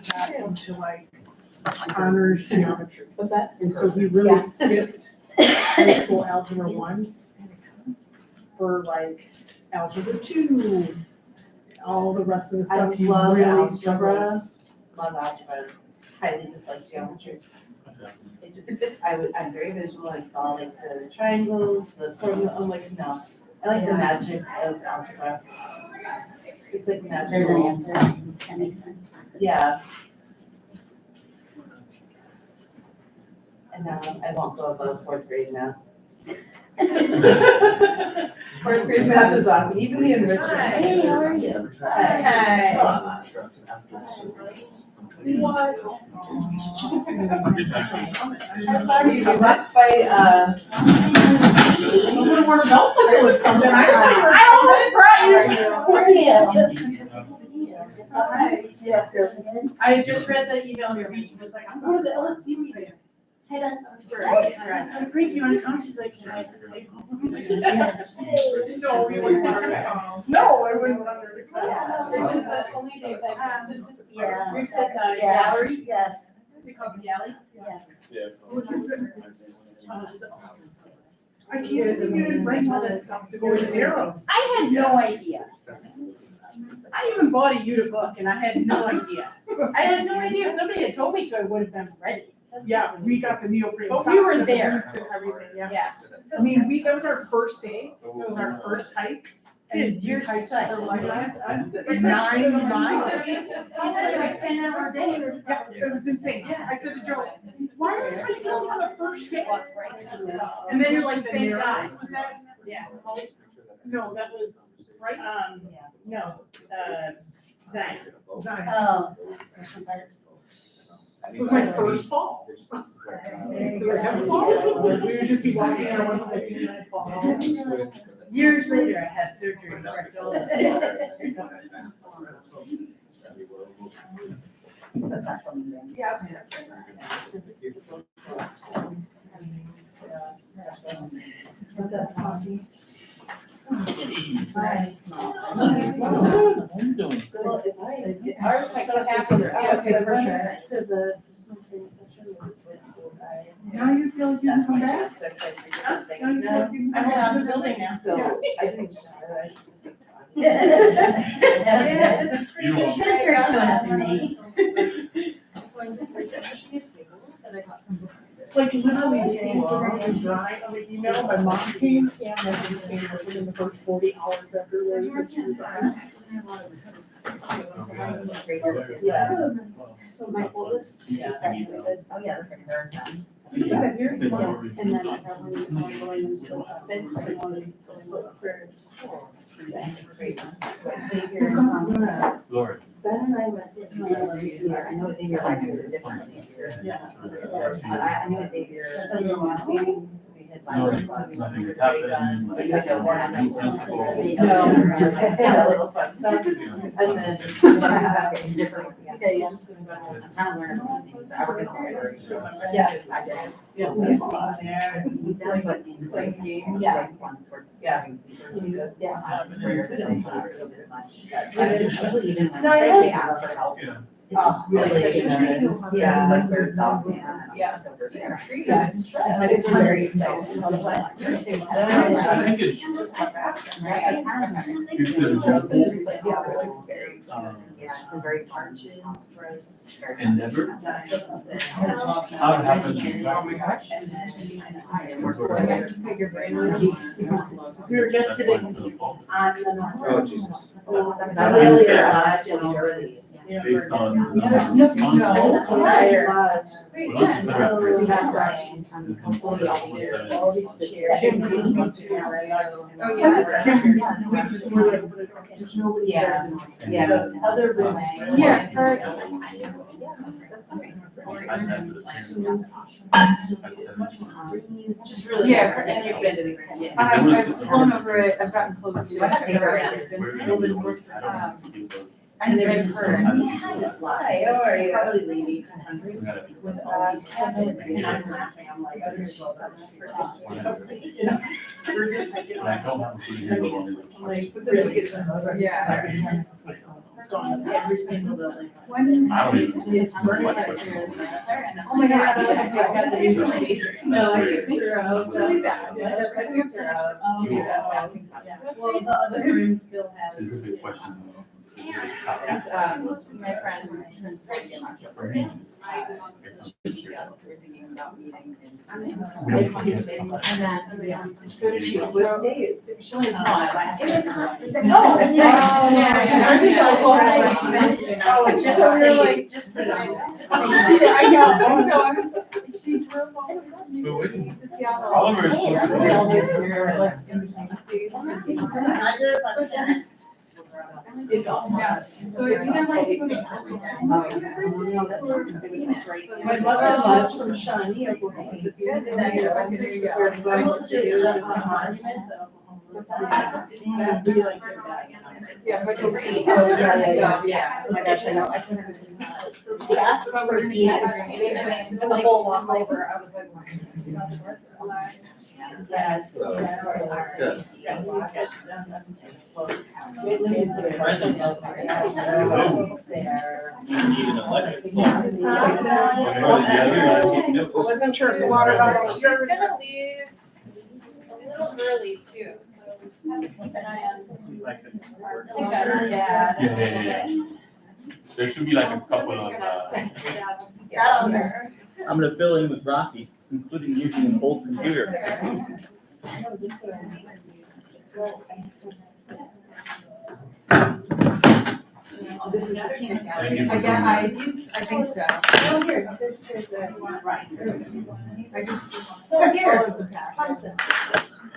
moved that into like honors geometry. What's that? And so we really skipped high school algebra 1 for like algebra 2, all the rest of the I stuff you love really struggle. algebra. Love algebra. Highly dislike geometry. It just, I'm very visual. I saw like the triangles, the formula. I'm like, no. I like the magic of algebra. It's like magical. There's an answer, that makes sense. Yeah. And now I won't go above fourth grade now. Fourth grade math is awesome, even the enrichment. Hey, how are you? Hi. What? You left by, You would want to help us with something. I How are you? Yeah. I just read the email here, and she was like, I'm going to the LSC meeting. Hey, Ben. I'm Frank, you wanna come? She's like, can I just stay home? No, we wouldn't want her to come. No, I wouldn't want her to come. Which is the only days I've had. Yeah. We've said the Yeah. gallery, Yes, is it called the galley? yes. I can't even get his brain all that stuff to go to arrows. I had no idea. I even bought a Uta book and I had no idea. I had no idea. If somebody had told me to, I would have been ready. Yeah, we got the neoprene. But we socks were and the there. boots and everything, yeah. Yeah. I mean, that was our first day, that was our first hike. And You're you hiked such for a like liar. 9 miles. It's like 10-hour day. Yeah, it was insane. I said to Joe, why are you trying to kill us on the first day? And then you're like, The thank God. narrows, was that? Yeah. No, that was, right? No, Zion. Zion. Oh. It was my first fall. Was I never fall? We would just be walking and I wasn't looking and I'd fall. Years later, I had surgery. to correct all of it. That's not something then. What's up, coffee? Nice. Well, if Ours might go after the Okay, for first. sure. So the. Now you feel like you can come back? I'm out of the building now. So I didn't shower. You should start showing up in May. Like literally, the ink was already dry on the email, my mom came and my sister came within the first 40 hours after we said she was on. Yeah. So my oldest. Oh, yeah, that's right, her done. Yeah, here's one. And then I got one going into fifth, and one for. Lord. Ben and I went to. I know Xavier might be different. Yeah. I know Xavier. We had No, nothing is happening. But you have to warn them. No. A little fun. And then. Different. Okay, yeah. I'm kind of learning things. I work in the library. Yeah. I did. You don't see a lot there. We've done, but in Like games. yeah, like once or. Yeah. Yeah. No, I They like- ask for help. Yeah. Oh, really? Yeah. Like there's dog man. Yeah. Over there. Yes. It's very exciting. I think it's, Yeah, it's been very fun. and never, how it happens. We were just sitting on the. Oh, Jesus. Based on. Yeah, yeah, other room. Yeah, sorry. Just really. Yeah, for any bit of I've flown over it, I've gotten close to it. Where And there's they've heard. Hi, how are you? Probably late 1800s We gotta be- with all these cabinets, and I'm laughing, I'm like, oh, there's Jesus. You know, we're just like, you know, And I don't have a pretty good one. I'm like, but then we get to. Yeah. It's gone in every single building. When? I don't even. It's burning. Oh my God, I just got the new place. No, I took a picture of. It's really bad. I took a picture of. Oh, yeah. Well, the other room still has. Specific question. though. My friend turns 40 in October. And so we're thinking about meeting in. And then, So did she, what day? she only has one. It was hot. Oh, Oh, just So we're see, like, just put it on. Just Yeah, I know. She drove all the way. But wait, To Seattle. Oliver is supposed to They all be. live here, like, in the same state. It's all. Yeah. So it's either like you go to. My mother-in-law's from Shawnee, Oklahoma. So if you live in that area, we're going to do the monument, the Oklahoma. Yeah, we like that. Yeah, but you'll see. Oh, yeah. Yeah. Oh my gosh, I know, I couldn't have. Yes, But we're gonna and the whole walk over, I was like. That's. Wasn't sure if the water bottle. She's gonna leave a little early too, so just have to keep an eye on. Our dad. Yeah. There should be like a couple of, Calendar. I'm gonna fill in with Rocky, including using an old computer. Oh, this is the peanut Thank you gallery. for I doing this. I think so. Oh, here, there's chairs that you want. Right. I just. Oh, here.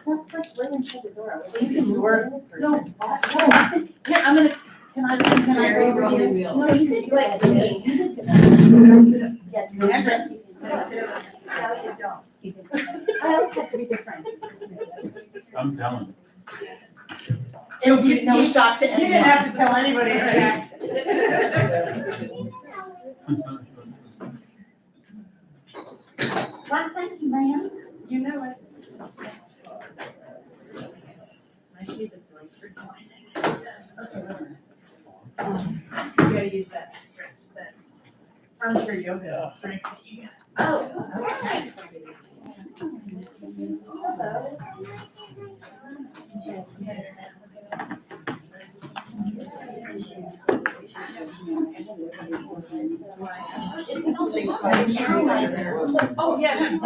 That's like right inside the door. You can work. No. Here, I'm gonna, can I go over here? No, you can like, you can sit down. Yes. Remember? I always have to be different. I'm telling. It'll be no shock to You didn't anyone. have to tell anybody that. Why, thank you, ma'am. You know it. I see this like for You gotta use that stretch, that armchair yoga strength that you got. Oh, okay. Oh, yeah.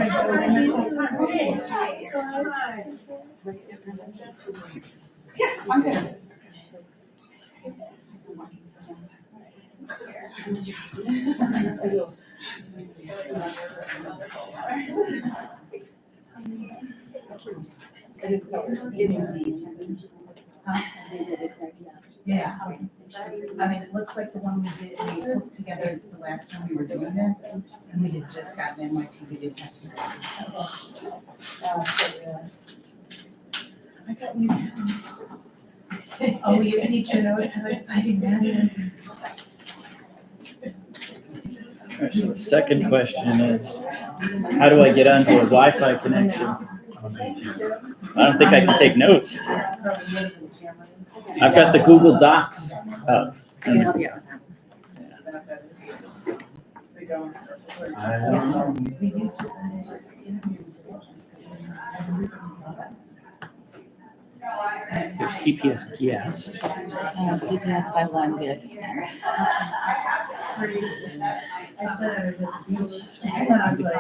Yeah, I'm good. Yeah, I mean, it looks like the one we did, we put together the last time we were doing this, and we had just gotten NYP, we didn't have to. I thought we. Only a teacher knows how exciting that is. All right, so the second question is, how do I get onto a Wi-Fi connection? Oh, thank you. I don't think I can take notes. I've got the Google Docs up. I can help you out I don't know. We used to. There's CPS guest. CPS 5106.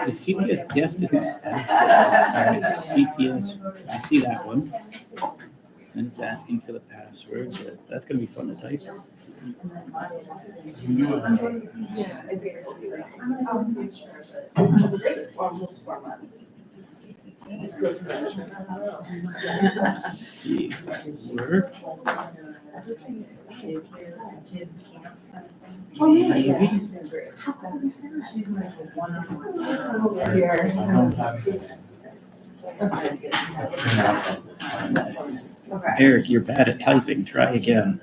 The CPS guest isn't. All right, CPS, I see that one. And it's asking for the password, but that's gonna be fun to type. Almost 4 months. Let's see if that will work. Oh, Maybe. How cool is I don't have it. Eric, you're bad at typing. Try again.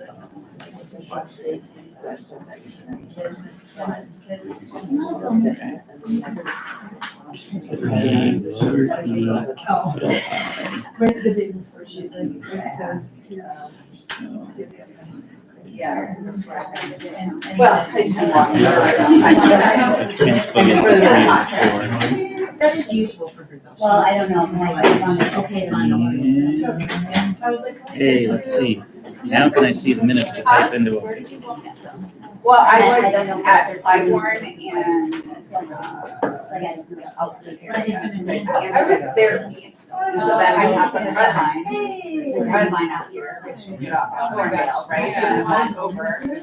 Right the day before, she's like, Yeah. Well, I just walked That is usual for her though. Well, I don't know, like, okay, fine. Hey, let's see. Now can I see the minutes to type into them? Well, I I was don't know. at Clybourne and, I'll sleep here. I was there. So then I got the red line out here, which you get off at Thorndale, right? And then went over, and then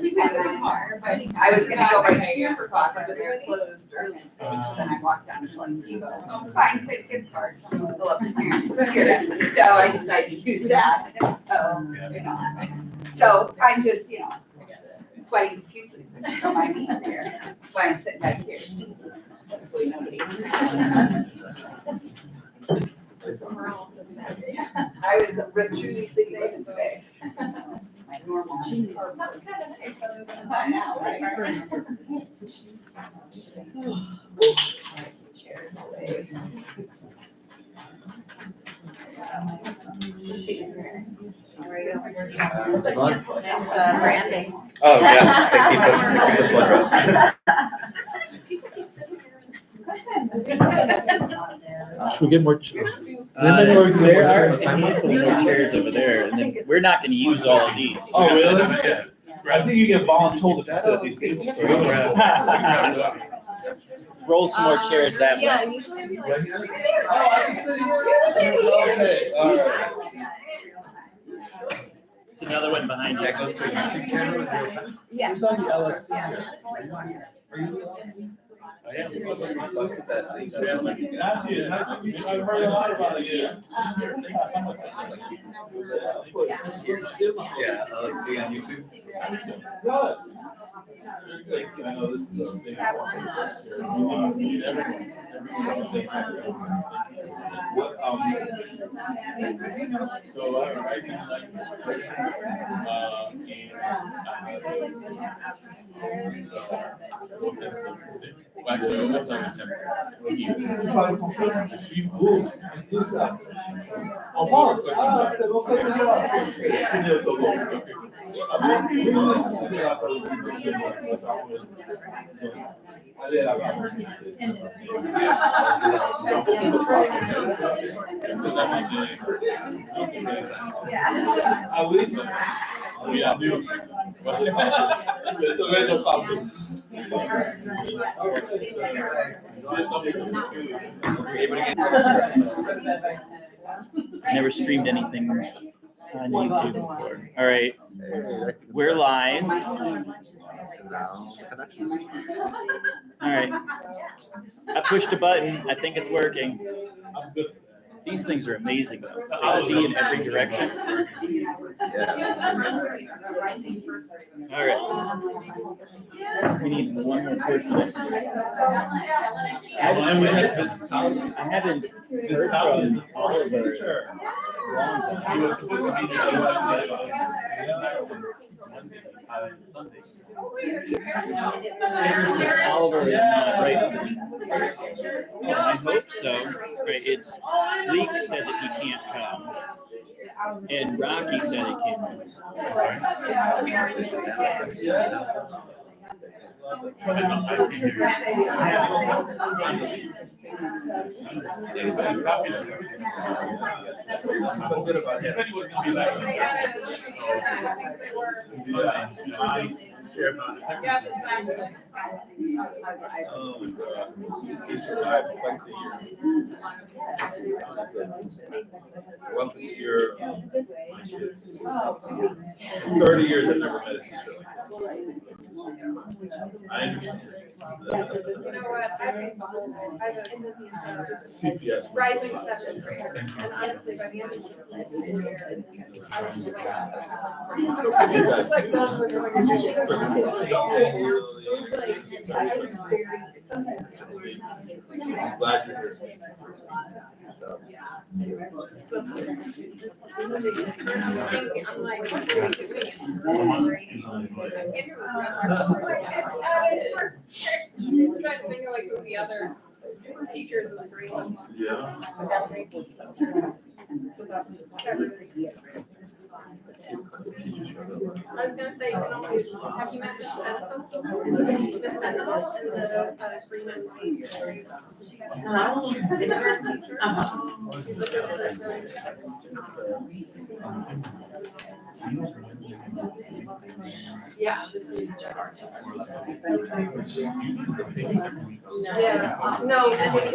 I was gonna go right here for coffee, but they're closed early. So then I walked down to like Tebow, find 6 gift cards, fill up the Peirce. So I decided to do that, and so, you know. So I'm just, you know, sweating profusely, so don't mind me up here. That's why I'm sitting back here. Hopefully nobody. I was truly sitting in the bed. My normal. Sounds kind of nice. I know, right? Chairs away. It's branding. Oh, yeah, they keep us well dressed. Should we get more? There are a handful more chairs over there, and then we're not gonna use all of these. Oh, really? Yeah. I think you get voluntold to sit at these tables. So we don't have- Let's roll some more chairs that way. Yeah, usually we like. Oh, I can sit here. Okay, all right. There's another one behind you. That goes to a YouTube channel. Yeah. Who's on the LSC here? Are you? I am. Busted that thing. I've heard a lot about it. Yeah, LSC on YouTube. Good. I know this is a big one. What, So I write things actually, that's not Never streamed anything on YouTube before. All right, we're live. All right, I pushed a button. I think it's working. These things are amazing though. They see in every direction. All right. We need one more person. I haven't heard from Oliver. He was supposed to be Oliver is not right. I hope so. Right, it's Leek said that he can't come. And Rocky said he can't. He survived quite the year. Roughest year of my kids. 30 years I've never met a teacher like that. I understand. You know what, I have CPS. rising seventh grader, and honestly, by the end of the school year, I was just like done with I'm glad you're here. So. I'm like, what are we doing? Trying to think of like who the other teachers in the grade. Yeah. I was gonna say, you know, have you met Miss Menzel? Miss Menzel in the Freeman Lane? Yeah. Yeah, no, I think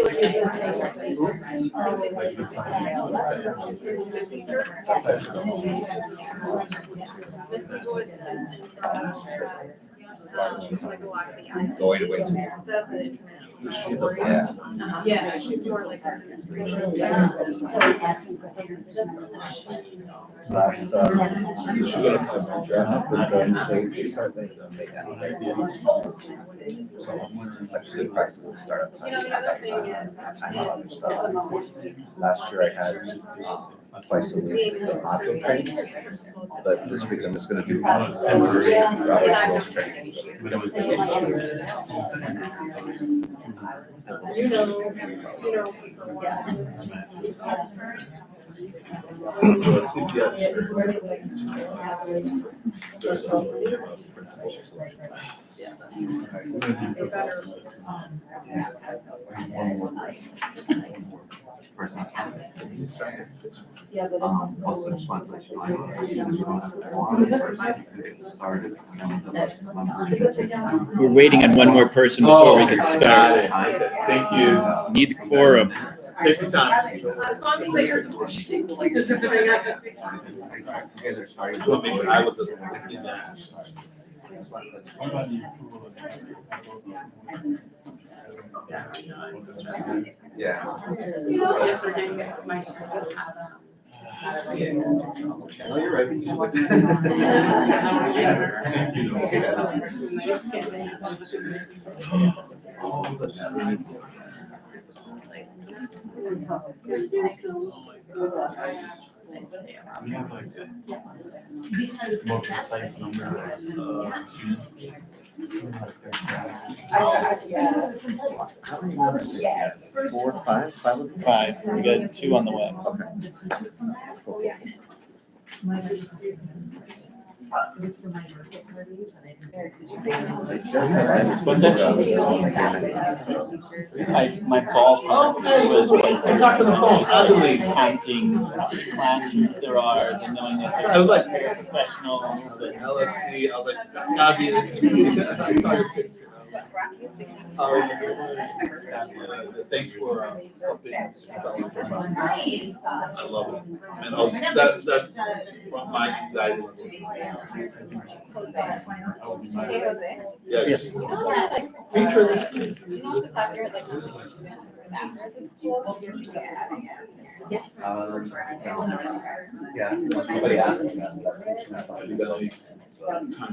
Going away to. Yeah. yeah, she's more like. Last, you should go to some draft, but then she started making that idea. So actually practice the startup. You know, the other thing is. Last year I had twice a week audio training, but this week I'm just gonna do Robert Rules training. You know. CPS. Yeah, but Most of the fun, like, We're waiting on one more person before we can start. Thank you. Need the quorum. Take your time. As long as they're. You guys are starting. I was in that. Yeah. Yesterday, my son had us. No, you're right. We have like a multi-site number of students. 4, 5, 5. 5. We got 2 on the way. It's for my birthday party. My ball was I talked to the phone, ugly. counting classrooms there are and knowing that I was like, professionals and LSC, I was like, that's gotta be the. I saw your picture. Thanks for helping selling the box. I love it. And that's my anxiety. Hey, Jose. Yeah. Yes. Teacher. Do you know what's up here, like, after the school? Yeah, somebody asked me that.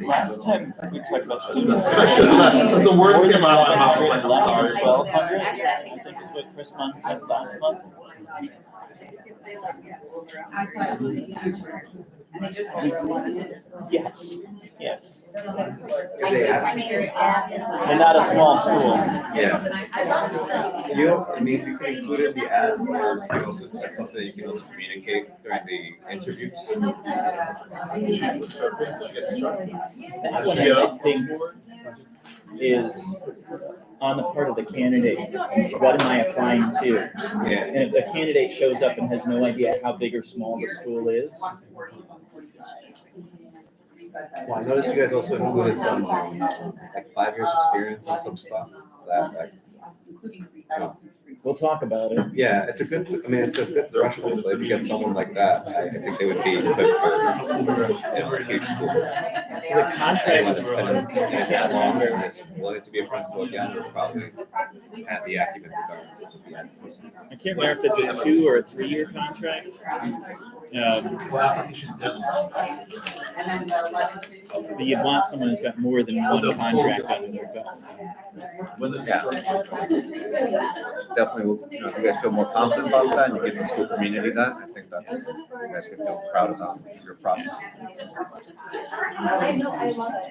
last time we talked about students. That's the worst came out of my mouth. Like, I'm sorry. 1,200, I think is what Chris Munn said last month. And they just over one. Yes, yes. They asked me. They're not a small school. Yeah. You know, I mean, you can include it in the ad, or also, that's something that you can also communicate during the interview. That one, I think, is on the part of the candidate. What am I applying to? Yeah. And if the candidate shows up and has no idea how big or small the school is, Well, I noticed you guys also included some, like 5 years experience and some stuff that, we'll talk about it. yeah, it's a good, I mean, it's a good threshold, but if you get someone like that, I think they would be good for a huge school. So the contract Anyone is that's been in that longer and is willing to be a principal again would probably have the acumen to govern. I can't remember if it's a 2 or a 3-year contract. Well, application deadline. And then the 11/15. But you want someone who's got more than one contract under their belt. When does it Yeah. start? Definitely, you know, if you guys feel more confident about that and you give the school community that, I think that's, you guys can feel proud about your process. I know, I love it.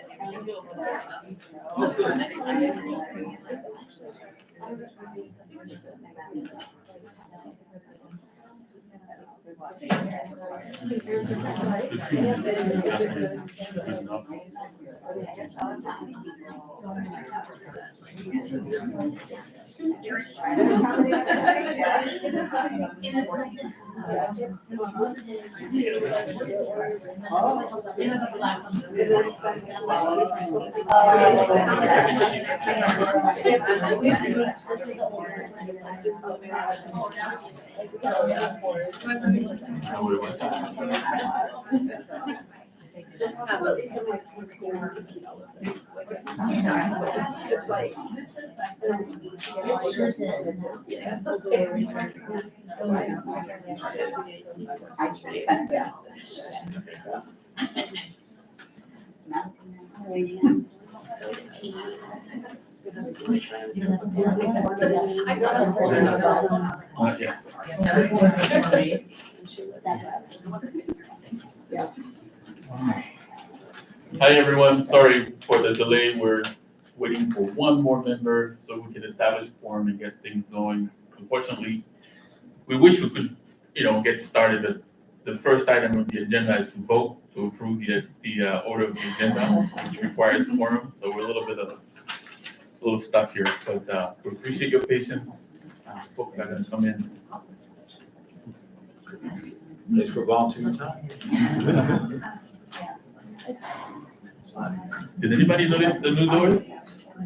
Not yet. Hi, everyone. Sorry for the delay. We're waiting for one more member so we can establish quorum and get things going. Unfortunately, we wish we could, get started. The first item of the agenda is to vote to approve the order of the agenda, which requires quorum. So we're a little stuck here, but we appreciate your patience. Folks are gonna come in. Thanks for volunteering time. Did anybody notice the new doors?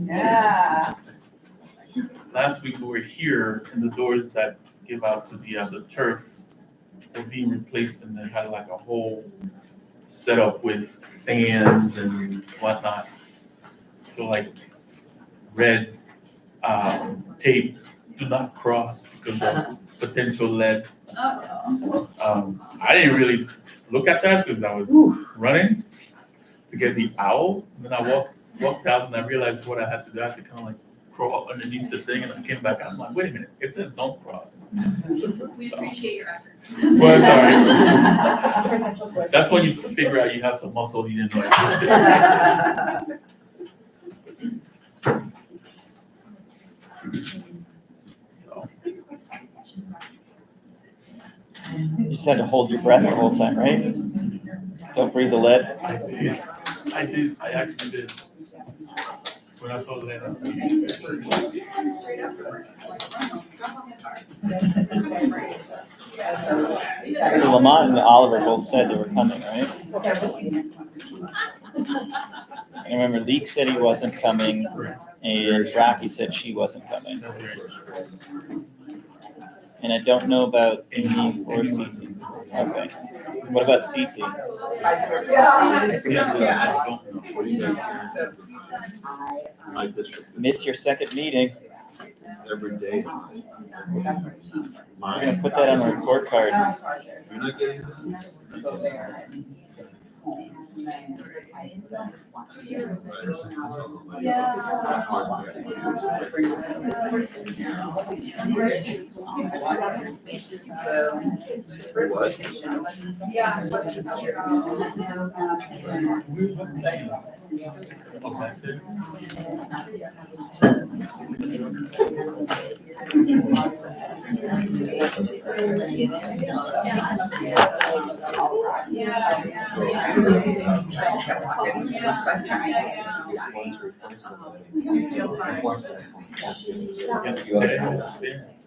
Yeah. Last week we were here and the doors that give out to the turf were being replaced and they had like a whole setup with fans and whatnot. So like red tape, do not cross because of potential lead. I didn't really look at that because I was running to get the owl. And then I walked out and I realized what I had to do. I had to kind of like crawl underneath the thing and I came back. I'm like, wait a minute, it says don't cross. We appreciate your efforts. Well, it's all right. That's when you figure out you have some muscles you didn't know existed. So, You just had to hold your breath the whole time, right? Don't breathe the lead. I actually did. When I saw the lead, I was So Lamont and Oliver both said they were coming, right? I remember Leek said he wasn't coming, and Rocky said she wasn't coming. And I don't know about Amy or Cece. Okay. What about Cece? My district. Miss your second meeting. Every day. We're gonna put that on the report card. You're not getting this.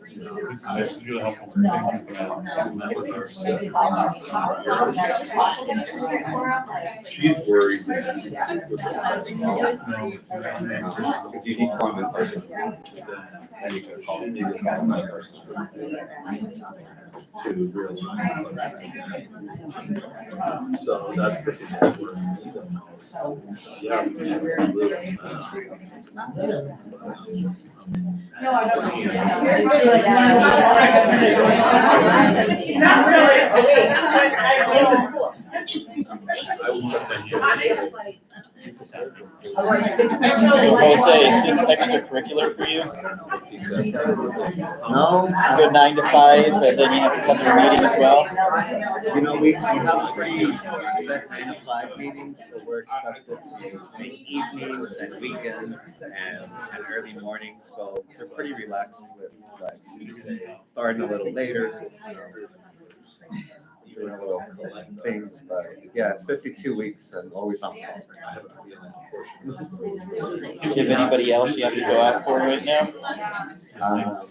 This is really helpful. No. Thank you for that. Met with our she's worried. If you need one in person, then you can call me. To realize. So that's the thing that we're. Yeah. No, I don't. Not really. I was thinking. I will say, is this extracurricular for you? No, You go 9 to 5, and then you have to come to the meeting as well? you know, we have pretty set 9 to 5 meetings, but we're expected to make evenings and weekends and early mornings, so they're pretty relaxed with like starting a little later, doing a little things, but yeah, it's 52 weeks and always on call. Do you have anybody else you have to go out for right now?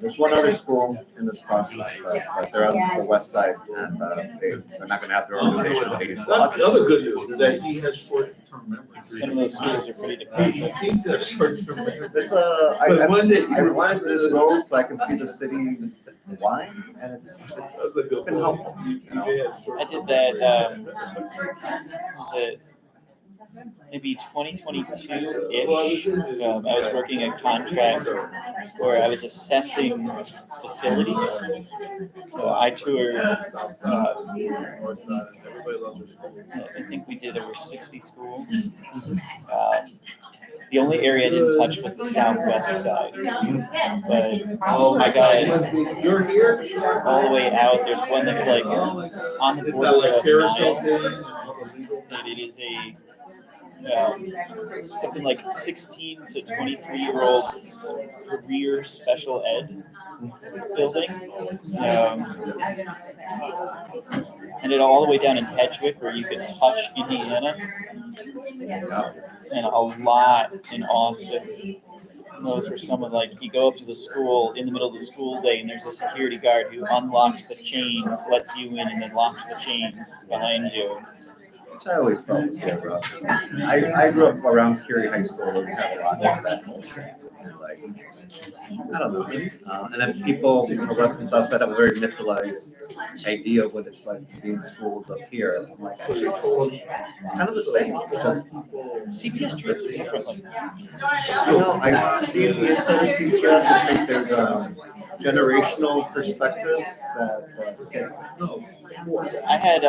There's one other school in this process, but they're on the west side, and they're not gonna have their organizational meeting until That's the August. other good news, is that he has short-term memory. Some of those schools are pretty He depressing. seems to have short-term memory. There's Because one day. I wanted to go so I can see the city wide, and it's been helpful. You know? I did that, was it maybe 2022-ish? I was working a contract where I was assessing facilities. So I toured, I think we did over 60 schools. The only area I didn't touch was the southwest side. But I got You're here? all the way out. There's one that's like on the Is that border like of Peirce Niles. thing? and all the legal- And it is a something like 16 to 23-year-olds career special ed building. And it all the way down in Edgewick where you can touch Indiana. And a lot in Austin. Those were some of like, you go up to the school in the middle of the school day and there's a security guard who unlocks the chains, lets you in and then locks the chains behind you. Which I always felt was good, bro. I grew up around Curie High School, where we had a lot of that culture. And like, I don't know. And then people from the west and south side have a very mythologized idea of what it's like to be in schools up here. I'm like, actually, it's kind of the same. It's just CPS treats it differently. you know, I see the inside of CPS. I think there's generational perspectives that I had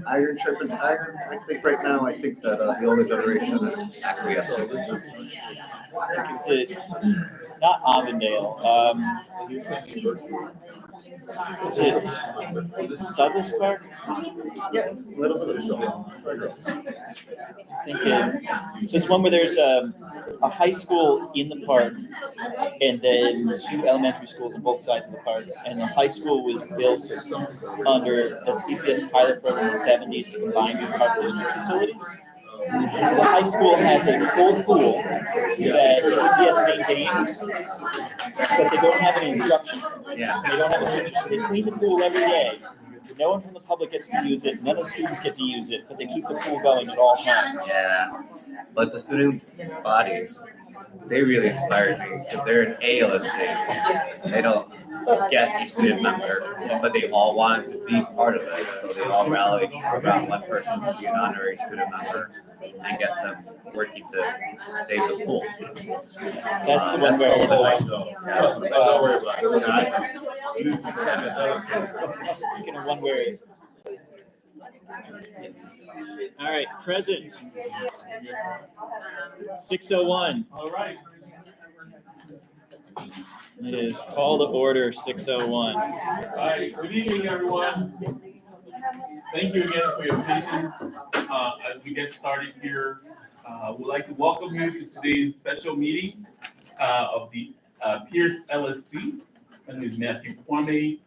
iron sharpens iron. I think right now, I think that the older generation is acquiescing. it's not Avondale. Is it Douglas Park? Yeah, a little bit of so. Thinking, so it's one where there's a high school in the park and then 2 elementary schools on both sides of the park. And the high school was built under a CPS pilot program in the 70s to combine new park district facilities. So the high school has a full pool that CPS maintains, but they don't have any instruction. Yeah. They don't have a teacher, so they clean the pool every day. No one from the public gets to use it, none of the students get to use it, but they keep the pool going at all times. Yeah. But the student body, they really inspired me because they're an LSC. They don't get a student member, but they all wanted to be part of it. So they all rallied around one person to be an honorary student member and get them working to save the pool. That's the one That's all where, the high school. Trust me, don't worry about it. thinking of one where, all right, present. 6:01. All right. It is call to order 6:01. All right, good evening, everyone. Thank you again for your patience as we get started here. We'd like to welcome you to today's special meeting of the Peirce LSC. My name is Matthew Kwame.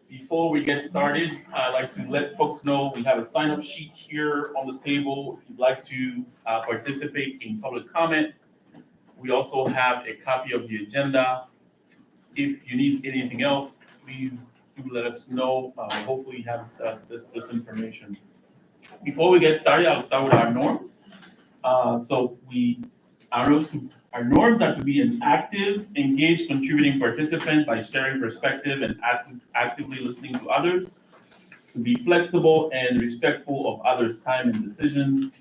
Before we get started, I'd like to let folks know we have a sign-up sheet here on the table if you'd like to participate in public comment. We also have a copy of the agenda. If you need anything else, please do let us know. Hopefully you have this information. Before we get started, I'll start with our norms. Our norms are to be an active, engaged, contributing participant by sharing perspective and actively listening to others, to be flexible and respectful of others' time and decisions,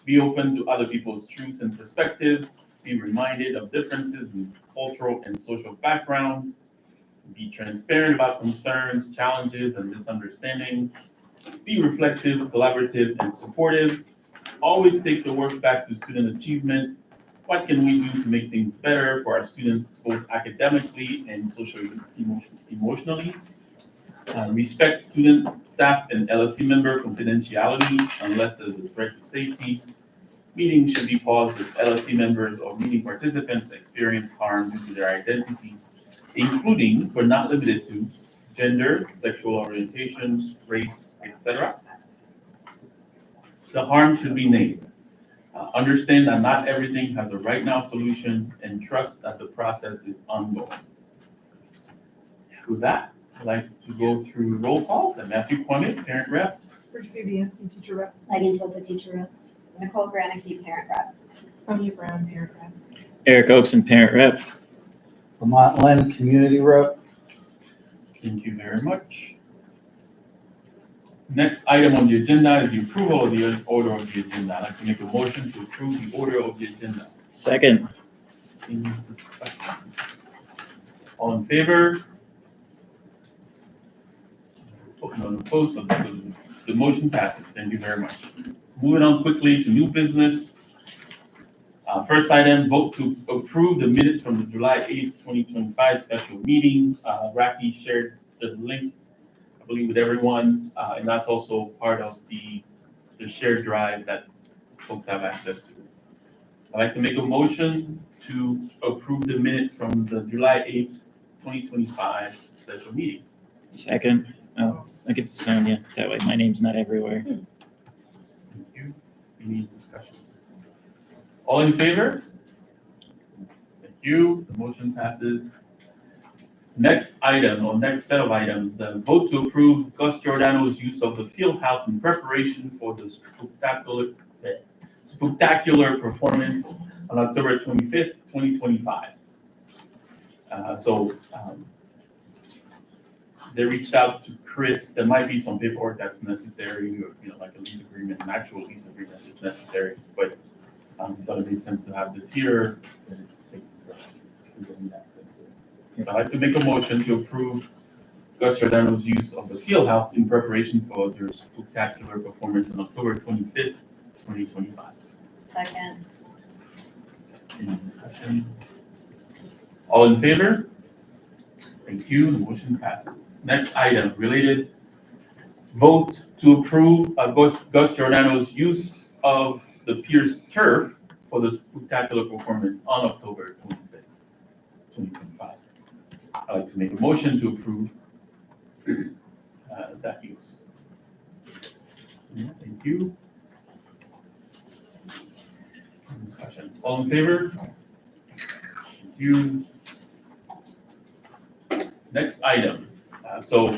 be open to other people's truths and perspectives, be reminded of differences in cultural and social backgrounds, be transparent about concerns, challenges, and misunderstandings, be reflective, collaborative, and supportive, always take the work back to student achievement. What can we do to make things better for our students, both academically and socially, emotionally? Respect student, staff, and LSC member confidentiality unless there's a threat to safety. Meetings should be paused if LSC members or meeting participants experience harm due to their identity, including but not limited to gender, sexual orientation, race, etc. The harm should be named. Understand that not everything has a right now solution and trust that the process is ongoing. With that, I'd like to go through roll calls. And Matthew Kwame, parent rep. Bridget Fabianski, teacher rep. Megan Topa, teacher rep. Nicole Granicki, parent rep. Sonia Brown, parent rep. Eric Oakson, parent rep. Vermont Len, community rep. Thank you very much. Next item on the agenda is the approval of the order of the agenda. I'd like to make a motion to approve the order of the agenda. Second. Any discussion? All in favor? None opposed, so the motion passes. Thank you very much. Moving on quickly to new business. First item, vote to approve the minutes from the July 8th, 2025 special meeting. Rafi shared the link, I believe, with everyone, and that's also part of the shared drive that folks have access to. I'd like to make a motion to approve the minutes from the July 8th, 2025 special meeting. Second. Oh, I get Sonia. That way my name's not everywhere. Thank you. Any discussion? All in favor? Thank you. The motion passes. Next item, or next set of items, vote to approve Gus Giordano's use of the field house in preparation for the spectacular performance on October 25th, 2025. They reached out to Chris. There might be some paperwork that's necessary, or, like a lease agreement, an actual lease agreement is necessary, but thought it made sense to have this here. So I'd like to make a motion to approve Gus Giordano's use of the field house in preparation for their spectacular performance on October 25th, 2025. Second. Any discussion? All in favor? Thank you. The motion passes. Next item, related, vote to approve Gus Giordano's use of the Peirce turf for the spectacular performance on October 25th, 2025. I'd like to make a motion to approve that use. Thank you. Discussion. All in favor? Thank you. Next item. So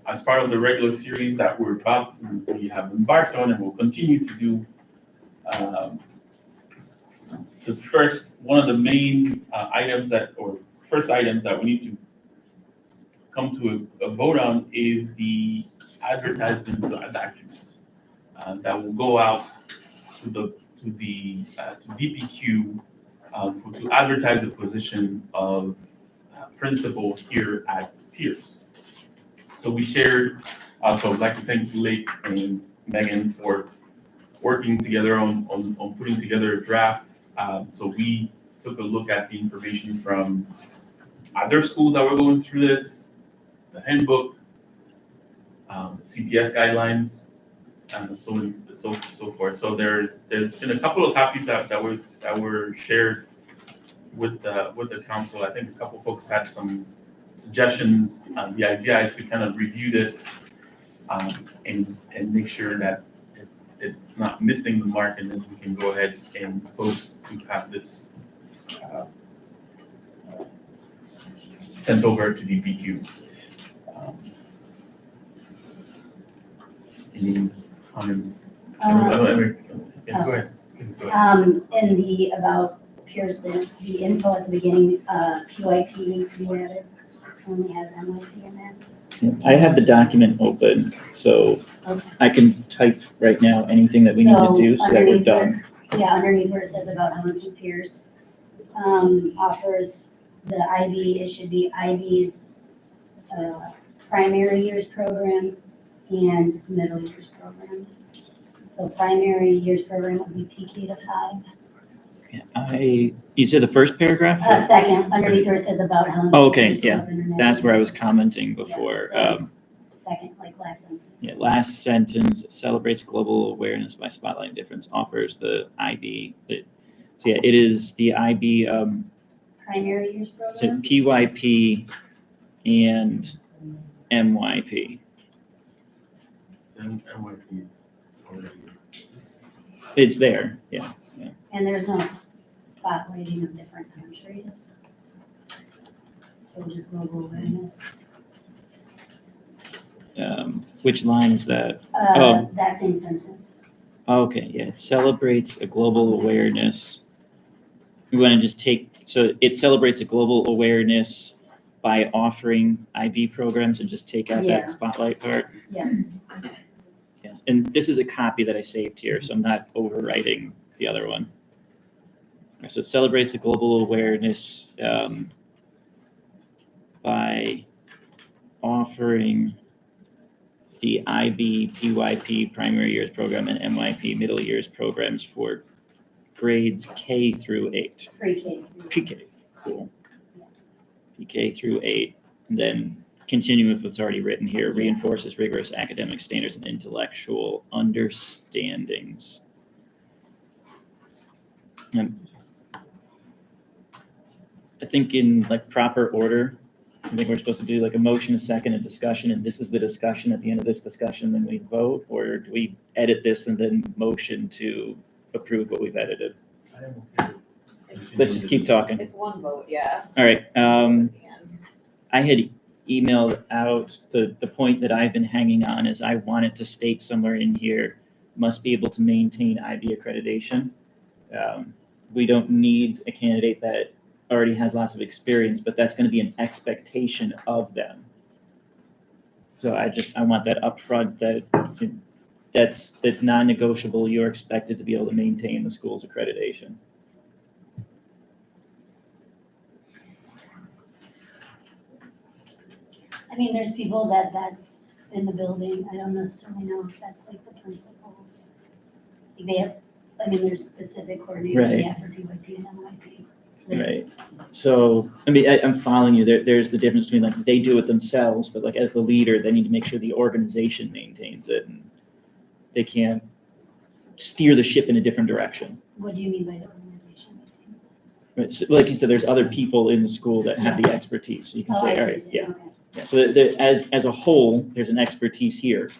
as part of the regular series that we have embarked on and will continue to do, one of the main items that we need to come to a vote on is the advertisement documents that will go out to DPQ to advertise the position of principal here at Peirce. So we shared, so I'd like to thank Blake and Megan for working together on putting together a draft. So we took a look at the information from other schools that were going through this, the handbook, CPS guidelines, and so forth. So there's been a couple of copies that were shared with the council. I think a couple folks had some suggestions. The idea is to kind of review this and make sure that it's not missing the mark, and then we can go ahead and vote to have this sent over to DPQ. Any comments? Yeah, go ahead. Go ahead. In the about Peirce, the info at the beginning, PYP needs to be added, only has MYP in there. I have the document open, so Okay. I can type right now anything that we need to do so that we're underneath done. Yeah, underneath where it says about LSC Peirce, offers the IB, it should be IB's, primary years program and middle years program. So primary years program would be PK to 5. You said the first paragraph? Second, underneath where it says about LSC. Oh, okay, Peirce yeah, Club International. That's where I was commenting before. Second, like last sentence. Yeah, last sentence, celebrates global awareness by spotlighting difference, offers the IB. So yeah, it is the IB, Primary years so program? PYP and MYP. And NYP's already. It's there, yeah. And there's no spotlighting of different countries. So just global awareness. Which line is that? Oh. That same sentence. Okay, yeah, it celebrates a global awareness. We want to just so it celebrates a global awareness by offering IB programs and just take out Yeah. that spotlight part. Yes. Yeah, and this is a copy that I saved here, so I'm not overwriting the other one. So it celebrates the global awareness by offering the IB, PYP primary years program and MYP middle years programs for grades K through 8. Pre-K. PK, cool. PK through 8, and then continue with what's already written here, reinforces rigorous academic standards and intellectual understandings. I think in like proper order, I think we're supposed to do like a motion, a second, a discussion, and this is the discussion. At the end of this discussion, then we vote, or do we edit this and then motion to approve what we've edited? Let's just keep talking. It's one vote, yeah. All right. I had emailed out the point that I've been hanging on is I wanted to state somewhere in here, must be able to maintain IB accreditation. We don't need a candidate that already has lots of experience, but that's going to be an expectation of them. So I want that upfront that's non-negotiable. You're expected to be able to maintain the school's accreditation. I mean, there's people that's in the building. I don't necessarily know if that's like the principals. They have, I mean, there's specific coordinators Right. we have for PYP and MYP. Right. So, I mean, I'm following you. There's the difference between like they do it themselves, but like as the leader, they need to make sure the organization maintains it, and they can't steer the ship in a different direction. What do you mean by the organization? Right. So, like you said, there's other people in the school that have the expertise. So you can Oh, say, I see all what right, you're yeah. saying. Okay. Yeah, so as a whole, there's an expertise here,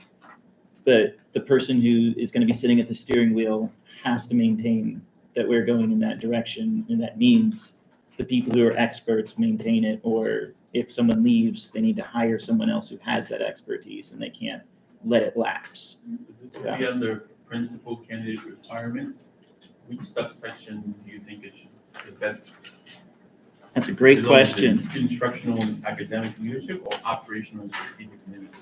but the person who is going to be sitting at the steering wheel has to maintain that we're going in that direction, and that means the people who are experts maintain it, or if someone leaves, they need to hire someone else who has that expertise, and they can't let it lapse. This will be under principal candidate requirements. Which subsection do you think it should, the best? That's a great Is it question. Instructional and academic leadership or operational and strategic leadership?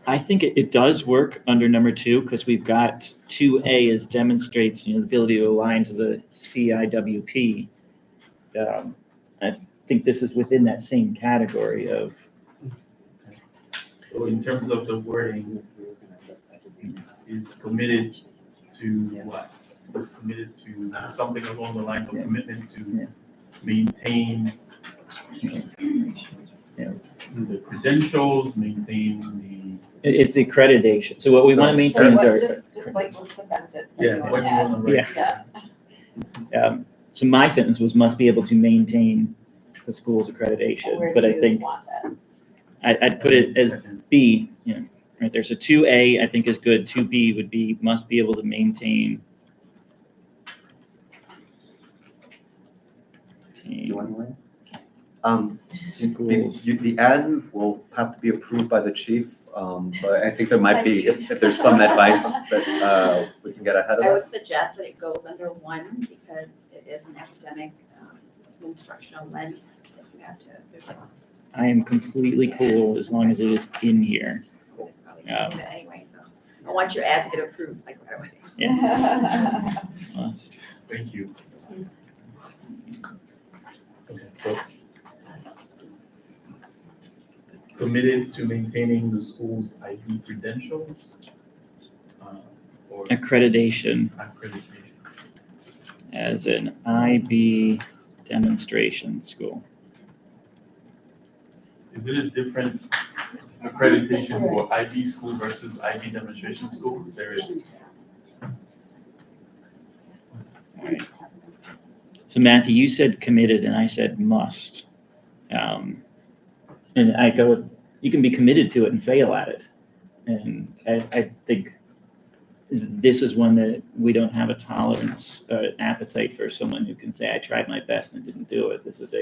I think it does work under number 2 because we've got 2A as demonstrates the ability to align to the CIWP. I think this is within that same category of. So in terms of the wording, is committed to what? Is committed to something along the lines of commitment to maintain the credentials, maintain It's accreditation. So what we want to maintain is our. Just like what's the sentence? the, yeah, what do you want to write? Yeah. So my sentence was must be able to maintain the school's accreditation, Where but do I you think want that? I'd put it as B, Right there, so 2A I think is good, 2B would be, must be able to maintain. Schools. The ad will have to be approved by the chief, so I think there might be, if there's some advice that, we can get ahead of I that. would suggest that it goes under one because it is an academic, instructional lens. That you have to, there's like, I am completely cool as long as it is in here. probably tell you that anyway, so I want your ad to get approved like right away. Yeah. Must. Thank you. Okay, so committed to maintaining the school's IB credentials, or Accreditation accreditation. as an IB demonstration school. Is it a different accreditation for IB school versus IB demonstration school? There is. All right. So Matthew, you said committed and I said must. And I go, you can be committed to it and fail at it. And I think this is one that we don't have a tolerance, appetite for someone who can say, I tried my best and didn't do it. This is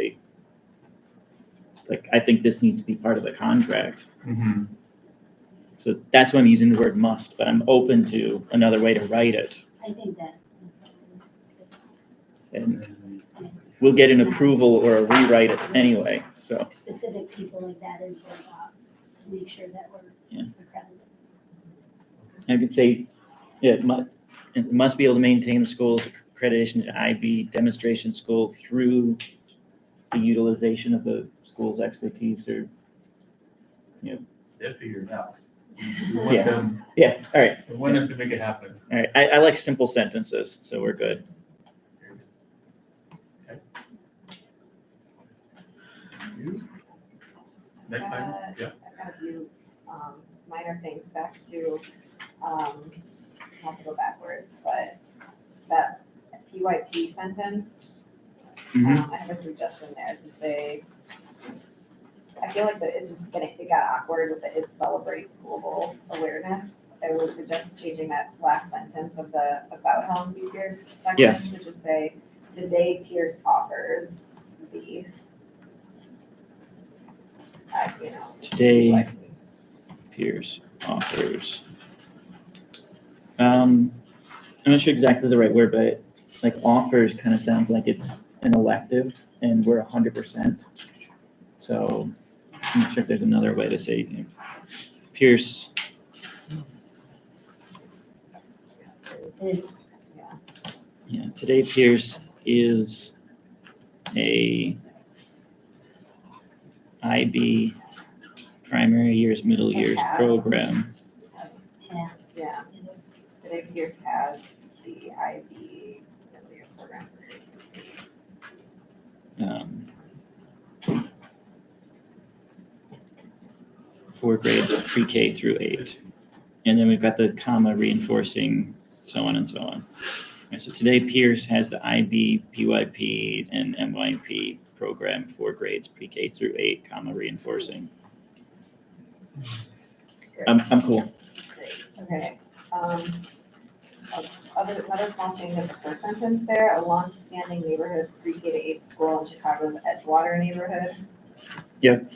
I think this needs to be part of the contract. Mm-hmm. So that's why I'm using the word must, but I'm open to another way to write it. I think that. And we'll get an approval or a rewrite it anyway, so. Specific people like that is their job, to make sure that we're Yeah. accredited. I could say, yeah, it must be able to maintain the school's accreditation to IB demonstration school through the utilization of the school's expertise or, They'll figure it out. We want Yeah. them, yeah, all right, we want them to make it happen. all right. I like simple sentences, so we're good. You? Next time, yeah. I've got a few minor things back to, not to go backwards, but that PYP sentence, Mhm. I have a suggestion there to say, I feel like that it's just it got awkward with the it celebrates global awareness. I would suggest changing that last sentence of the about Helen C. Peirce section Yes. to just say, today Peirce offers the, Today, PYP. Peirce offers. I'm not sure exactly the right word, but like offers kind of sounds like it's an elective and we're 100%. So I'm not sure if there's another way to say, Peirce, It's, yeah, today Peirce is a IB primary years, middle years program. Yeah, today Peirce has the IB program. For grades pre-K through 8. And then we've got the comma reinforcing so on and so on. And so today Peirce has the IB, PYP, and MYP program for grades pre-K through 8, comma reinforcing. I'm cool. Okay, another small change in the first sentence there, a long-standing neighborhood pre-K to 8 school in Chicago's Edgewater neighborhood. Yep.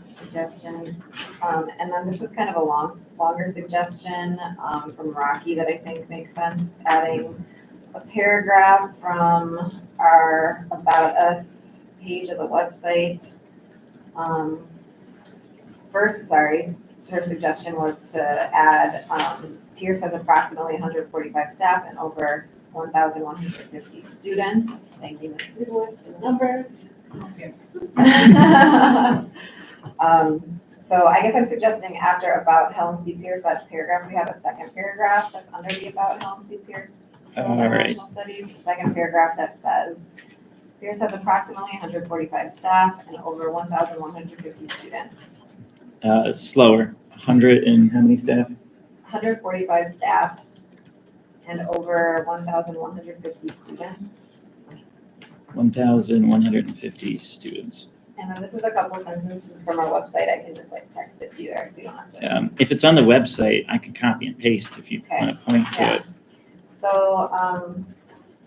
Suggestion, and then this is kind of a longer suggestion, from Rocky that I think makes sense, adding a paragraph from our About Us page of the website. First, her suggestion was to add, Peirce has approximately 145 staff and over 1,150 students. Thank you, Ms. Leibowitz, for the numbers. So I guess I'm suggesting after about Helen C. Peirce, that paragraph, we have a second paragraph that's under the about Helen C. Peirce School of All right. International Studies, a second paragraph that says, Peirce has approximately 145 staff and over 1,150 students. Slower. 100 and how many staff? 145 staff and over 1,150 students. 1,150 students. And then this is a couple sentences from our website. I can just like text it to you there, so you don't have to. If it's on the website, I can copy and paste if you Okay. want to point to Yeah. it. So,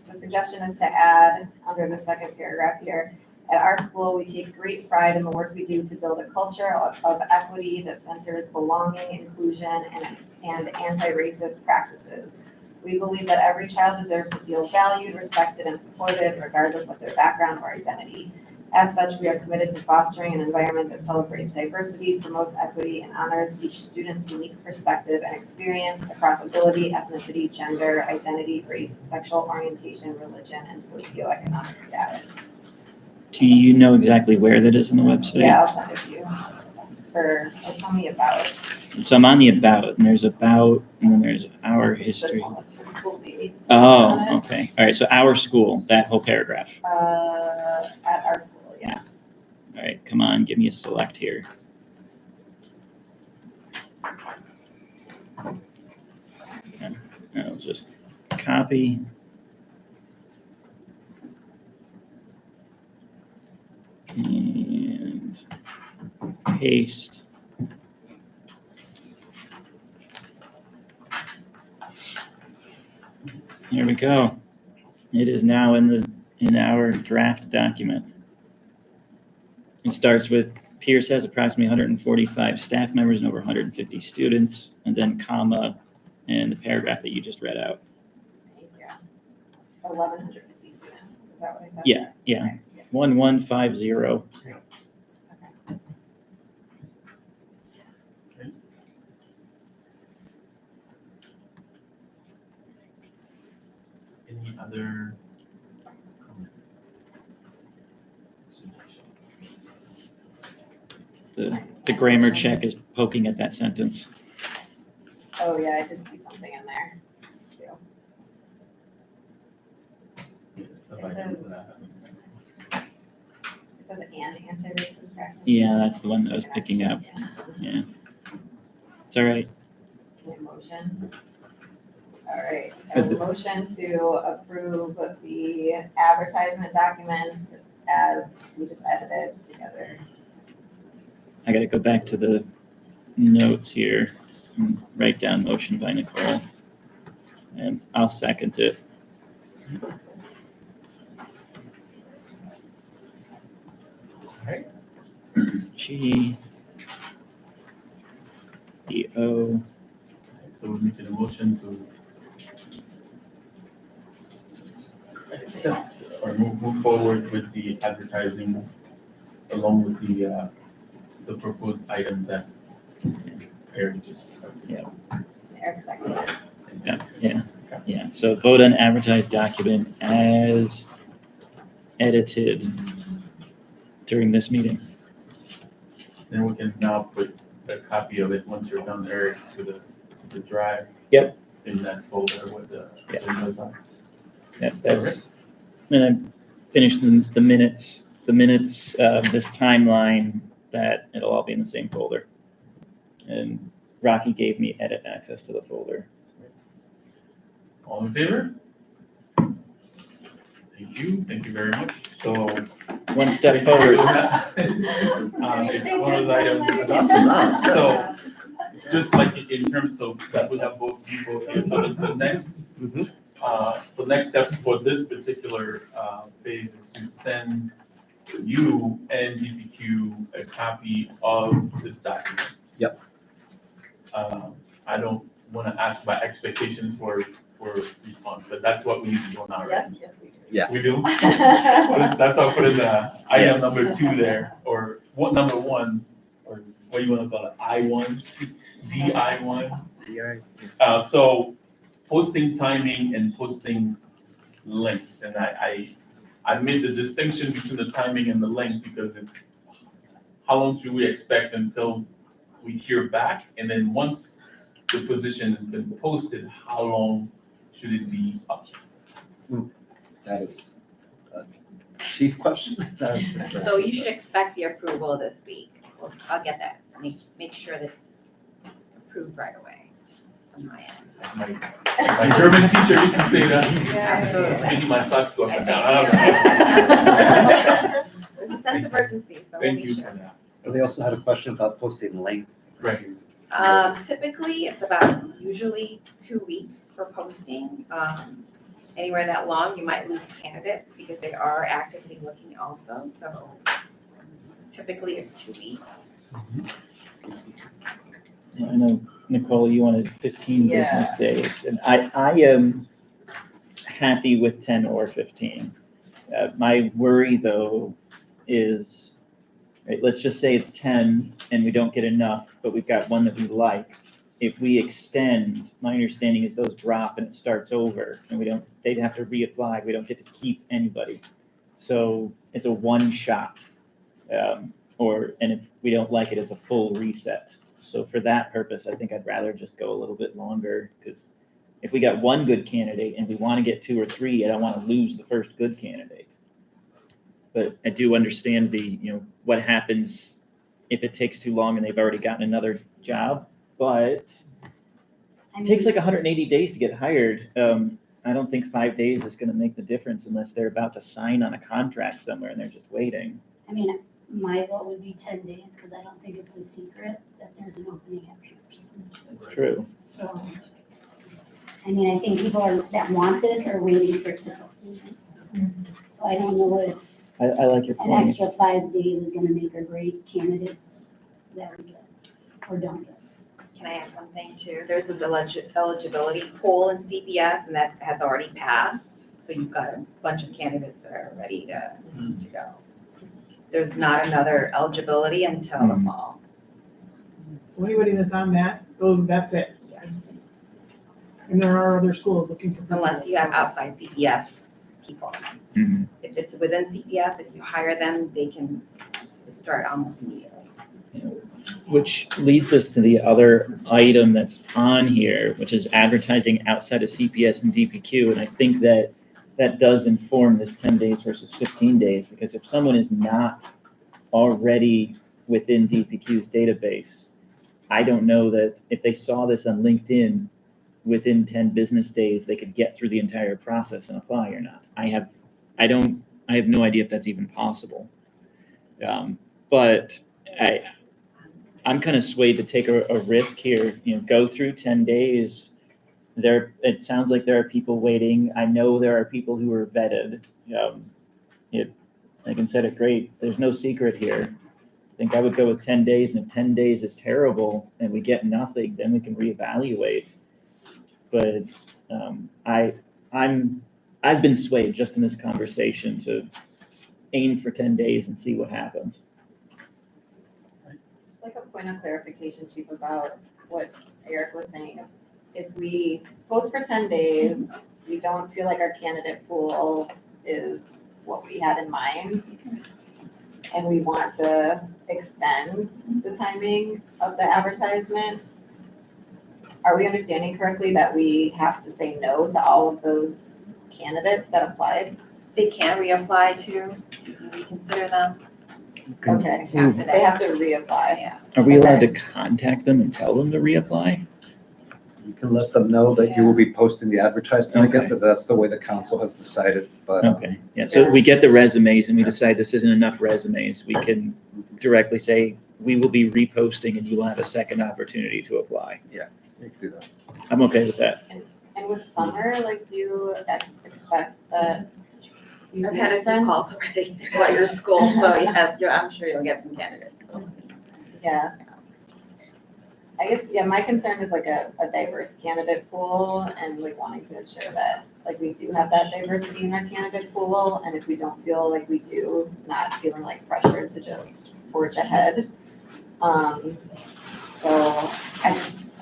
the suggestion is to add, under the second paragraph here, at our school, we take great pride in the work we do to build a culture of equity that centers belonging, inclusion, and anti-racist practices. We believe that every child deserves to feel valued, respected, and supported, regardless of their background or identity. As such, we are committed to fostering an environment that celebrates diversity, promotes equity, and honors each student's unique perspective and experience across ability, ethnicity, gender, identity, race, sexual orientation, religion, and socioeconomic status. Do you know exactly where that is on the website? Yeah, I'll send it to you. It's on the about. So I'm on the about, and there's about, and then there's our history. This one, the school's the Oh, okay. All right. So our school, that whole paragraph. At our school, yeah. All right. Come on, give me a select here. Okay, I'll just copy. And paste. Here we go. It is now in our draft document. It starts with Peirce has approximately 145 staff members and over 150 students, and then comma, and the paragraph that you just read out. Thank you. 1,150 students, is that what I said? Yeah. 1150. Any other comments? The grammar check is poking at that sentence. Oh, yeah, I did see something in there, too. Yes, if I can put that. It says and anti-racist practices. Yeah, that's the one that I was picking up. Yeah. It's all right. Can I motion? All right, I have a motion to approve the advertisement documents as we just edited together. I got to go back to the notes here and write down motion by Nicole. And I'll second it. Alright. G E O. So we're making a motion to accept or move forward with the advertising along with the proposed items that Eric just. Eric seconded. Yeah. So vote on advertised document as edited during this meeting. Then we can now put a copy of it once you're done, Eric, to the drive. Yep. In that folder with the agendas on. Yeah, that's, and I finished the minutes, this timeline, that it'll all be in the same folder. And Rocky gave me edit access to the folder. All in favor? Thank you very much. So. One step forward. It's one of the items. That's awesome. So, just like in terms of that, we have both people here. So the next, so next steps for this particular phase is to send you and DPQ a copy of this document. Yep. I don't want to ask about expectations for response, but that's what we need to do now, right? Yes, we do. Yeah. We do? That's how I put in the item number 2 there, or what number 1, or what do you want to call it, I1, DI1? So posting timing and posting length, and I made the distinction between the timing and the length because it's how long should we expect until we hear back, and then once the position has been posted, how long should it be up? That is a chief question. So you should expect the approval this week. I'll get that, make sure that's approved right away on my end. My German teacher used to say that. Absolutely. Making my socks go up and I down. there's a sense of urgency, so we'll Thank be you sure. for that. So they also had a question about posting length. Right. Typically, it's about usually 2 weeks for posting. Anywhere that long, you might lose candidates because they are actively looking also, so typically it's 2 weeks. I know, Nicole, you wanted 15 Yeah. business days, and I am happy with 10 or 15. My worry, though, is, right, let's just say it's 10 and we don't get enough, but we've got one that we like. If we extend, my understanding is those drop and it starts over, and they'd have to reapply. We don't get to keep anybody. So it's a one shot. And if we don't like it, it's a full reset. So for that purpose, I think I'd rather just go a little bit longer, because if we got one good candidate and we want to get 2 or 3, I don't want to lose the first good candidate. But I do understand what happens if it takes too long and they've already gotten another job. But I it takes mean, like 180 days to get hired. I don't think 5 days is going to make the difference unless they're about to sign on a contract somewhere and they're just waiting. I mean, my vote would be 10 days, because I don't think it's a secret that there's an opening at Peirce. That's true. So, I mean, I think people that want this are waiting for it to post. So I don't know if I like your an point. extra 5 days is gonna make or break candidates that we get or don't get. Can I add one thing too? There's this eligibility poll in CPS, and that has already passed. So you've got a bunch of candidates that are ready to go. There's not another eligibility until the fall. So anybody that's on that's it. Yes. And there are other schools looking for principals. Unless you have outside CPS people. Mhm. If it's within CPS, if you hire them, they can start almost immediately. Which leads us to the other item that's on here, which is advertising outside of CPS and DPQ. And I think that does inform this 10 days versus 15 days, because if someone is not already within DPQ's database, I don't know that if they saw this on LinkedIn within 10 business days, they could get through the entire process and apply or not. I have no idea if that's even possible. But I'm kind of swayed to take a risk here, go through 10 days. It sounds like there are people waiting. I know there are people who are vetted. Megan said it great. There's no secret here. I think I would go with 10 days, and if 10 days is terrible and we get nothing, then we can reevaluate. But I've been swayed just in this conversation to aim for 10 days and see what happens. Just like a point of clarification, Chief, about what Eric was saying. If we post for 10 days, we don't feel like our candidate pool is what we had in mind, and we want to extend the timing of the advertisement, are we understanding correctly that we have to say no to all of those candidates that applied? They can reapply too, reconsider them. Okay, After they that. have to reapply. Yeah. Are we allowed to contact them and tell them to reapply? You can let them know that you will be posting the advertisement again, Okay. but that's the way the council has decided, but. Okay, yeah, so we get the resumes and we decide this isn't enough resumes, we can directly say, we will be reposting and you will have a second opportunity to apply. You can do that. I'm okay with that. And with summer, like, do you expect that? Do you I've see had a few difference? calls already about your school, so yes, I'm sure you'll get some candidates. So. Yeah. I guess, my concern is like a diverse candidate pool, and like wanting to ensure that like we do have that diversity in our candidate pool, and if we don't feel like we do, not feeling like pressured to just forge ahead. So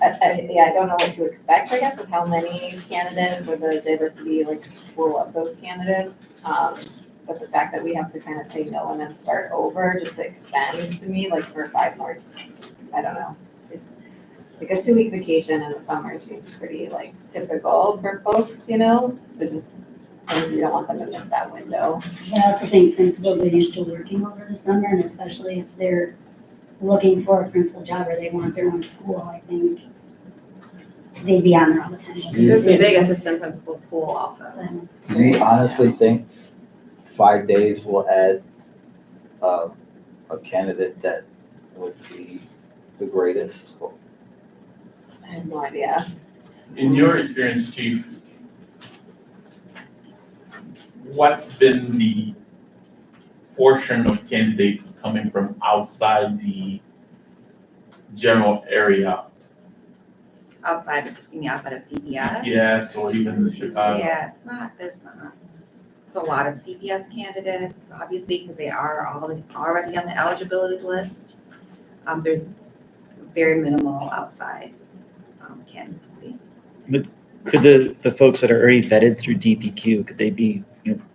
I don't know what to expect, I guess, with how many candidates or the diversity like pool of those candidates. But the fact that we have to kind of say no and then start over just to extend, to me, like for 5 more, I don't know. It's like a 2-week vacation in the summer seems pretty like typical for folks, so just, and we don't want them to miss that window. But I also think principals are used to working over the summer, and especially if they're looking for a principal job or they want their own school, I think they'd be on there all the time. There's a big assistant principal pool also. So, Do you honestly think 5 days will add a candidate that would be the greatest? I have no idea. In your experience, Chief, what's been the portion of candidates coming from outside the general area? Outside of CPS? Yes, or even Chicago? Yeah, there's not. It's a lot of CPS candidates, obviously, because they are already on the eligibility list. There's very minimal outside candidacy. Could the folks that are already vetted through DPQ, could they be,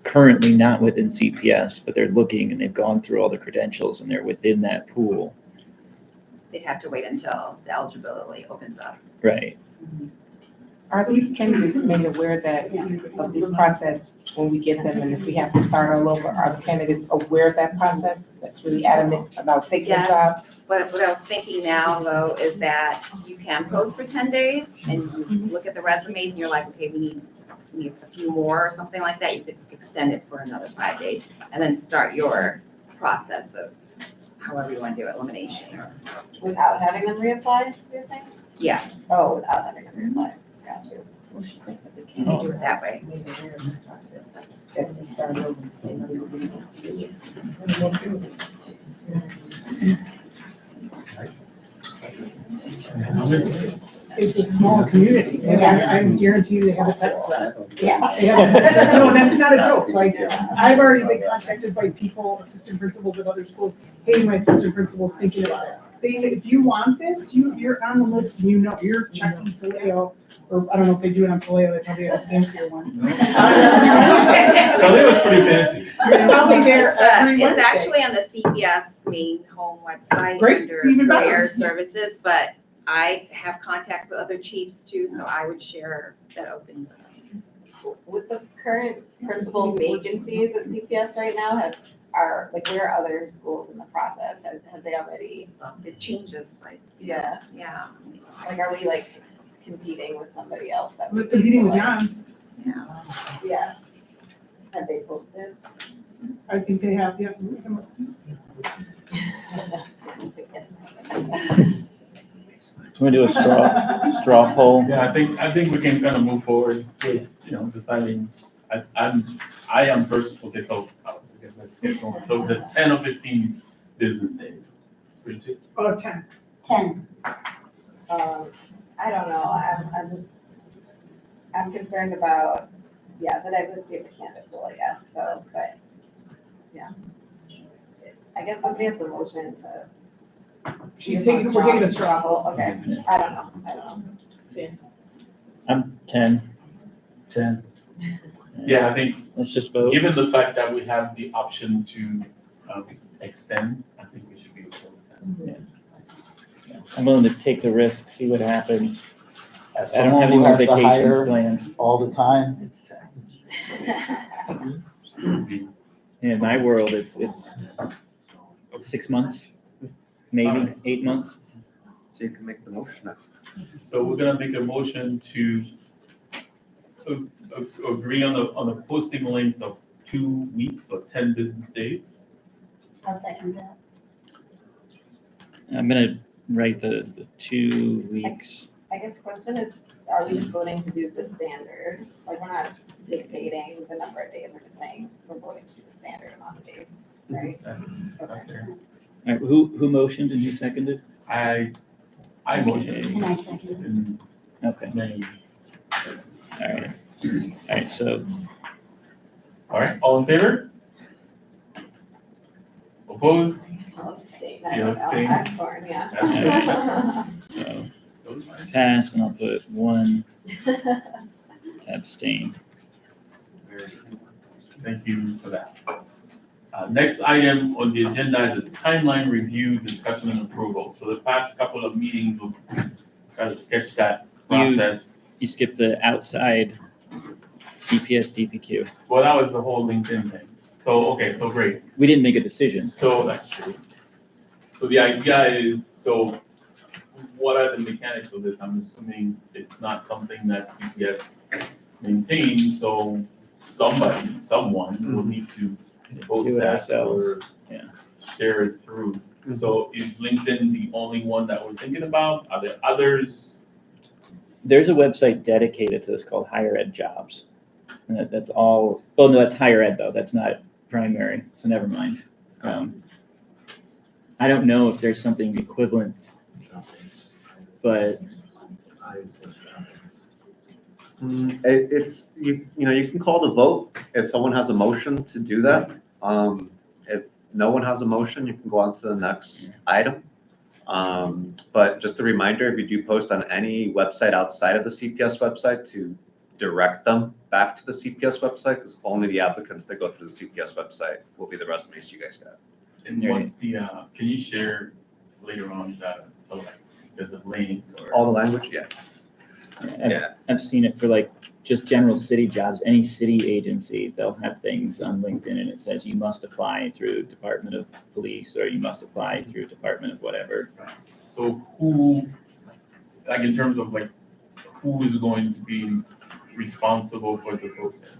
currently not within CPS, but they're looking and they've gone through all the credentials and they're within that pool? They'd have to wait until the eligibility opens up. Right. Are these candidates made aware that of this process when we get them, and if we have to start all over, are the candidates aware of that process? That's really adamant about taking the Yes. job? But what I was thinking now, though, is that you can post for 10 days and you look at the resumes and you're like, okay, we need a few more or something like that. You could extend it for another 5 days and then start your process of however you want to do it, elimination or. Without having them reapply, you're saying? Yeah. Oh, without having them reapply. Got you. You can do it that way. That we start over. It's a small community, and I guarantee you they have a text thread. Yeah. They have- No, that's not a joke, like, I've already been contacted by people, assistant principals at other schools, hey, my assistant principal's thinking about it. If you want this, you're on the list, you're checking Taleo, or I don't know if they do it on Taleo, they probably have a fancier one. Toledo's pretty fancy. You're probably there every It's Wednesday. actually on the CPS main home website Great, under even better. career services, but I have contacts with other chiefs too, so I would share that opening. With the current principal vacancies at CPS right now, where are other schools in the process? Have they already? It changes, like, Yeah. yeah. Like, are we like competing with somebody else that We're would be competing with select- John, Yeah. Have they posted? I think they have, yeah. Want to do a straw poll? Yeah, I think we can kind of move forward with, deciding, I am first, okay, so, I guess let's get going. So the 10 or 15 business days. Bridget? 10. 10. I don't know, I'm concerned about, the diversity of the candidate pool, I guess, so, but, yeah. I guess somebody has the motion to. We're taking a straw. poll. Okay, I don't know. I'm 10. 10. Yeah, I think, Let's just vote. given the fact that we have the option to extend, I think we should be okay with 10. I'm willing to take the risk, see what happens. As I don't someone have who any more has to vacations hire planned. all the time, In my world, it's 6 months, maybe 8 months. so you can make the motion. So we're gonna make a motion to agree on the posting length of 2 weeks or 10 business days. I'll second that. I'm gonna write the 2 weeks. I guess the question is, are we just voting to do the standard? Like, we're not dictating the number of days, we're just saying we're voting to do the standard amount of days, right? That's fair. All right, who motioned and who seconded? I motion. And I second it. Okay, May. all right, so All right, all in favor? Opposed? I'll abstain, You abstain? I'm torn, yeah. So Those are fine. pass, and I'll put 1 abstain. Thank you for that. Next item on the agenda is a timeline review, discussion, and approval. So the past couple of meetings, we'll try to sketch that process. You skipped the outside CPS DPQ. Well, that was the whole LinkedIn thing. So, okay, so great. We didn't make a decision. So that's true. So the idea is, so what are the mechanics of this? I'm assuming it's not something that CPS maintains, so someone will need to post Do it that ourselves. or Yeah. share it through. So is LinkedIn the only one that we're thinking about? Are there others? There's a website dedicated to this called Higher Ed Jobs. And that's all, oh no, that's higher ed though, that's not primary, so never mind. I don't know if there's something equivalent, but It's, you know, you can call the vote if someone has a motion to do that. If no one has a motion, you can go on to the next item. But just a reminder, if you do post on any website outside of the CPS website, to direct them back to the CPS website, because only the applicants that go through the CPS website will be the resumes you guys got. And what's the, can you share later on that, so like, there's a link or? All the language, yeah. I've seen it for like just general city jobs, any city agency, they'll have things on LinkedIn and it says you must apply through Department of Police or you must apply through Department of whatever. So who, like in terms of like, who is going to be responsible for the posting?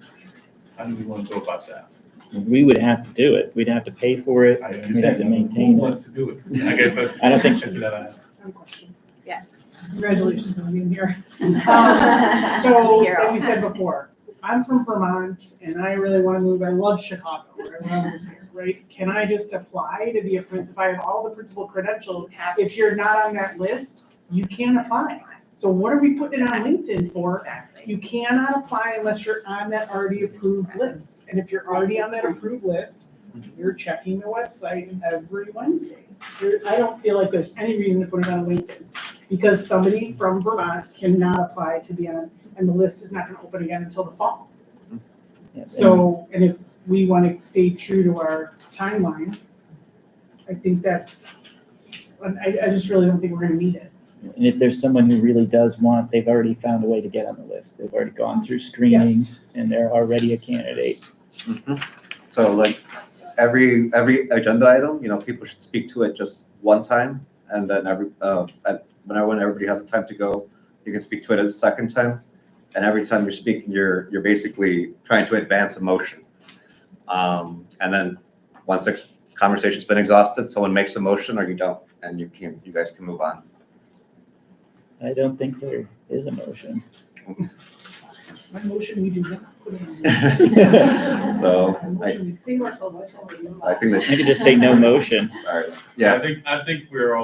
How do we want to go about that? We would have to do it. We'd have to pay for it. I We'd have understand, to who maintain it. wants to do it? I guess I don't think- I should have asked. I have a question. Yes. Congratulations on being here. So, like we said before, I'm from Vermont and I really want to move. I love Chicago. I want to move here, right? Can I just apply to be a principal? I have all the principal credentials. If you're not on that list, you can't apply. So what are we putting it on LinkedIn for? You cannot apply unless you're on that already approved list. And if you're already on that approved list, you're checking the website every Wednesday. I don't feel like there's any reason to put it on LinkedIn because somebody from Vermont cannot apply to be on, and the list is not gonna open again until the fall. Yeah, So, and if we want to stay true to our timeline, I think that's, I just really don't think we're gonna need it. And if there's someone who really does want, they've already found a way to get on the list. They've already gone through screening Yes. and they're already a candidate. So like every agenda item, you know, people should speak to it just one time, and then when everybody has the time to go, you can speak to it a second time. And every time you're speaking, you're basically trying to advance a motion. And then once the conversation's been exhausted, someone makes a motion or you don't, and you guys can move on. I don't think there is a motion. My motion, we do not put it on. So My motion, we save ourselves. I think that. I could just say no motion. Sorry. Yeah. I think we're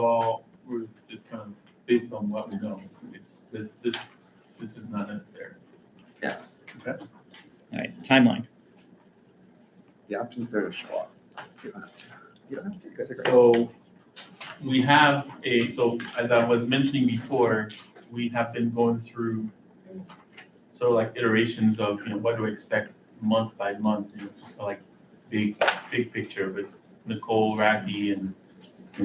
just kind of based on what we know. It's this is not necessary. Yeah. Okay. All right, timeline. The option's there to show up. You don't have to. You don't have to. Good. So we have so as I was mentioning before, we have been going through sort of like iterations of, you know, what do I expect month by month, you know, just like big picture with Nicole, Racky, and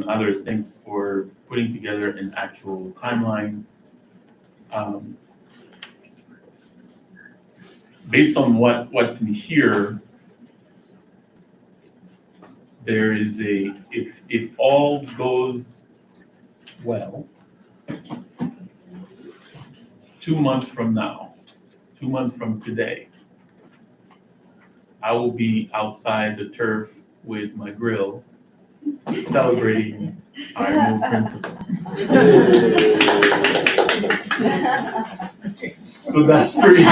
others. Thanks for putting together an actual timeline. Based on what's in here, there is if all goes well, 2 months from now, 2 months from today, I will be outside the turf with my grill celebrating our new principal. So that's pretty.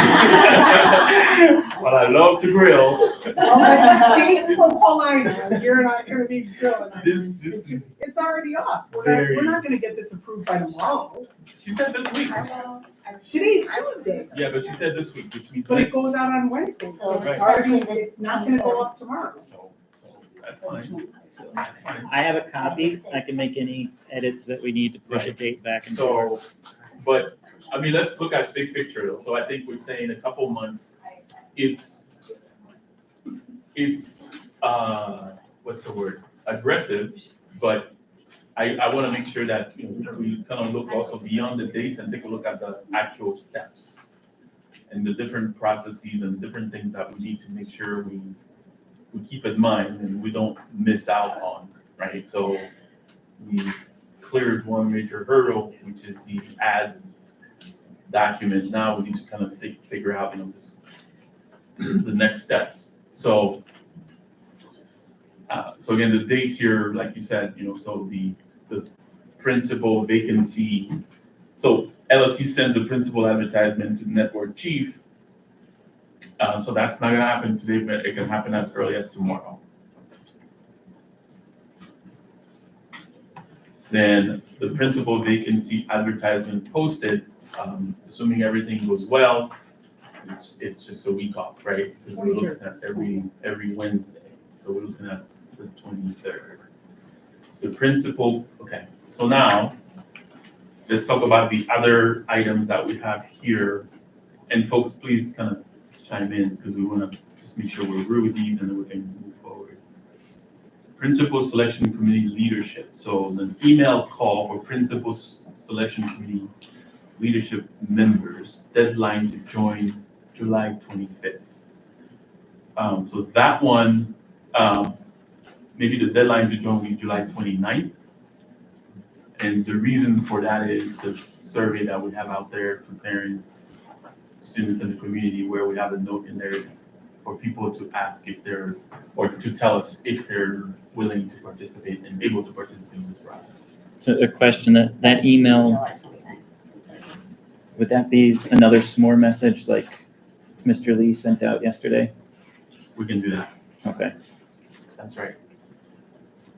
But I love to grill. Escape from Paulina, you're not gonna be grilling. This is It's already off. very- We're not gonna get this approved by tomorrow. She said this week. Today's Tuesday, Yeah, but she said this week, which means but it next. goes out on Wednesday, so it's Right. already, it's not gonna go up tomorrow. So that's fine. That's fine. I have a copy. I can make any edits that we need to push a date back and forth. So, but, I mean, let's look at big picture though. So I think we're saying a couple months, it's, what's the word? Aggressive, but I want to make sure that, you know, we kind of look also beyond the dates and take a look at the actual steps and the different processes and different things that we need to make sure we keep in mind and we don't miss out on, right? So we cleared one major hurdle, which is the ad document. Now we need to kind of figure out, you know, just the next steps. So So again, the dates here, like you said, so the principal vacancy, so LSC sends a principal advertisement to the network chief. So that's not gonna happen today, but it can happen as early as tomorrow. Then the principal vacancy advertisement posted, assuming everything goes well, it's just a week off, right? Because we're looking at every Wednesday, so we're looking at the 23rd. The principal, okay, so now, let's talk about the other items that we have here. And folks, please kind of chime in, because we want to just make sure we agree with these and then we can move forward. Principal Selection Committee leadership. So an email call for Principal Selection Committee leadership members, deadline to join July 25th. So that one, maybe the deadline to join will be July 29th. And the reason for that is the survey that we have out there for parents, students in the community, where we have a note in there for people to ask if they're, or to tell us if they're willing to participate and able to participate in this process. So a question, that email, would that be another SMORE message like Mr. Lee sent out yesterday? We can do that. Okay. That's right.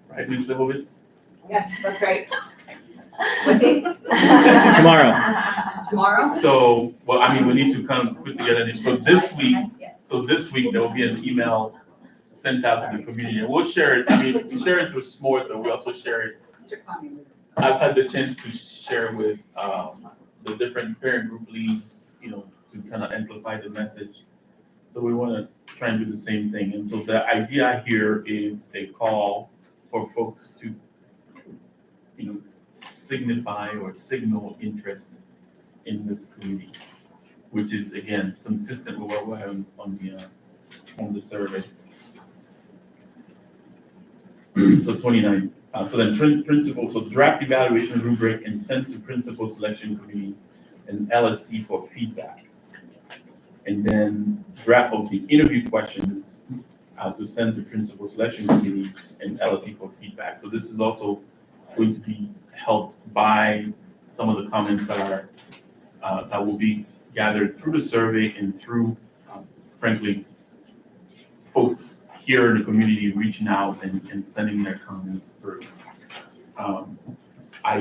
Right, Ms. Leibovitz? Yes, that's right. What date? Tomorrow. Tomorrow? So, well, I mean, we need to kind of put together, so this week, there will be an email sent out to the community, and we'll share it, I mean, we share it through SMORE, but we also share it. I've had the chance to share with, the different parent group leads, to kind of amplify the message. So we want to try and do the same thing, and so the idea here is a call for folks to, signify or signal interest in this committee, which is again consistent with what we have on the survey. So 29. So then principal, so draft evaluation rubric and send to principal selection committee and LSC for feedback. And then draft of the interview questions to send to principal selection committee and LSC for feedback. So this is also going to be helped by some of the comments that are that will be gathered through the survey and through, frankly, folks here in the community reaching out and sending their comments through. I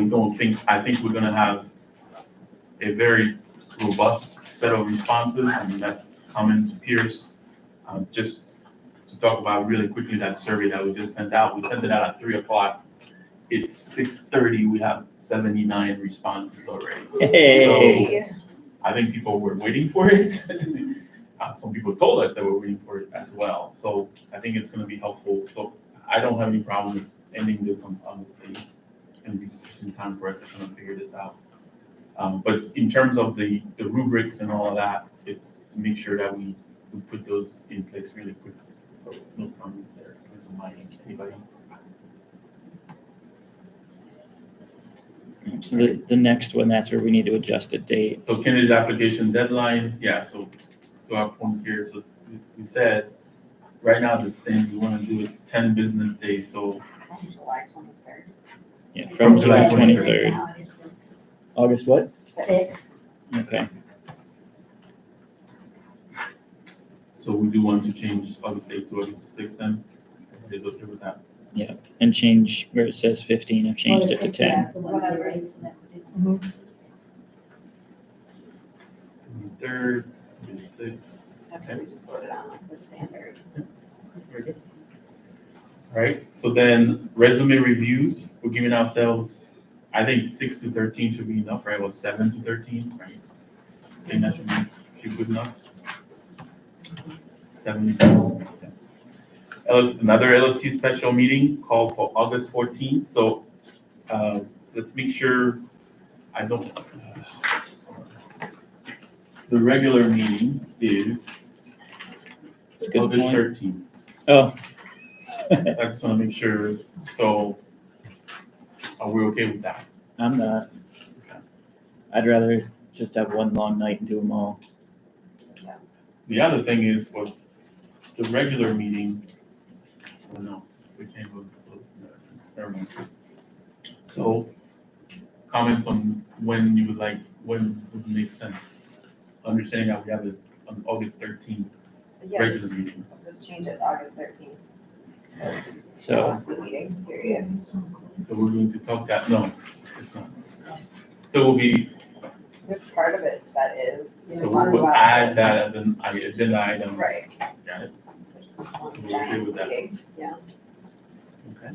think we're gonna have a very robust set of responses, and that's coming to Peirce. Just to talk about really quickly that survey that we just sent out. We sent it out at 3 o'clock. It's 6:30, we have 79 responses already. Hey. So I think people were waiting for it. Some people told us they were waiting for it as well. So I think it's gonna be helpful. So I don't have any problem with ending this on this day. It's gonna be sufficient time for us to kind of figure this out. But in terms of the rubrics and all of that, it's to make sure that we put those in place really quickly. So no comments there. Anybody? So the next one, that's where we need to adjust a date. So candidate application deadline, yeah, so to our point here, so we said, right now as it stands, we want to do it 10 business days, so. July 23rd. Yeah, from July July 23rd. August 6th. August what? 6th. Okay. So we do want to change August 8th to August 6th then? Everybody is okay with that? Yeah, and change where it says 15, I've changed it to 10. Third, August 6th. That's what we just voted on, like the standard. Very good. All right, so then resume reviews, we're giving ourselves, I think 6 to 13 should be enough, right? Well, 7 to 13, right? I think that should be good enough. 7 to another LSC special meeting called for August 14th. So let's make sure I don't. The regular meeting is August 13th. Oh. I just want to make sure. So are we okay with that? I'm not. I'd rather just have one long night and do them all. The other thing is for the regular meeting, we can't go close. Never mind. So, comments on when you would like, when would make sense? Understanding that we have it on August 13th, Yeah, regular meeting. let's just change it to August 13th. So, LSC meeting, period. So we're going to talk that, no, it's not. So we'll be, There's part of it that is. so we'll add that as an agenda item. Right. Got it, So just one We'll agree with that. meeting, yeah. okay.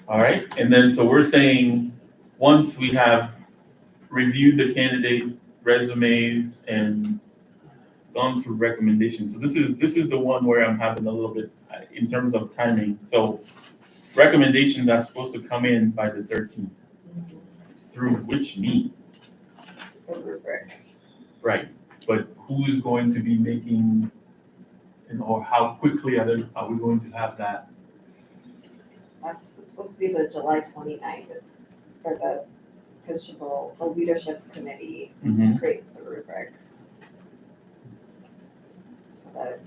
All right, and then, so we're saying, once we have reviewed the candidate resumes and gone through recommendations, so this is the one where I'm having a little bit, in terms of timing, so recommendation that's supposed to come in by the 13th, through which means, The rubric. right, but who's going to be making, and or how quickly are we going to have that? That's supposed to be the July 29th. It's for the the leadership committee creates the rubric. So that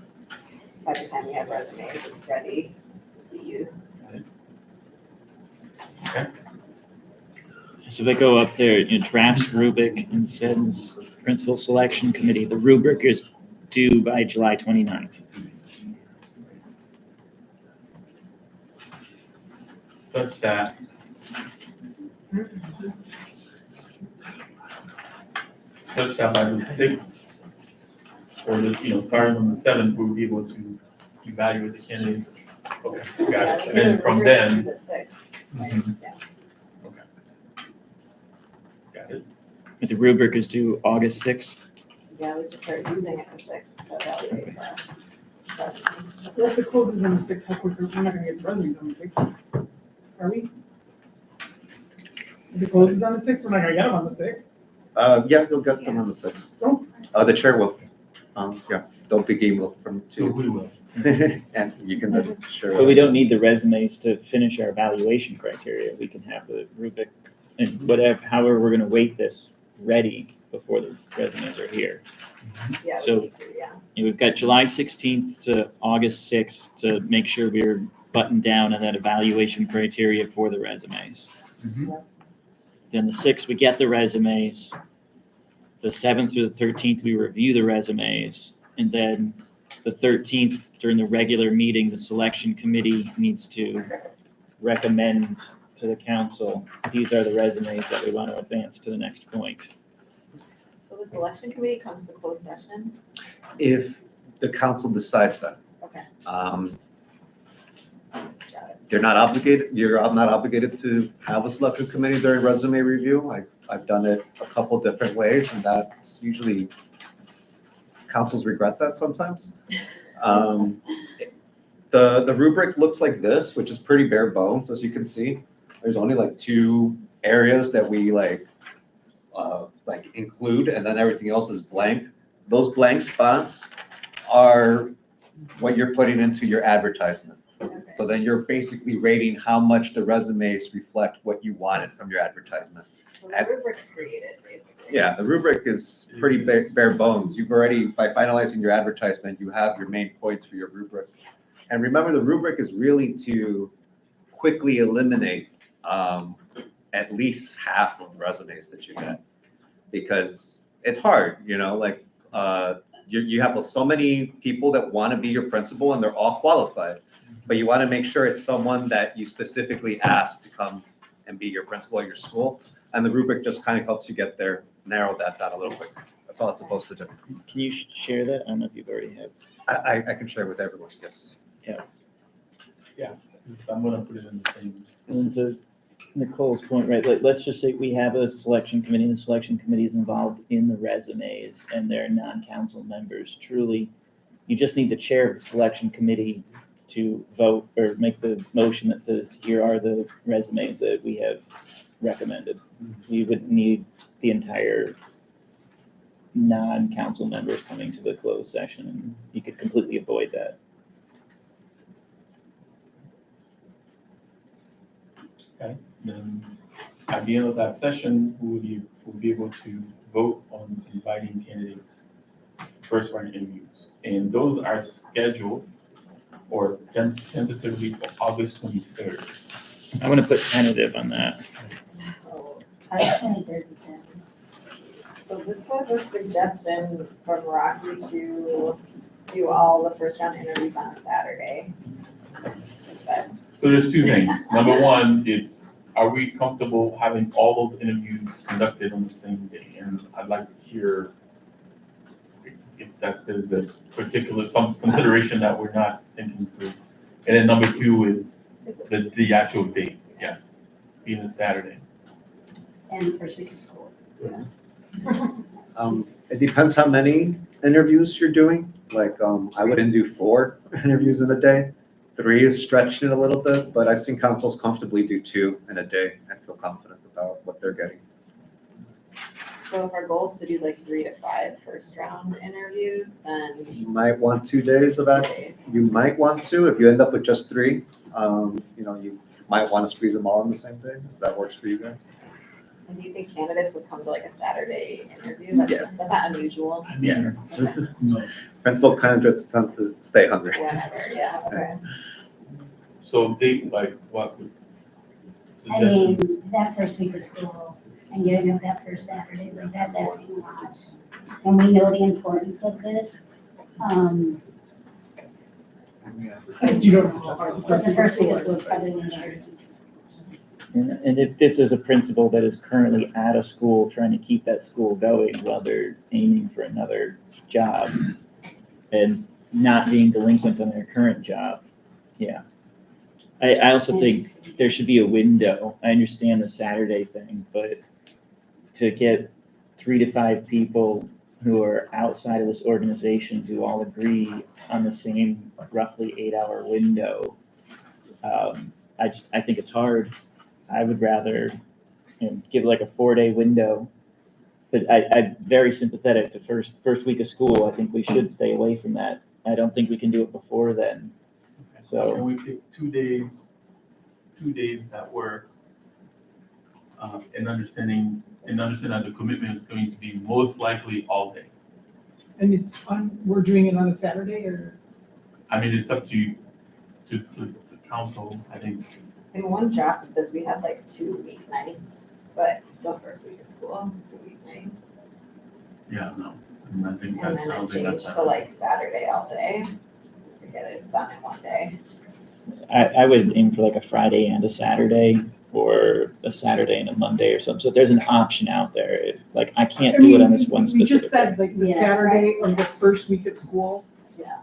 by the time we have resumes, it's ready to be used. so they go up there, drafts rubric and sends principal selection committee. The rubric is due by July 29th. Such that by the 6th, or starting on the 7th, we'll be able to evaluate the candidates. Okay, got it. And then from then. The 6th, right? Yeah. Okay. Got it. But the rubric is due August 6th. Yeah, we just started using it the 6th to evaluate that. Well, if it closes on the 6th, how quick, we're not gonna get the resumes on the 6th, are we? If it closes on the 6th, we're not gonna get them on the 6th. Yeah, you'll get them on the 6th. Oh. The chair will. Yeah, don't big email from So two. we will. And you can share. But we don't need the resumes to finish our evaluation criteria. We can have the rubric and whatever, however we're gonna weight this ready before the resumes are here. Yeah, we So- need to, yeah. We've got July 16th to August 6th to make sure we're buttoned down on that evaluation criteria for the resumes. Then the 6th, we get the resumes. The 7th through the 13th, we review the resumes. And then the 13th, during the regular meeting, the selection committee needs to recommend to the council, these are the resumes that we want to advance to the next point. So the selection committee comes to closed session? If the council decides that. Okay, Um, got it. You're not obligated to have a selection committee during resume review. I've done it a couple different ways, and that's usually, councils regret that sometimes. The rubric looks like this, which is pretty bare bones, as you can see. There's only like 2 areas that we include, and then everything else is blank. Those blank spots are what you're putting into your advertisement. Okay. So then you're basically rating how much the resumes reflect what you wanted from your advertisement. So the rubric's created, basically. Yeah, the rubric is pretty bare bones. You've already, by finalizing your advertisement, you have your main points for your rubric. And remember, the rubric is really to quickly eliminate at least half of the resumes that you get. Because it's hard, you have so many people that want to be your principal and they're all qualified. But you want to make sure it's someone that you specifically asked to come and be your principal at your school. And the rubric just kind of helps you get there, narrow that down a little bit. That's all it's supposed to do. Can you share that? I don't know if you've already have. I can share with everyone, yes. I'm gonna put it in the same. And to Nicole's point, right, let's just say we have a selection committee, and the selection committee is involved in the resumes, and they're non-council members. Truly, you just need the chair of the selection committee to vote or make the motion that says, here are the resumes that we have recommended. You wouldn't need the entire non-council members coming to the closed session, and you could completely avoid that. Okay, then at the end of that session, we will be able to vote on inviting candidates, first round interviews. And those are scheduled or tentatively for August 23rd. I want to put tentative on that. I was 23rd to 7th. So this was a suggestion from Rocky to do all the first round interviews on a Saturday. So there's two things. Number one, are we comfortable having all those interviews conducted on the same day? And I'd like to hear if that is a particular, some consideration that we're not thinking through. And then number two is the actual date, yes, being a Saturday. And the first week of school. It depends how many interviews you're doing. Like, I wouldn't do 4 interviews in a day. 3 is stretching it a little bit, but I've seen councils comfortably do 2 in a day and feel confident about what they're getting. So if our goal is to do like 3 to 5 first round interviews, then You might want 2 days of that. You might want to, if you end up with just 3, you might want to squeeze them all in the same day, if that works for you guys. and do you think candidates would come to like a Saturday interview? That's not unusual. Yeah. Principal candidates tend to stay hungry. Whenever, yeah, okay. So date, like, what would I mean, suggestions? that first week of school and getting up that first Saturday, like that's asking a lot. And we know the importance of this. You don't know. But the first week of school is probably one of the hardest weeks of school. And if this is a principal that is currently at a school, trying to keep that school going while they're aiming for another job and not being delinquent on their current job, yeah. I also think there should be a window. I understand the Saturday thing, but to get 3 to 5 people who are outside of this organization who all agree on the same roughly 8-hour window, I think it's hard. I would rather give like a 4-day window, but I'm very sympathetic to first week of school. I think we should stay away from that. I don't think we can do it before then. So can we pick 2 days that work, and understanding that the commitment is going to be most likely all day. And we're doing it on a Saturday or? I mean, it's up to you, to the council, I think. In one draft of this, we had like 2 weeknights, but the first week of school, 2 weeknights. Yeah, no, and I think And that, I then don't it think that's. changed to like Saturday all day, just to get it done in one day. I would aim for like a Friday and a Saturday, or a Saturday and a Monday or something. So if there's an option out there, if, like, I can't do it on this one We specific just day. said like the Yeah. Saturday of the first week of school. Yeah.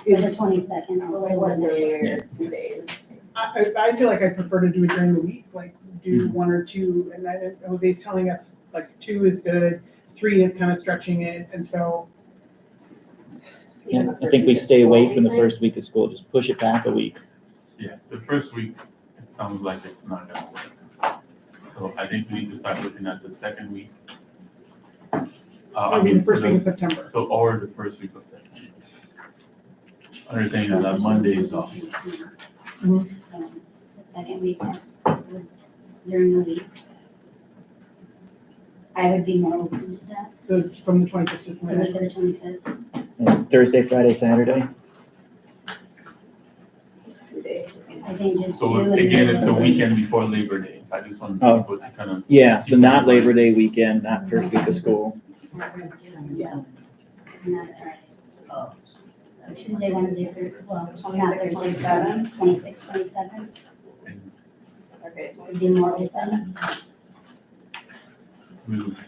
So the is- 22nd. So also like 1 would- day or Yeah. 2 days. I feel like I prefer to do it during the week, like do 1 or 2, and then Jose's telling us like 2 is good, 3 is kind of stretching it, and so. Even the I first think we week of stay school away from the weeknight. first week of school, just push it back a week. Yeah, the first week, it sounds like it's not gonna work. So I think we need to start looking at the second week. I mean, the first week of September. So, or the first week of September. Understanding that Monday is off. So the second week during the week. I would be more open to that, From the 25th to the week of the 25th. And Thursday, Friday, Saturday. Just 2 days. I think just 2. So and again, then- it's a weekend before Labor Day, so I just want Oh. people to kind of. Yeah, so not Labor Day weekend, not first week of school. Yeah. Not Friday. So Tuesday, Wednesday, well, not 26, Thursday, 27. 26, 27, Okay, would be more open. Move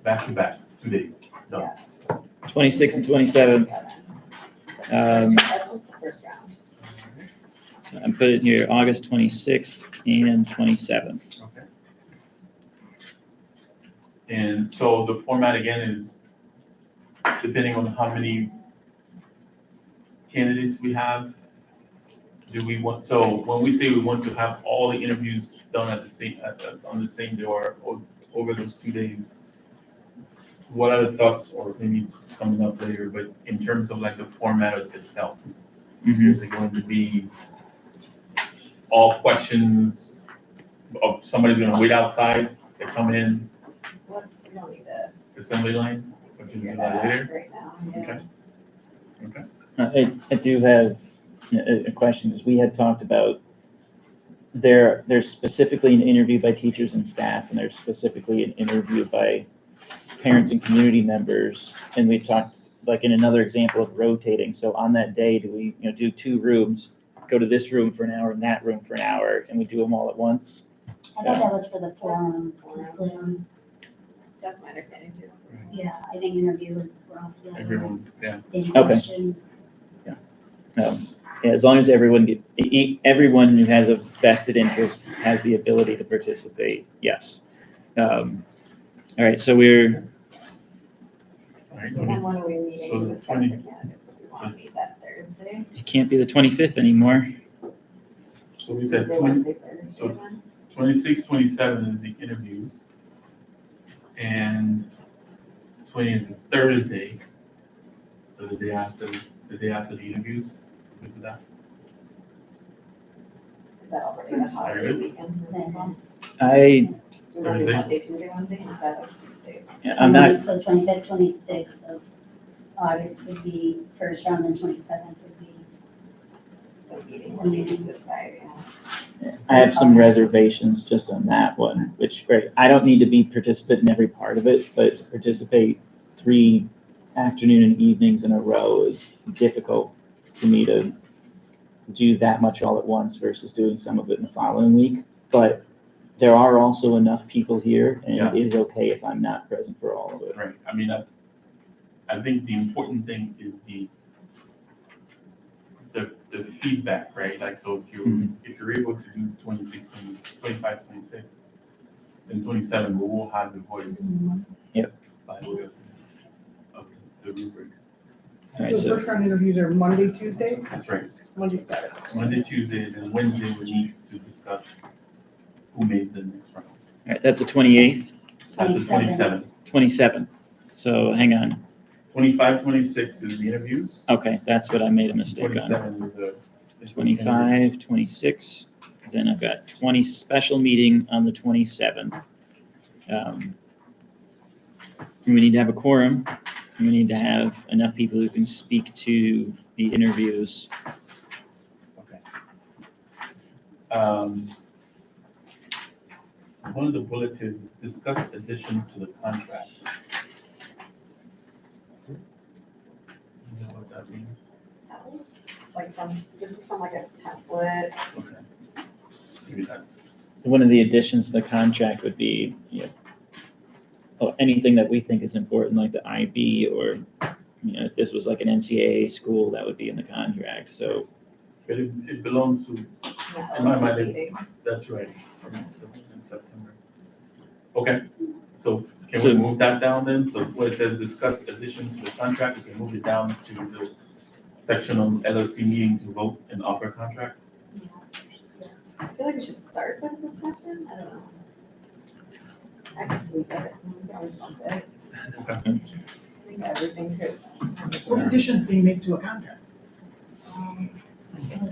back to back, 2 days, done. 26 and 27. That's just the first round. So I'm putting here August 26th and 27th. Okay. And so the format again is depending on how many candidates we have. Do we want, so when we say we want to have all the interviews done at the same, on the same day or over those 2 days, what are the thoughts, or maybe it's coming up later, but in terms of like the format of itself? Is it going to be all questions of somebody's gonna wait outside, they're coming in What, we don't need to assembly line? Or can we figure do that that out later? right now. Yeah. Okay. Okay. I do have a question, because we had talked about there's specifically an interview by teachers and staff, and there's specifically an interview by parents and community members. And we talked, like in another example of rotating. So on that day, do we, do 2 rooms, go to this room for an hour and that room for an hour, and we do them all at once? I thought that was for the forum to split them. That's my understanding too. Yeah, I think interviews were all together. Everyone, yeah. Same Okay. questions. Yeah, as long as everyone everyone who has a vested interest has the ability to participate, yes. All right, so we're, All right, So then when are we meeting So to the discuss 20 the candidates? If we want to meet that Thursday? it can't be the 25th anymore. So we said Tuesday, 20, Wednesday, Thursday so- then? 26, 27 is the interviews. And 20 is a Thursday. So the day after the interviews. Good with that? Is that already the holiday Alright. weekend? Then I, Do we want to do Thursday? Monday, Tuesday, Wednesday? Is that a Tuesday? I'm not, So 25th, 26th of August would be first round, and 27th would be. The meeting where we can decide, I have some reservations just on that one, which, great, I don't need to be participant in every part of it, but to participate 3 afternoon and evenings in a row is difficult for me to do that much all at once versus doing some of it in the following week. But there are also enough people here, and it is okay if I'm not present for all of it. Right, I mean, I think the important thing is the feedback, right? Like, so if you're able to do 26, 25, 26, then 27, we will have the voice. Yep. By way of the rubric. All right, So so, first round interviews are Monday, Tuesday, That's right. Monday, got it. Monday, Tuesday, and Wednesday, we need to discuss who made the next round. all right, that's the 28th, That's the 27th. 27th. So hang on. 25, 26 is the interviews. Okay, that's what I made a mistake on. 27 is the. 25, 26, then I've got 20 special meeting on the 27th. We need to have a quorum, and we need to have enough people who can speak to the interviews. Okay. One of the bullets is discuss additions to the contract. You know what that means? that was like this is from like a template. Okay. Maybe that's, One of the additions to the contract would be, anything that we think is important, like the IB, or, if this was like an NCAA school, that would be in the contract, so. but it belongs to, Yeah, in my LSC mind, meeting. that's right, in September. Okay, so can So- we move that down then? So where it says discuss additions to the contract, we can move it down to the section on LSC meeting to vote and offer contract? I feel like we should start with discussion. I don't know. I can just leave it. We can always bump it. Okay. I think everything could. What additions can you make to a contract? I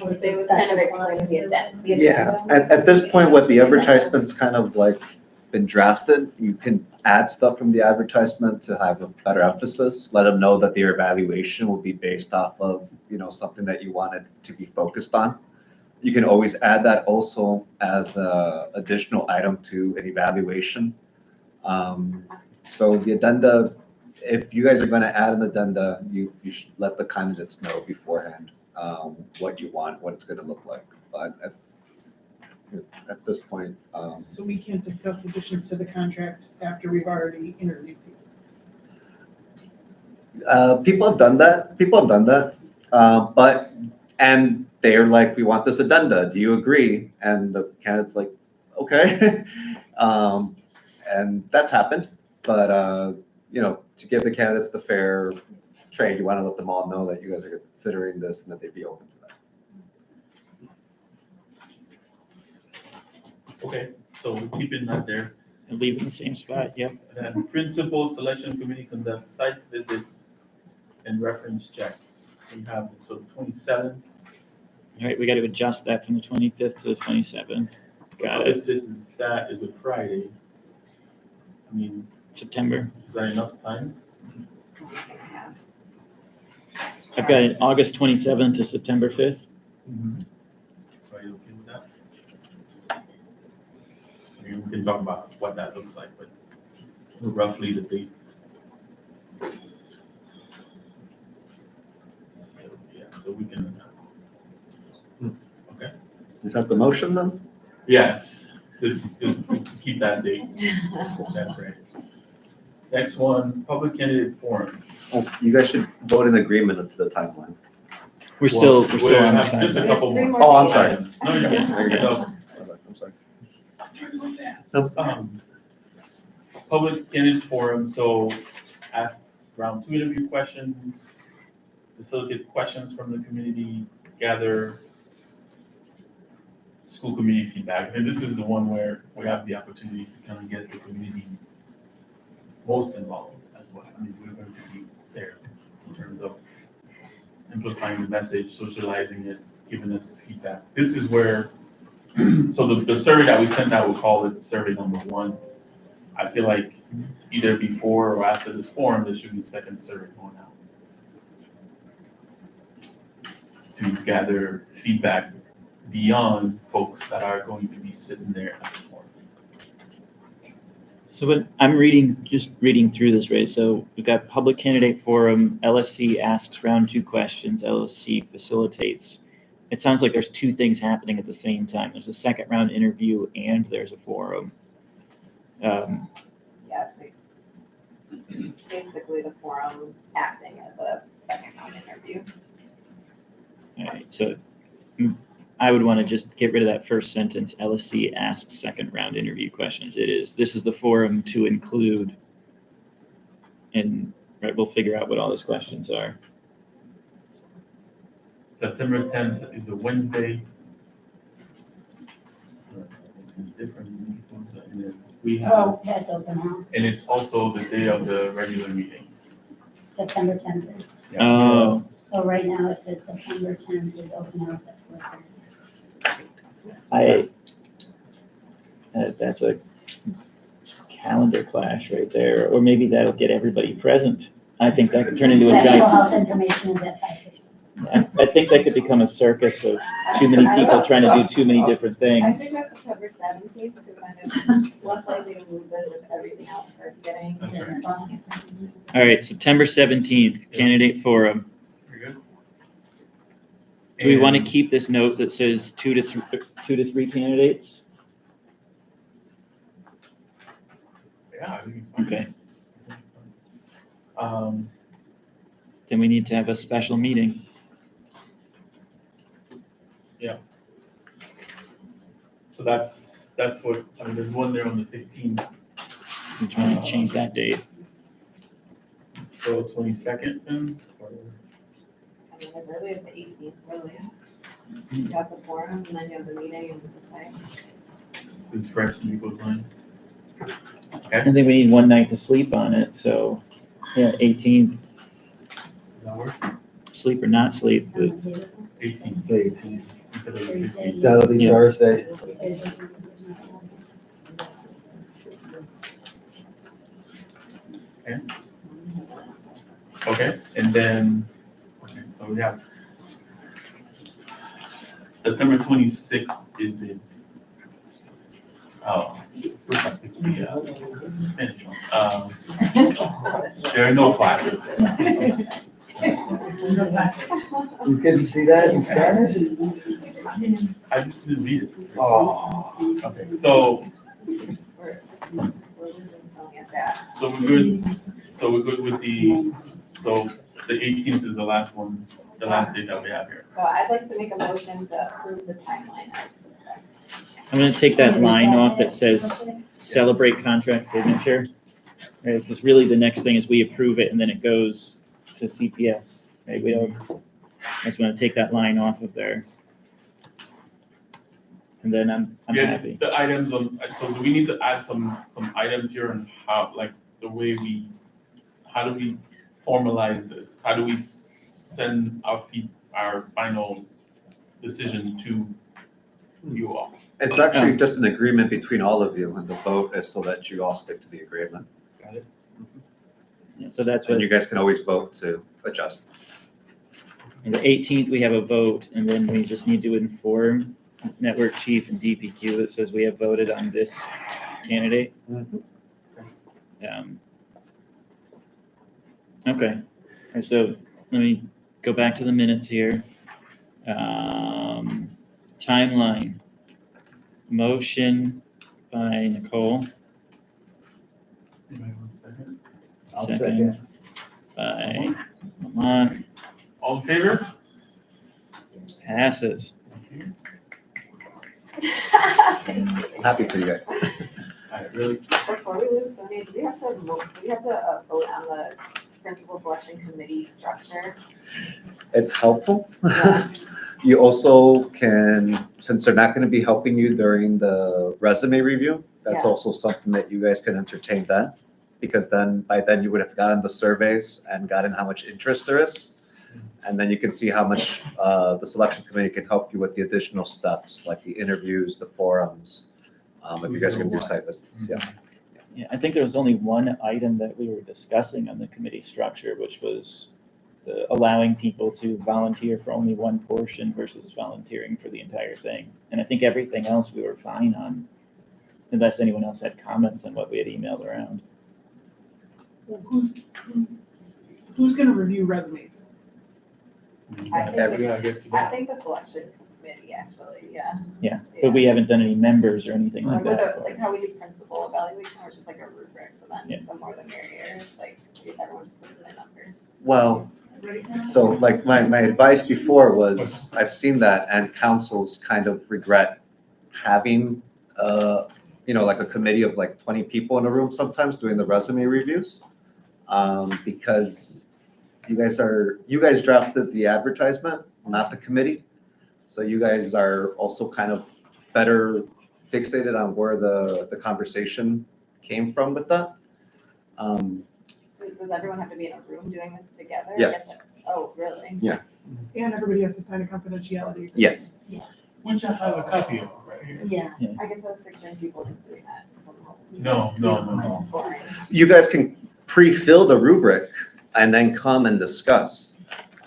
would say it was kind of explaining the addendum. Yeah, at this point, what the advertisement's kind of like been drafted, you can add stuff from the advertisement to have a better emphasis. Let them know that their evaluation will be based off of, something that you wanted to be focused on. You can always add that also as a additional item to an evaluation. So the addenda, if you guys are gonna add an addenda, you should let the candidates know beforehand, what you want, what it's gonna look like. But at this point, So we can't discuss additions to the contract after we've already interviewed people. people have done that, and they're like, we want this addenda, do you agree? And the candidate's like, okay. And that's happened, but, to give the candidates the fair trade, you want to let them all know that you guys are considering this and that they'd be open to that. Okay, so we're keeping that there. And leave it in the same spot, yep. And then principal selection committee conducts site visits and reference checks. We have, so the 27th. All right, we got to adjust that from the 25th to the 27th. Got it. This is a Friday. I mean, September. is that enough time? I've got it August 27th to September 5th. Are you okay with that? I mean, we can talk about what that looks like, but roughly the dates. Yeah, so we can. Okay. Is that the motion then? Yes, this is to keep that date. That's right. Next one, public candidate forum. You guys should vote in agreement to the timeline. We're still We on have just a time. couple more. Oh, I'm sorry. No, you're good. There you No. go. I'm sorry. Public candidate forum, so ask round 2 interview questions, facilitate questions from the community, gather school community feedback. And this is the one where we have the opportunity to kind of get the community most involved as well. I mean, we're going to be there in terms of amplifying the message, socializing it, giving us feedback. This is where, so the survey that we sent out, we call it survey number 1. I feel like either before or after this forum, there should be a second survey going out to gather feedback beyond folks that are going to be sitting there at the forum. So when I'm just reading through this, right? So we've got public candidate forum, LSC asks round 2 questions, LSC facilitates. It sounds like there's 2 things happening at the same time. There's a second round interview and there's a forum. Yeah, it's basically the forum acting as a second round interview. All right, so I would want to just get rid of that first sentence, LSC asked second round interview questions. This is the forum to include, and right, we'll figure out what all those questions are. September 10th is a Wednesday. We have, Well, that's open house. and it's also the day of the regular meeting. September 10th is. Oh, So right now it says September 10th is open house at 4:30. that's a calendar clash right there, or maybe that'll get everybody present. I think that could turn into a Sexual health giant, information is at 5:15. I think that could become a circus of too many people trying to do too many different I things. think that's September 17th, because kind of less likely to move this if everything else starts getting. That's right. All right, September 17th, candidate forum. Very good. Do we want to And- keep this note that says 2 to 3 candidates? Yeah, I think it's fine. Okay, I think it's fine. then we need to have a special meeting. So that's what, I mean, there's one there on the 15th, I'm trying to change that date. so 22nd then, or? I mean, as early as the 18th, really. You have the forum, and then you have the meeting and decide. Is fresh in people's mind? I think we need one night to sleep on it, so, yeah, 18th, Does that work? sleep or not sleep, but 18th. 18th. Instead of the 15th. That'll be Yeah. Thursday. Okay, and then, okay, so we have September 26th is it? Oh, Spanish one. There are no classes. You couldn't see that in Spanish? I just didn't read it. Oh. Okay, so we're good with so the 18th is the last one, the last date that we have here. So I'd like to make a motion to approve the timeline as discussed. I'm gonna take that line off that says celebrate contract signature. Right, because really the next thing is we approve it and then it goes to CPS, right? We don't, I just wanna take that line off of there. And then I'm Yeah, happy. the items on, so do we need to add some items here on how, like, the way how do we formalize this? How do we send our final decision to you all? It's actually just an agreement between all of you, and the vote is so that you all stick to the agreement. Got it? Yeah, so that's what, And you guys can always vote to adjust. On the 18th, we have a vote, and then we just need to inform network chief and DPQ that says we have voted on this candidate. Okay, and so let me go back to the minutes here. Timeline. Motion by Nicole. Anybody want a second? I'll Second by Lamont. All in favor? Passes. Happy for you guys. All right, really? Before we lose Sonia, do we have to vote on the principal selection committee structure? It's helpful. Yeah. You also can, since they're not gonna be helping you during the resume review, that's Yeah. also something that you guys can entertain then. Because then, by then you would have gotten the surveys and gotten how much interest there is. And then you can see how much the selection committee can help you with the additional steps, like the interviews, the forums. If you guys are gonna do site visits, yeah. Yeah, I think there was only one item that we were discussing on the committee structure, which was allowing people to volunteer for only one portion versus volunteering for the entire thing. And I think everything else we were fine on, unless anyone else had comments on what we had emailed around. Well, who's gonna review resumes? I think We gotta get to I that. think the selection committee, actually, yeah. Yeah, but we haven't done any members or anything like Like with that. like how we do principal evaluation, where it's just like a rubric, so Yeah. then the more the merrier, like if everyone just puts in their numbers. Well, Right now? so like my advice before was, I've seen that and councils kind of regret having, like a committee of like 20 people in a room sometimes doing the resume reviews. Because you guys drafted the advertisement, not the committee. So you guys are also kind of better fixated on where the conversation came from with that. Does everyone have to be in a room doing this together? Yeah. Oh, really? And everybody has to sign a confidentiality. agreement. Yes. Which I have a copy of right here. Yeah. I guess I was picturing people just doing that from home. No. This is boring. You guys can pre-fill the rubric and then come and discuss.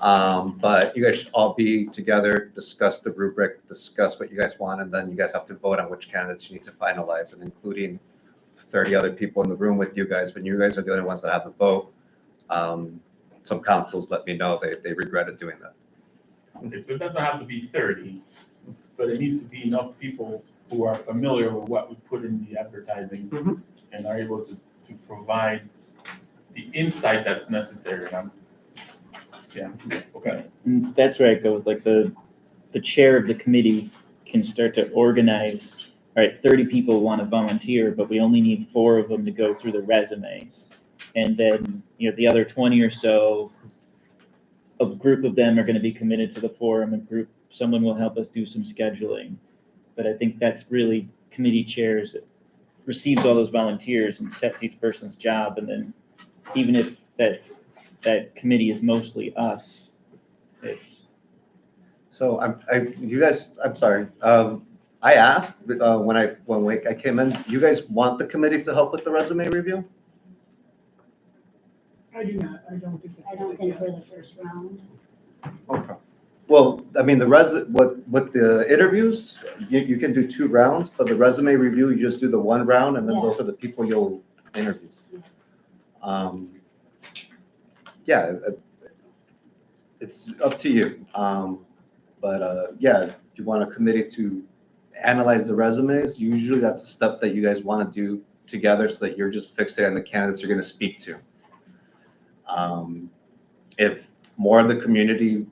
But you guys should all be together, discuss the rubric, discuss what you guys want, and then you guys have to vote on which candidates you need to finalize, and including 30 other people in the room with you guys, when you guys are the only ones that have the vote. Some councils let me know they regretted doing that. Okay, so it doesn't have to be 30, but it needs to be enough people who are familiar with what we put in the advertising Mhm. and are able to provide the insight that's necessary. Yeah, okay. And that's where I go with like the chair of the committee can start to organize, all right, 30 people want to volunteer, but we only need 4 of them to go through the resumes. And then, the other 20 or so, a group of them are going to be committed to the forum, someone will help us do some scheduling. But I think that's really committee chairs receives all those volunteers and sets each person's job. And then even if that committee is mostly us, it's. So I'm sorry. I asked when I came in, you guys want the committee to help with the resume review? I do not, I don't think that's. I don't think for the first round. Okay. Well, I mean, with the interviews, you can do 2 rounds, but the resume review, you just do the 1 round, and then those are the people you'll interview. Yeah, it's up to you. If you want a committee to analyze the resumes, usually that's the step that you guys want to do together so that you're just fixated on the candidates you're going to speak to. If more of the community,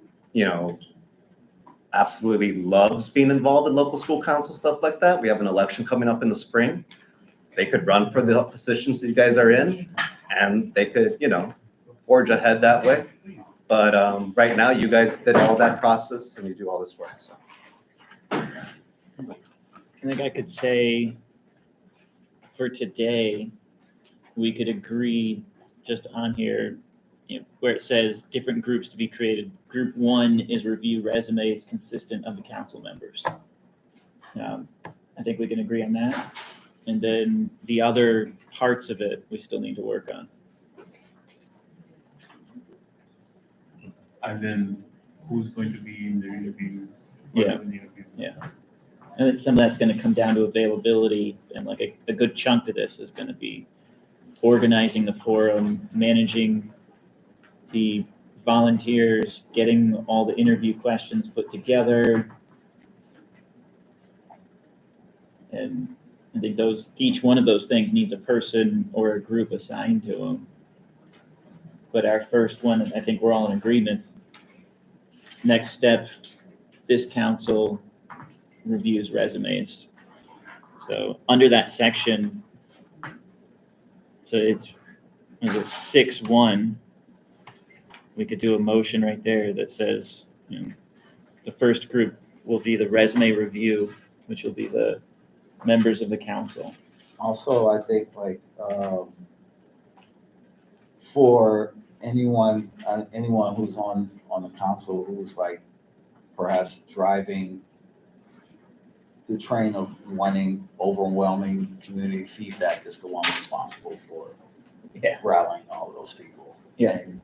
absolutely loves being involved in local school council, stuff like that, we have an election coming up in the spring. They could run for the positions that you guys are in, and they could, forge ahead that way. But right now, you guys did all that process and you do all this work, so. I think I could say for today, we could agree just on here, where it says different groups to be created. Group 1 is review resumes consistent of the council members. I think we can agree on that. And then the other parts of it, we still need to work on. As in, who's going to be in the interviews. Yeah. in the interviews and Yeah. stuff. I think some of that's gonna come down to availability, and like a good chunk of this is gonna be organizing the forum, managing the volunteers, getting all the interview questions put together. And I think each one of those things needs a person or a group assigned to them. But our first one, I think we're all in agreement. Next step, this council reviews resumes. So under that section, so it's 6-1, we could do a motion right there that says, the first group will be the resume review, which will be the members of the council. Also, I think for anyone who's on the council who's like perhaps driving the train of wanting overwhelming community feedback is the one responsible for rallying all of those people and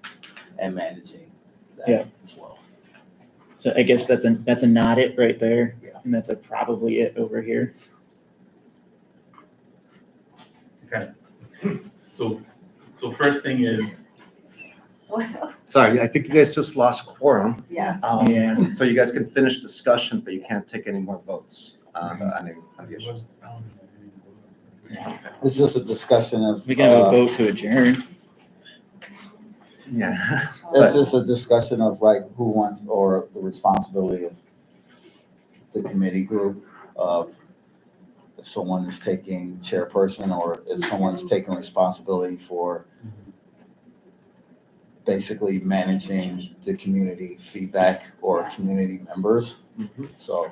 managing that as well. So I guess that's a not it right there, and that's probably it over here. Okay. So first thing is, Sorry, I think you guys just lost quorum. Yeah. So you guys can finish discussion, but you can't take any more votes on the issues. It's just a discussion of. We can have a vote to adjourn. Yeah. It's just a discussion of like who wants, or the responsibility of the committee group of if someone is taking chairperson or if someone's taking responsibility for basically managing the community feedback or community members. So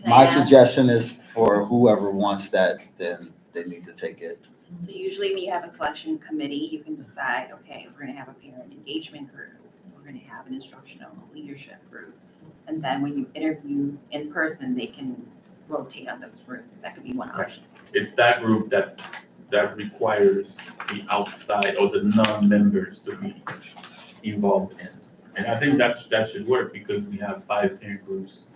my suggestion is for whoever wants that, then they need to take it. So usually when you have a selection committee, you can decide, okay, we're gonna have a parent engagement group, we're gonna have an instructional leadership group. And then when you interview in person, they can rotate on those groups. That could be one option. it's that group that requires the outside or the non-members to be involved in. And I think that should work because we have 5 parent groups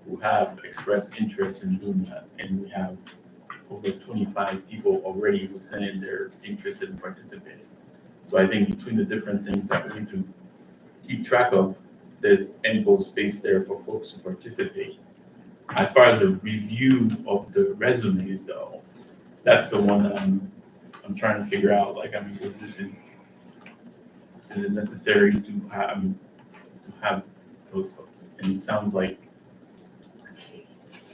who have expressed interest in doing that. And we have over 25 people already who sent in their interest in participating. So I think between the different things that we need to keep track of, there's ample space there for folks to participate. As far as the review of the resumes though, that's the one that I'm trying to figure out, like, I mean, is it necessary to have those folks? And it sounds like,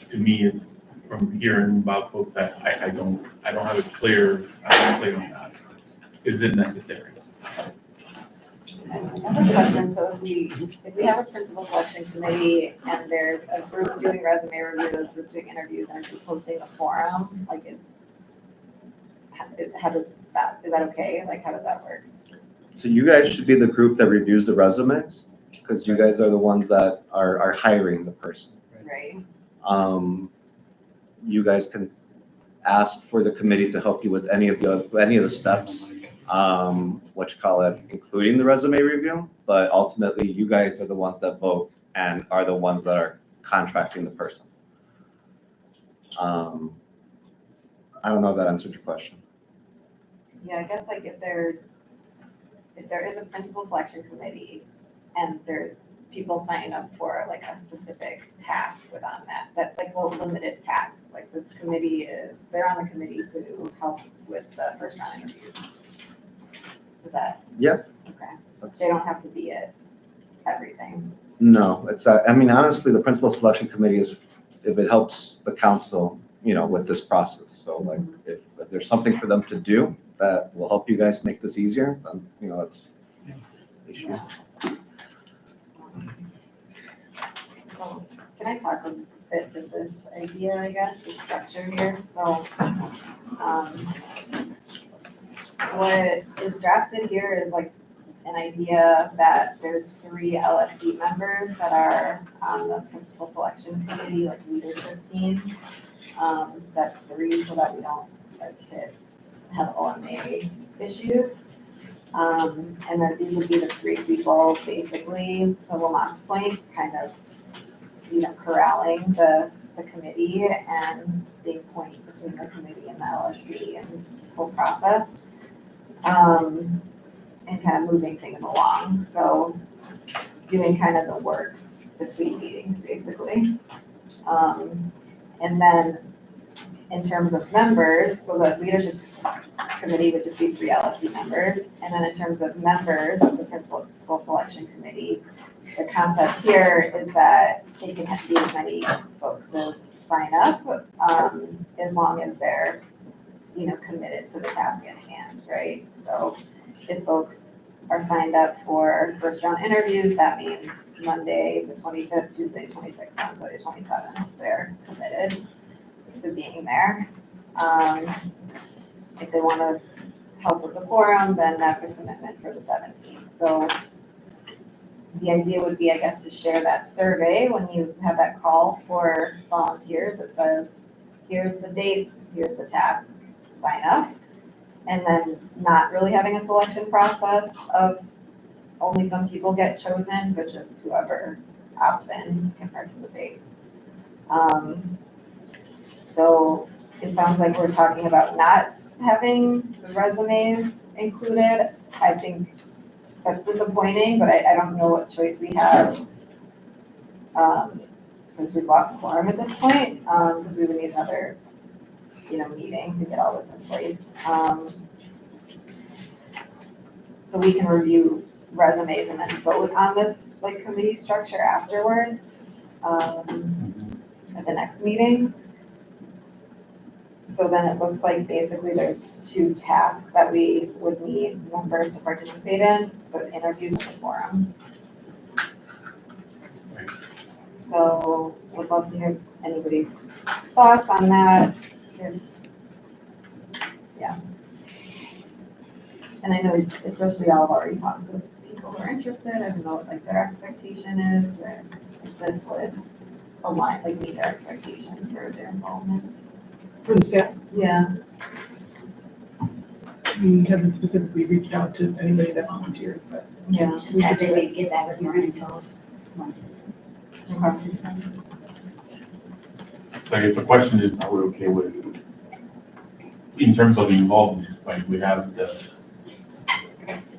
to me, it's from hearing about folks that I don't have it clear, I'm not clear on that. Is it necessary? I have a question. So if we have a principal selection committee and there's a group doing resume review, a group doing interviews, and a group hosting a forum, like how does that, is that okay? Like, how does that work? So you guys should be the group that reviews the resumes, because you guys are the ones that are hiring the person. Right. You guys can ask for the committee to help you with any of the steps, including the resume review, but ultimately you guys are the ones that vote and are the ones that are contracting the person. I don't know if that answered your question. Yeah, I guess like if there is a principal selection committee and there's people signing up for like a specific task within that like a limited task, like this committee they're on the committee to help with the first round interviews. Is that? Yep. Okay. They don't have to be at everything. No, it's, I mean, honestly, the principal selection committee is, if it helps the council, with this process. So like, if there's something for them to do that will help you guys make this easier, then, that's issues. So can I talk a bit to this idea, I guess, the structure here? So what is drafted here is like an idea that there's 3 LSC members that are on the principal selection committee, like leadership team. That's 3 so that we don't have OMA issues. And then these would be the three people basically, so Lamont's point, kind of, corralling the committee and being point between the committee and the LSC and this whole process. And kind of moving things along, so doing kind of the work between meetings, basically. And then in terms of members, so the leadership committee would just be 3 LSC members. And then in terms of members of the principal selection committee, the concept here is that they can be as many folks as sign up, as long as they're, committed to the task at hand, right? So if folks are signed up for first round interviews, that means Monday, the 25th, Tuesday, 26th, Wednesday, the 27th, they're committed to being there. If they want to help with the forum, then that's a commitment for the 17th. So the idea would be, I guess, to share that survey when you have that call for volunteers. It says, here's the dates, here's the task, sign up. And then not really having a selection process of only some people get chosen, but just whoever opts in can participate. So it sounds like we're talking about not having the resumes included. I think that's disappointing, but I don't know what choice we have, since we've lost quorum at this point, because we would need another, meeting to get all this in place. So we can review resumes and then vote on this committee structure afterwards, at the next meeting. So then it looks like basically there's 2 tasks that we would need members to participate in, the interviews and the forum. So would love to hear anybody's thoughts on that. Yeah. And I know especially y'all have already talked to people who are interested. I don't know what their expectation is, or if this would align, meet their expectation for their involvement. For the staff, Yeah. we haven't specifically reached out to anybody that volunteered, but. Yeah. Just that they would get back with more info once this is decided. So I guess the question is, are we okay with, in terms of involvement, we have the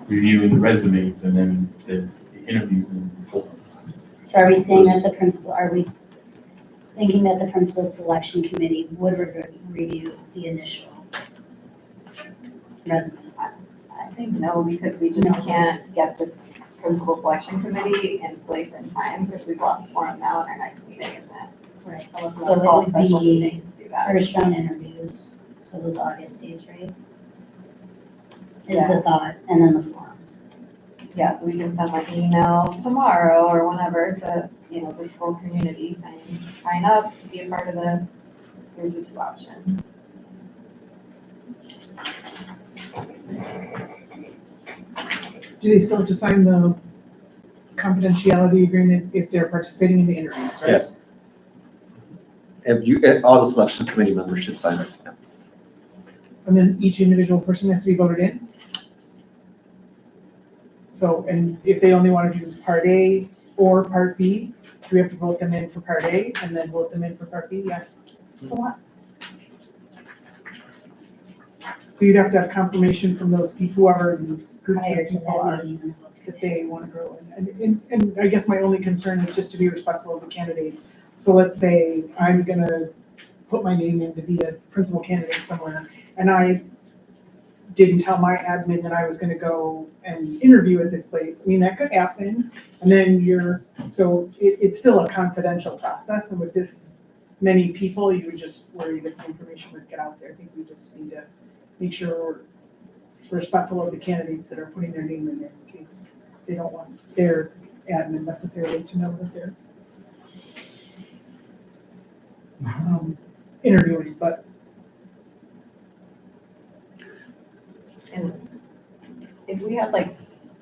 reviewing the resumes and then there's the interviews and forums. So are we saying that are we thinking that the principal selection committee would review the initial resumes? I think no, because we just can't get this principal selection committee in place in time, because we've lost forum now and our next meeting isn't. Right. Unless we So want to it call a would special be meeting to do that. first round interviews, so those August dates, right? Is Yeah. the thought, and then the forums. Yeah, so we can send an email tomorrow or whenever to, the school community saying, sign up to be a part of this. Here's your 2 options. Do they still have to sign the confidentiality agreement if they're participating in the interviews, right? Yes. If all the selection committee members should sign it. Yeah. And then each individual person has to be voted in? So, and if they only want to do part A or part B, do we have to vote them in for part A and then vote them in for part B? Yeah. For what? So you'd have to have confirmation from those people, whoever these groups Prior of to people are, that meeting. that they want to grow in. And I guess my only concern is just to be respectful of the candidates. So let's say I'm gonna put my name in to be a principal candidate somewhere, and I didn't tell my admin that I was gonna go and interview at this place. I mean, that could happen, and then it's still a confidential process, and with this many people, you would just worry that the information would get out there. I think we just need to make sure we're respectful of the candidates that are putting their name in there in case they don't want their admin necessarily to know that they're interviewing, but. And if we had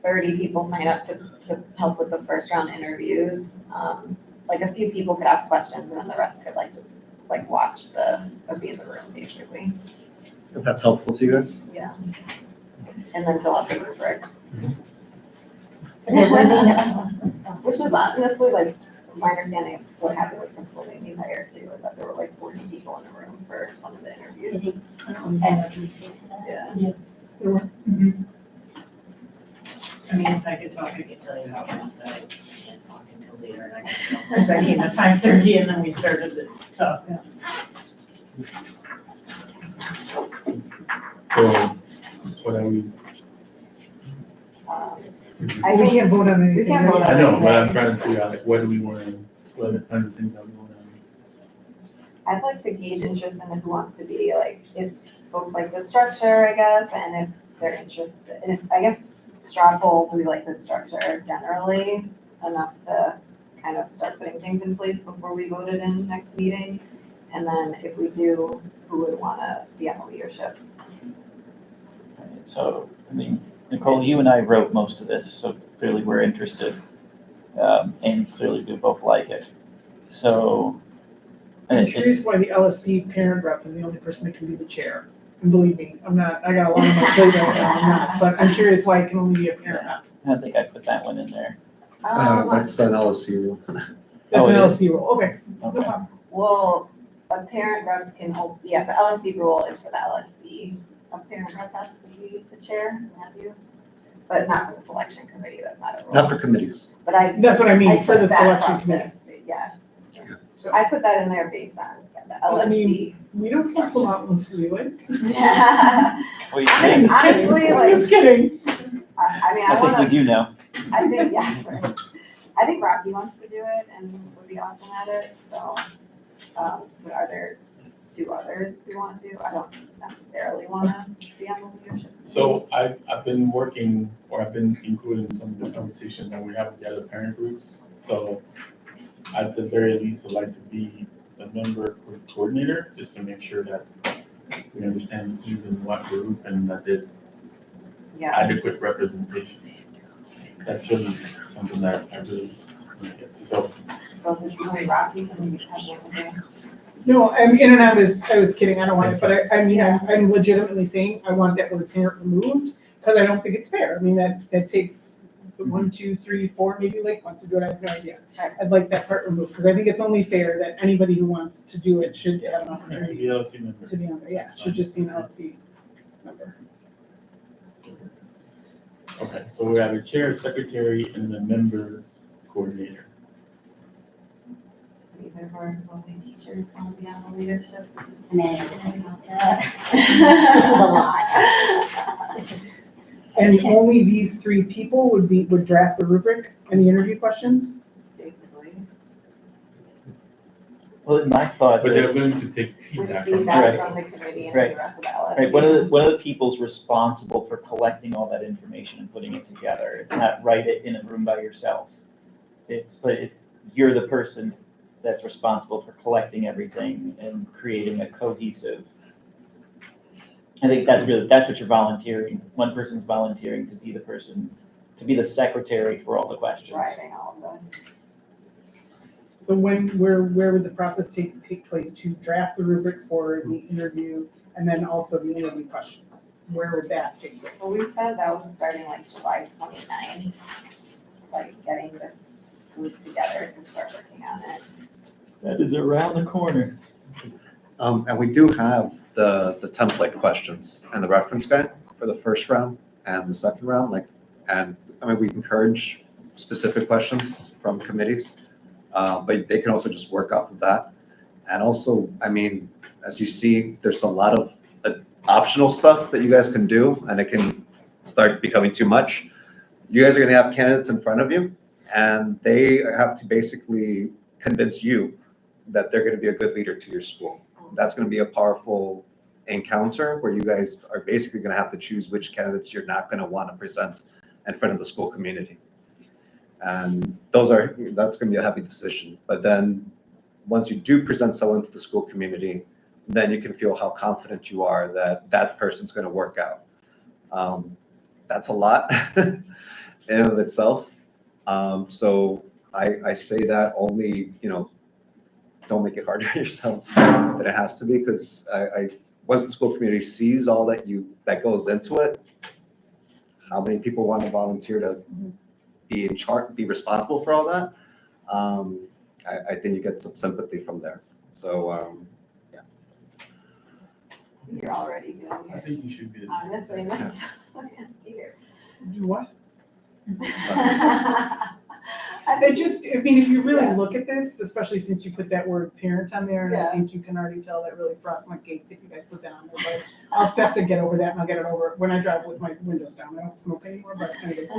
30 people sign up to help with the first round interviews, a few people could ask questions and then the rest could just watch or be in the room basically. If that's helpful to you guys. Yeah. and then fill out the rubric. Yeah. Which is honestly like, my understanding of what happened with Principal Mamie's hire too, is that there were like 40 people in the room for some of the I interviews. think, Peirce can speak to that. Yeah. I mean, if I could talk, I could tell you how it is, but I can't talk until later, and I got to go. Because I came at 5:30 and then we started it, so. So, what are we, I We think can't vote on anything. We can't vote right? I know, but I'm trying to figure out like, what do we want to, what are the kinds of things that we want to. I'd like to gauge interest in who wants to be, like, if folks like the structure, I guess, and if they're interested, and if, I guess, straw poll, do we like the structure generally enough to kind of start putting things in place before we vote it in next meeting? And then if we do, who would want to be on the leadership? So, I mean, Nicole, you and I wrote most of this, so clearly we're interested. And clearly we both like it. So. I'm curious why the LSC parent rep is the only person that can be the chair. And believe me, I'm not, I got a lot on my plate right now, I'm not, but I'm curious why it can only be a parent rep. I don't think I put that one in there. That's an LSC rule. That's Oh, an it is? LSC rule, okay, no Okay. problem. Well, a parent rep can hold, yeah, the LSC rule is for the LSC. A parent rep has to be the chair, have you? But not for the selection committee, that's not a rule. Not for committees. But I. That's what I mean, I for took the that selection from committee. this, yeah. So- I put that in there based on the Well, I LSC. mean, we don't still pull out once we would. Yeah. What do you think? Honestly, I'm like, just kidding. I mean, I I think we wanna, do know. I think, yeah. Right. I think Rocky wants to do it and would be awesome at it, so, but are there two others who want to? I don't necessarily wanna be on the leadership. So I've been working, or I've been including some of the conversations that we have with the other parent groups. So at the very least, I'd like to be a member coordinator, just to make sure that we understand who's in what group and that there's Yeah, adequate representation. That's really something that I really want to get to. So so if it's only Rocky, then we can have one there. No, I mean, and I was kidding, I don't want it, but I mean, I'm legitimately saying, I want that word parent removed, because I don't think it's fair, I mean, that takes 1, 2, 3, 4, maybe Lake wants to do it, I have no idea. Sure. I'd like that part removed, because I think it's only fair that anybody who wants to do it should have an the opportunity LLC member. to be on there, yeah, it should just be an LC member. Okay, so we have a chair, secretary, and a member coordinator. Either of our only teachers want to be on the leadership. I mean, I didn't think about that. This is a lot. And only these 3 people would draft the rubric and the interview questions? Basically, Well, my thought. But they're willing to take with feedback from. feedback Right. from the committee and Right. the rest of the LSC. Right, one of the people's responsible for collecting all that information and putting it together. It's not write it in a room by yourself. You're the person that's responsible for collecting everything and creating a cohesive. I think that's what you're volunteering. One person's volunteering to be the person, to be the secretary for all the questions. Writing all of this. So where would the process take place to draft the rubric for the interview and then also the interview questions? Where would that take place? So we said that was starting like July 29th, like getting this group together to start working on it. That is around the corner. And we do have the template questions and the reference guide for the first round and the second round, we encourage specific questions from committees, but they can also just work off of that. And also, I mean, as you see, there's a lot of optional stuff that you guys can do, and it can start becoming too much. You guys are gonna have candidates in front of you, and they have to basically convince you that they're gonna be a good leader to your school. That's gonna be a powerful encounter where you guys are basically gonna have to choose which candidates you're not gonna wanna present in front of the school community. And that's gonna be a heavy decision. But then, once you do present someone to the school community, then you can feel how confident you are that that person's gonna work out. That's a lot in and of itself. So I say that only, don't make it harder on yourselves than it has to be, because once the school community sees all that goes into it, how many people want to volunteer to be in charge, be responsible for all that, I think you get some sympathy from there. So, You're already doing I it. think you should be. Honestly, that's here. Do what? I It think just, I mean, if you really Yeah. look at this, especially since you put that word parent on there, and I Yeah. think you can already tell that really frosts my cake if you guys put that on there, but I'll just have to get over that, and I'll get it over when I drive with my windows down. I don't smoke anymore, but anyway.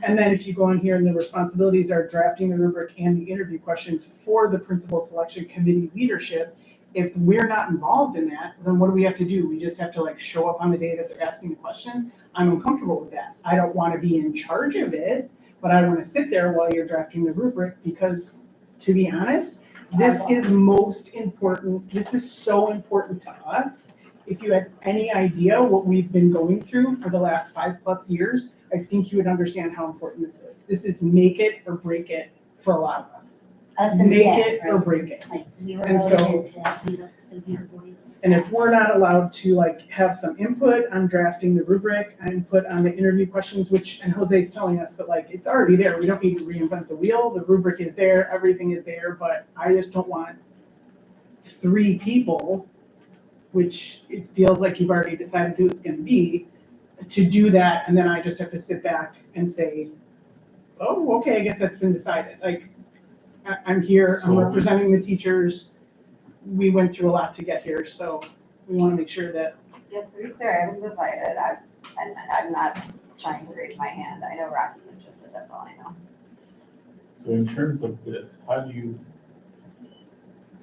And then if you go in here, and the responsibilities are drafting the rubric and the interview questions for the principal selection committee leadership. If we're not involved in that, then what do we have to do? We just have to like show up on the day that they're asking the questions. I'm uncomfortable with that. I don't want to be in charge of it, but I want to sit there while you're drafting the rubric because, to be honest, this is most important. This is so important to us. If you had any idea what we've been going through for the last 5+ years, I think you would understand how important this is. This is make it or break it for a lot of us. Us and Make staff, it or right? break it. Like, we were And so- voted to be the voice. And if we're not allowed to like have some input on drafting the rubric and input on the interview questions, which, and Jose's telling us that like, it's already there. We don't need to reinvent the wheel. The rubric is there, everything is there, but I just don't want 3 people, which it feels like you've already decided who it's gonna be, to do that. And then I just have to sit back and say, oh, okay, I guess that's been decided. Like, I'm here, I'm So- representing the teachers. We went through a lot to get here, so we want to make sure that, Yeah, to be clear, I haven't decided. I'm not trying to raise my hand. I know Rocky's interested, that's all I know. So in terms of this, how do you,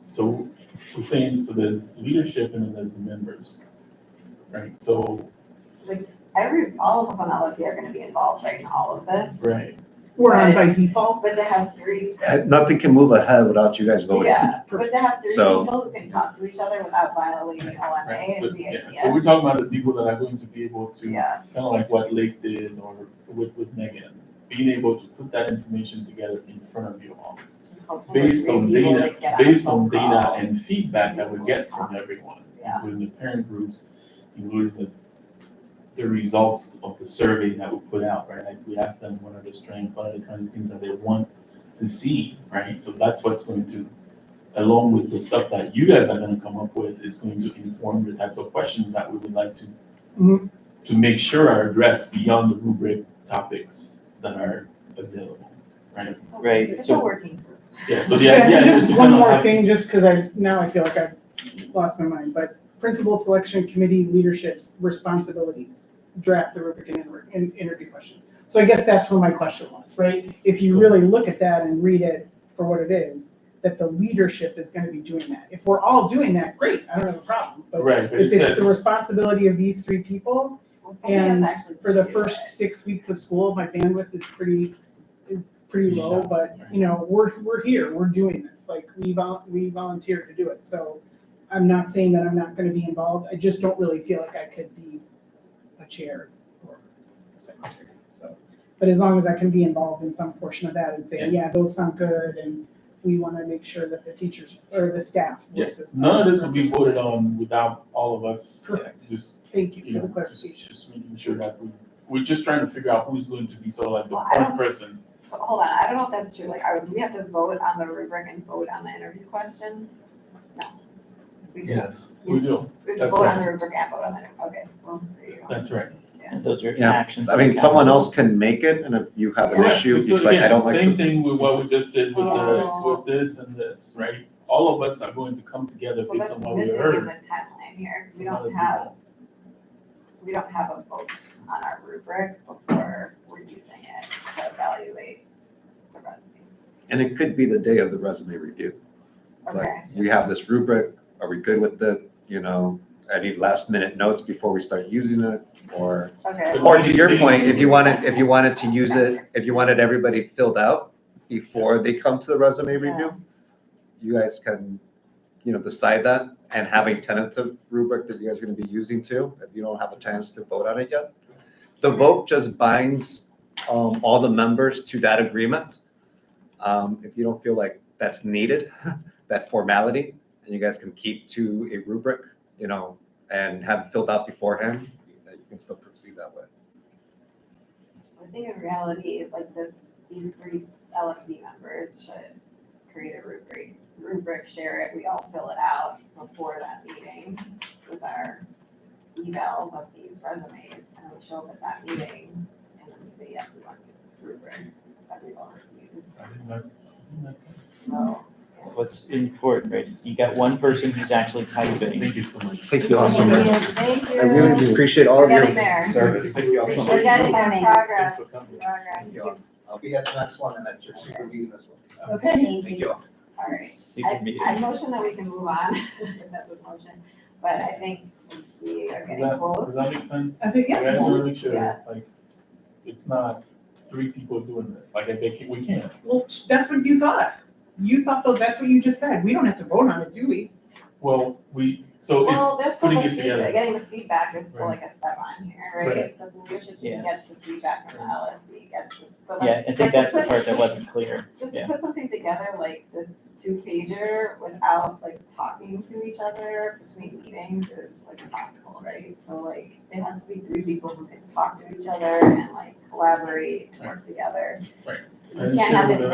so we're saying, so there's leadership and then there's the members, right? So, All of us on LSC are gonna be involved, right, in all of this. right, we're on by default. But to have 3, nothing can move ahead without you guys voting. yeah, but to have 3 So- people who can talk to each other without violating OMA right, so, is the yeah, so idea. we're talking about the people that are going to be able to, Yeah, kind of like what Lake did or with Megan, being able to put that information together in front of you all. hopefully Based on 3 people data, that get on a based on phone data call. and feedback that we get from everyone, Yeah. including the parent groups, including the results of the survey that we put out, right? Like we asked them what are their strengths, what are the kinds of things that they want to see, right? So that's what's going to, along with the stuff that you guys are gonna come up with, is going to inform the types of questions that we would like to Mhm. to make sure are addressed beyond the rubric topics that are available, right? Right, It's so- a working group. Yeah, so the Yeah, idea and is just to one kind of more have- thing, just because I feel like I've lost my mind, but principal selection committee leadership's responsibilities, draft the rubric and interview questions. So I guess that's where my question was, right? If you really look at that and read it for what it is, that the leadership is gonna be doing that. If we're all doing that, great, I don't have a problem. But Right, but it if it's says, the responsibility of these 3 people, Well, somebody has and actually for the do first it. 6 weeks of school, my bandwidth is pretty low, but, you know, we're here, we're doing this, like, we volunteered to do it, so I'm not saying that I'm not gonna be involved, I just don't really feel like I could be a chair or a secretary, so. But as long as I can be involved in some portion of that and say, yeah, those sound good, and we wanna make sure that the teachers, or the staff. yes, voices none of are this will be voted represented. on without all of us. Correct. Just, Thank you you for know, the clarification. just making sure that we're just trying to figure out who's going to be sort of like the Well, I point don't- person. So hold on, I don't know if that's true, like, do we have to vote on the rubric and vote on the interview questions? No. We do. Yes, we do, We have to That's vote on right. the rubric and vote on the, okay, so there you go. that's right. And those are Yeah, actions. I mean, someone else can make it, and if you have an Yeah. issue, So it's like, I again, don't like. same the- thing with what we just did with So- with this and this, right? All of us are going to come together So based that's on what we missing in heard. the timeline here, 'cause we from other don't have, people. a vote on our rubric before we're using it to evaluate the resumes. And it could be the day of the resume review. It's like, Okay. we have this rubric, are we good with it? You know, I need last minute notes before we start using it, or, Okay. or to your point, if you wanted to use it, if you wanted everybody filled out before they come to the resume review, you guys can, you know, decide that and have a tentative rubric that you guys are gonna be using too, if you don't have a chance to vote on it yet. The vote just binds, all the members to that agreement. If you don't feel like that's needed, that formality, and you guys can keep to a rubric, you know, and have it filled out beforehand, you can still proceed that way. I think in reality, like these 3 LSC members should create a rubric, share it, we all fill it out before that meeting with our evals of these resumes, and we show up at that meeting, and then we say, yes, we want to use this rubric that we've already used. I think that's. So, What's important, right, is you got one person who's actually typing. Thank you so much. Thank you all so much. thank you. I really do appreciate all of We're your getting there. service. Thank you all so We're much. getting there, progress. Thanks for coming. Thank you all. I'll be at the next one and at your super meeting as well. Okay. Thank you all. All right. Secret meeting. I motion that we can move on, if that was motion, but I think we are Does getting that, close. does that make sense? I think, I yeah. just want to make sure, Yeah. like, it's not 3 people doing this, like, if they can, we can't. Well, that's what you thought. You thought that's what you just said. We don't have to vote on it, do we? Well, so Well, it's there's still putting the it together. feedback, getting the feedback is still Right. like a step on here, right? The leadership Yeah. team gets the feedback from the LSC, gets the, but Yeah, like. I think like that's the put- part that wasn't clear. Just Yeah. to put something together like this 2-pager without like talking to each other between meetings is like impossible, right? So like, it has to be 3 people who can talk to each other and like collaborate, and work together. Right. You can't have it in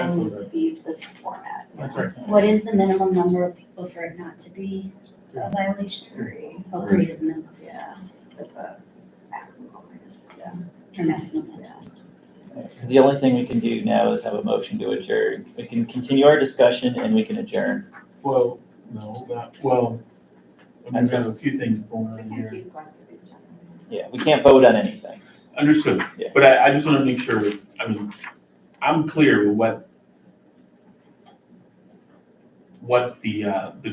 this format. That's right. What is the minimum number of people for it not to be a violation? 3, Oh, 3 is the minimum, yeah, with the maximum, I guess, yeah. or maximum. So the only thing we can do now is have a motion to adjourn. We can continue our discussion and we can adjourn. Well, no, I mean, we have a few things going on We can't here. keep going through each other. Yeah, we can't vote on anything. Understood, Yeah. but I just want to make sure, I mean, I'm clear with what the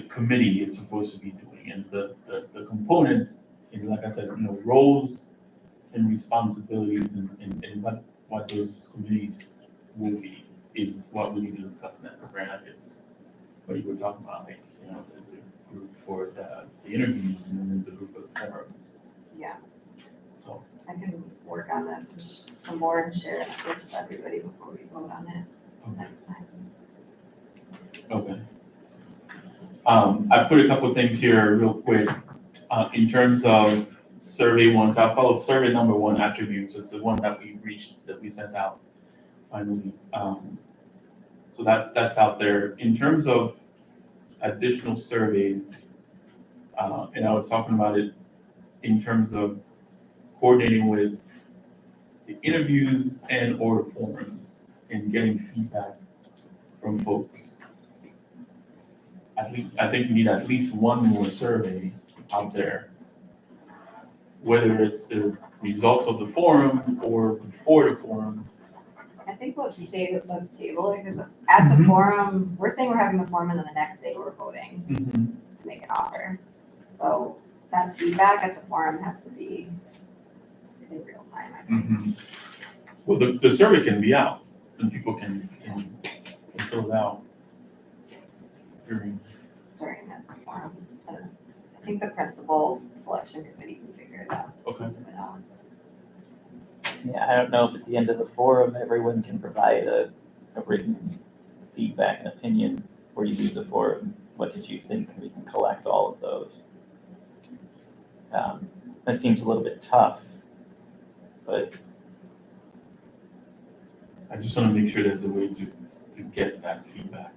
committee is supposed to be doing, and the components, and like I said, roles and responsibilities and what those committees will be, is what we need to discuss next, right? Like it's what you were talking about, like, there's a group for the interviews, and then there's a group of forums, Yeah, so. I can work on this some more and share it with everybody before we vote on it next time. Okay. I put a couple things here real quick, in terms of survey 1, so I'll call it survey number 1 attributes, it's the one that we sent out finally. So that's out there. In terms of additional surveys, and I was talking about it in terms of coordinating with the interviews and or forums and getting feedback from folks. I think you need at least one more survey out there, whether it's the results of the forum or before the forum. I think let's table it, because at the forum, we're saying we're having the forum and then the next day we're voting to make an offer. So that feedback at the forum has to be in real time, I think. Well, the survey can be out and people can fill it out during. During that forum. I think the principal selection committee can figure it out. Okay. Yeah, I don't know if at the end of the forum, everyone can provide a written feedback and opinion where you leave the forum. What did you think? We can collect all of those. That seems a little bit tough, but I just want to make sure there's a way to get that feedback.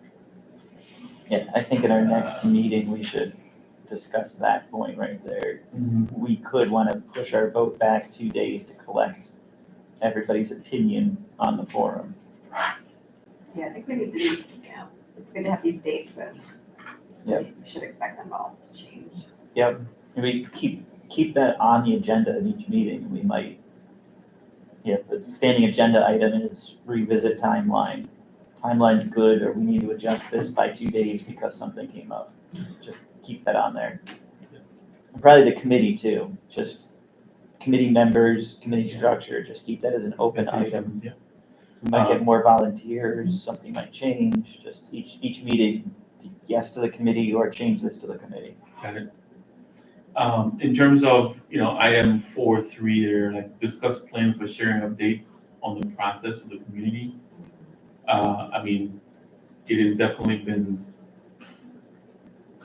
yeah, I think in our next meeting, we should discuss that point right there. We could want to push our vote back 2 days to collect everybody's opinion on the forum. Yeah, I think we need to, it's good to have these dates, but Yep. we should expect them all to change. Yep, and we keep that on the agenda at each meeting. We might, the standing agenda item is revisit timeline. Timeline's good, or we need to adjust this by 2 days because something came up. Just keep that on there. And probably the committee too, just committee members, committee structure, just keep that as an open item. Yeah. We might get more volunteers, something might change, just each meeting, yes to the committee or change this to the committee. Got it. In terms of, item 4.3 there, like discuss plans for sharing updates on the process with the community. I mean, it has definitely been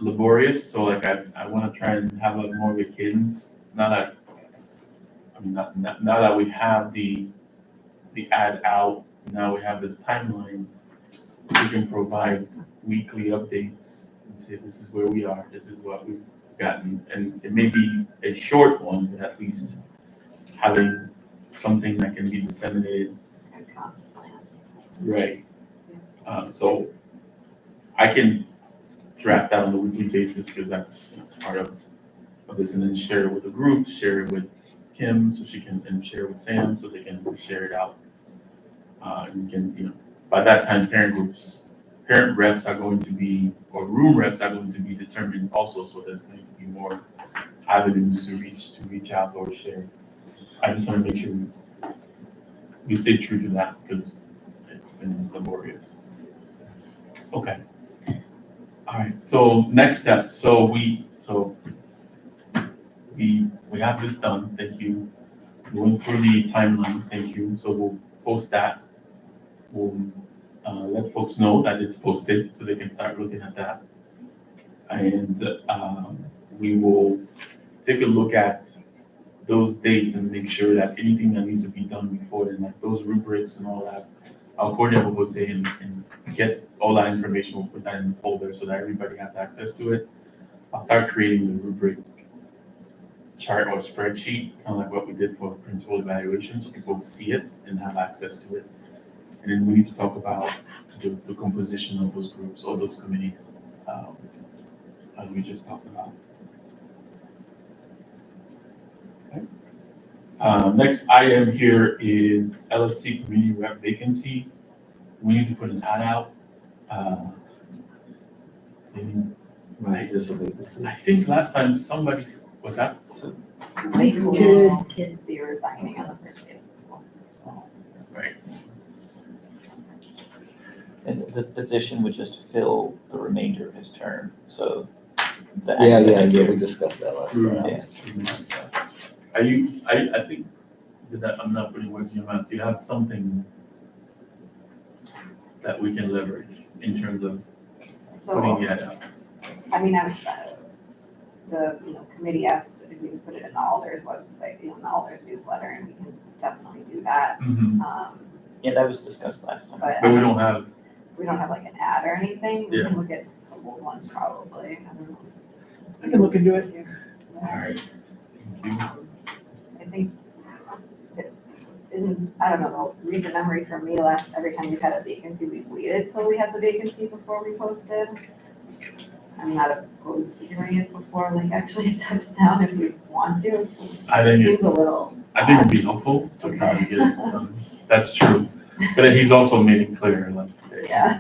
laborious, so like I want to try and have a more of a cadence. Now that we have the the ad out, now we have this timeline, we can provide weekly updates and say, this is where we are, this is what we've gotten. And it may be a short one, but at least having something that can be disseminated. Right. So I can draft that on a weekly basis because that's part of this, and then share it with the group, share it with Kim so she can, and share it with Sam so they can share it out. And we can, by that time, parent reps are going to be, or room reps are going to be determined also, so there's going to be more avenues to reach out or share. I just want to make sure we stay true to that because it's been laborious. Okay. All right, so next step, we have this done, thank you. Going through the timeline, thank you. So we'll post that. We'll let folks know that it's posted so they can start looking at that. And we will take a look at those dates and make sure that anything that needs to be done before then, like those rubrics and all that, I'll coordinate with Jose and get all that information. We'll put that in the folder so that everybody has access to it. I'll start creating the rubric chart or spreadsheet, kind of like what we did for principal evaluation, so people see it and have access to it. And then we need to talk about the composition of those groups or those committees, as we just talked about. Okay. Next item here is LSC community rep vacancy. We need to put an ad out. Right, this will be. I think last time somebody, was that? Kids be resigning on the first day of school. Right. And the position would just fill the remainder of his term, so. Yeah, we discussed that last time. Yeah. Are you, I think that I'm not putting words in your mouth. Do you have something that we can leverage in terms of putting the ad out? I mean, the committee asked if we could put it in the Alders website, in the Alders newsletter, and we can definitely do that. Yeah, that was discussed last time. But we don't have. We don't have like an ad or anything. We Yeah. can look at some old ones probably. I don't know. I can look into it. All right. Thank you. I think, I don't know, recent memory for me, every time we've had a vacancy, we've waited till we had the vacancy before we posted. I'm not opposed to doing it before like actually steps down if we want to. I think Seems a little. I think it'd be helpful to probably get it done. That's true. But he's also made it clear, like. Yeah.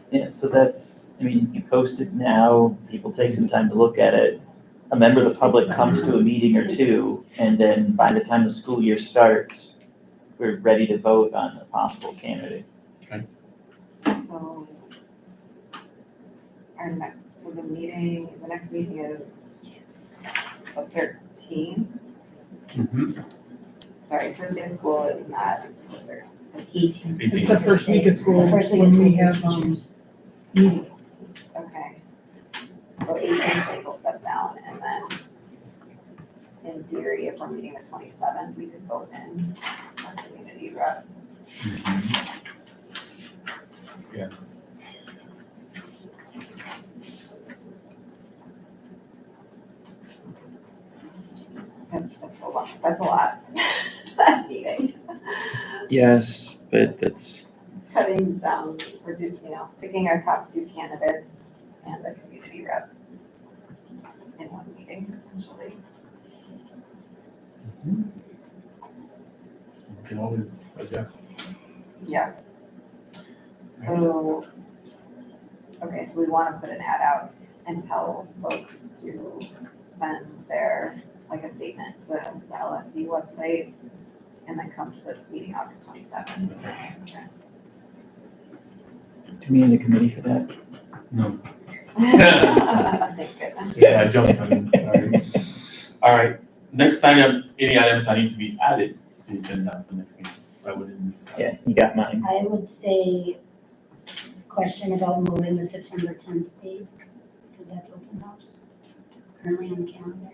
Yeah, so that's, I mean, you post it now, people take some time to look at it. A member of the public comes to a meeting or two, and then by the time the school year starts, we're ready to vote on a possible candidate. So, the next meeting is the 13th. Sorry, first day of school is not the 13th. It's the first week of school It's the first week of when we school. have meetings. Okay. So 18th, they will step down, and then in theory, if we're meeting the 27th, we could vote in our community rep. Yes. That's a lot. That meeting. Yes, but that's. Cutting down, we're just, picking our top two candidates and a community rep in one meeting potentially. We can always adjust. Yeah. So, okay, so we want to put an ad out and tell folks to send their, like a statement to the LSC website and then come to the meeting August 27th. Okay. Do we need a committee for that? No. Thank goodness. Yeah, I jumped on it, sorry. All right, next item, any items that need to be added to the agenda for next meeting, that we didn't discuss. Yeah, you got mine. I would say question about moving the September 10th date, because that's open house currently on the calendar.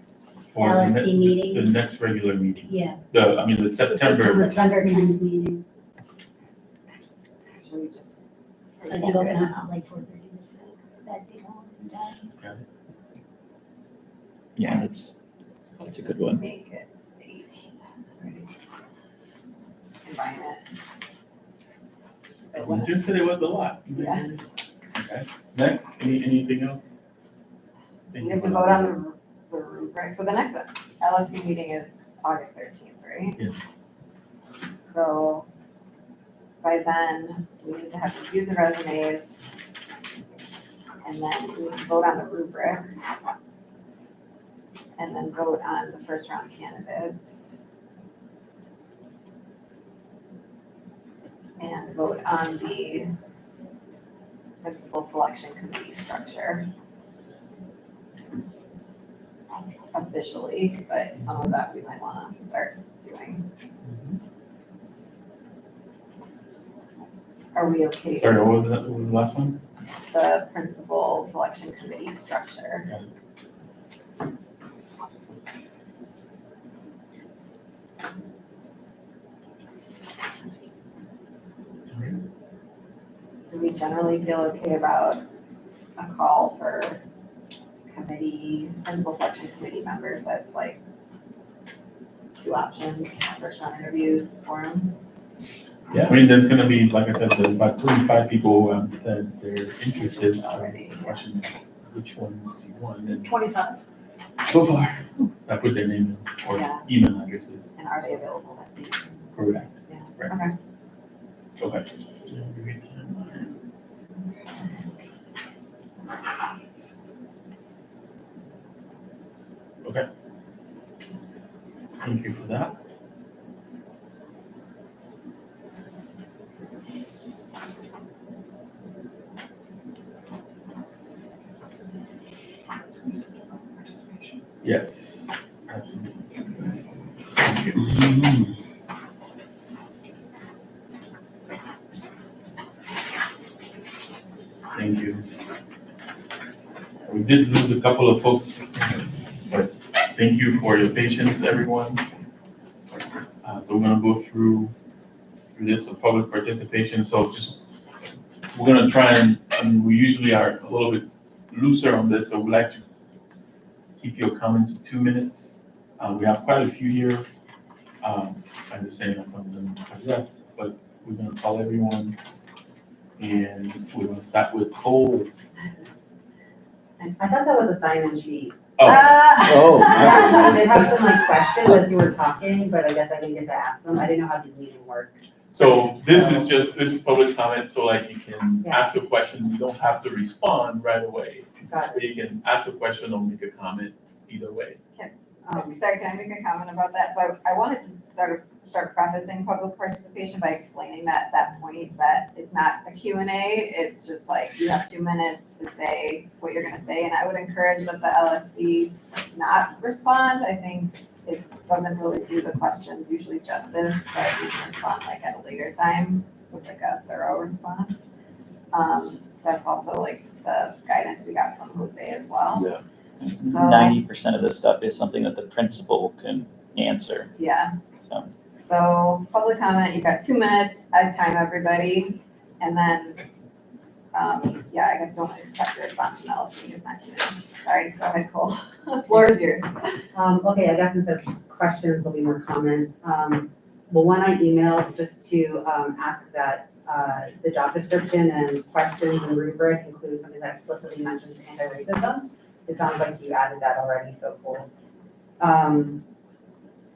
For the LSC meeting. The next regular meeting, Yeah, the September. September 10th meeting. Should we just? I think open house is like 4:30 to 6. That day holds some time. Yeah, that's a good one. Make it 18. Combine it. But You just said it was a lot. Yeah. Okay, next, anything else? We have to vote on the rubric. So the next LSC meeting is August 13th, right? Yes. So by then, we need to have reviewed the resumes. And then we need to vote on the rubric. And then vote on the first round candidates. And vote on the principal selection committee structure. Officially, but some of that we might wanna start doing. Are we okay? Sorry, what was the last one? The principal selection committee structure. Do we generally feel okay about a call for principal selection committee members? That's like 2 options, first round interviews for them. Yeah, there's gonna be, like I said, there's about 25 people who have said they're interested. So Already. the question is, which ones you want? And 25. so far, I put their name or Yeah. email addresses. And are they available that day? Correct. Yeah. Right. Okay. Okay. Okay. Thank you for that. Yes, absolutely. Thank you. Thank you. We did lose a couple of folks, but thank you for your patience, everyone. So we're gonna go through this public participation. So we're gonna try and we usually are a little bit looser on this, but we like to keep your comments to 2 minutes. We have quite a few here. I understand that some of them have left, but we're gonna call everyone. And we're gonna start with Cole. I thought that was a sign-in sheet. Oh. Oh, Yeah, nice. they have some like questions as you were talking, but I guess I didn't get to ask them. I didn't know how these meetings work. So this is public comment, so like you can Yeah. ask a question, you don't have to respond right away. Got But you can ask a question or make a comment either way. Sorry, can I make a comment about that? So I wanted to start prefacing public participation by explaining that point that it's not a Q&A, it's just like you have 2 minutes to say what you're gonna say, and I would encourage that the LSC not respond. I think it doesn't really do the questions usually justice, but you can respond like at a later time with like a thorough response. That's also like the guidance we got from Jose as well. Yeah. So- 90% of this stuff is something that the principal can answer. Yeah. So. So public comment, you've got 2 minutes at a time, everybody. And then, yeah, I guess don't expect a response from LSC, it's not Q&A. Sorry, go ahead, Cole. Floor is yours. Okay, I guess instead of questions, there'll be more comments. Well, one I emailed just to ask that the job description and questions and rubric include something that explicitly mentions anti-racism. It sounds like you added that already, so cool.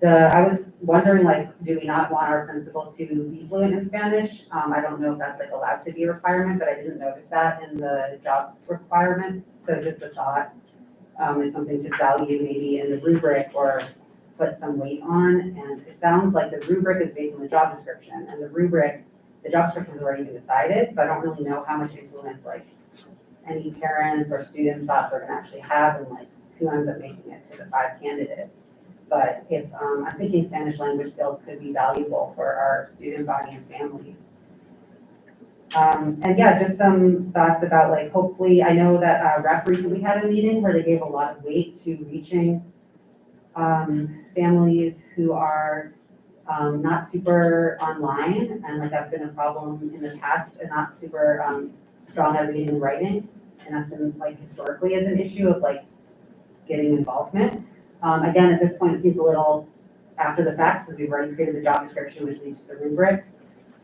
I was wondering, like, do we not want our principal to be fluent in Spanish? I don't know if that's like allowed to be a requirement, but I didn't notice that in the job requirement. So just a thought, is something to value maybe in the rubric or put some weight on. And it sounds like the rubric is based on the job description, and the job description has already been decided. So I don't really know how much influence like any parents or students' thoughts are gonna actually have and like who ends up making it to the 5 candidates. But if, I'm thinking Spanish language skills could be valuable for our student body and families. And yeah, just some thoughts about like, hopefully, I know that REP recently had a meeting where they gave a lot of weight to reaching families who are not super online, and like that's been a problem in the past, and not super strong at reading and writing. And that's been like historically as an issue of like getting involvement. Again, at this point, it seems a little after the fact because we've already created the job description, which leads to the rubric,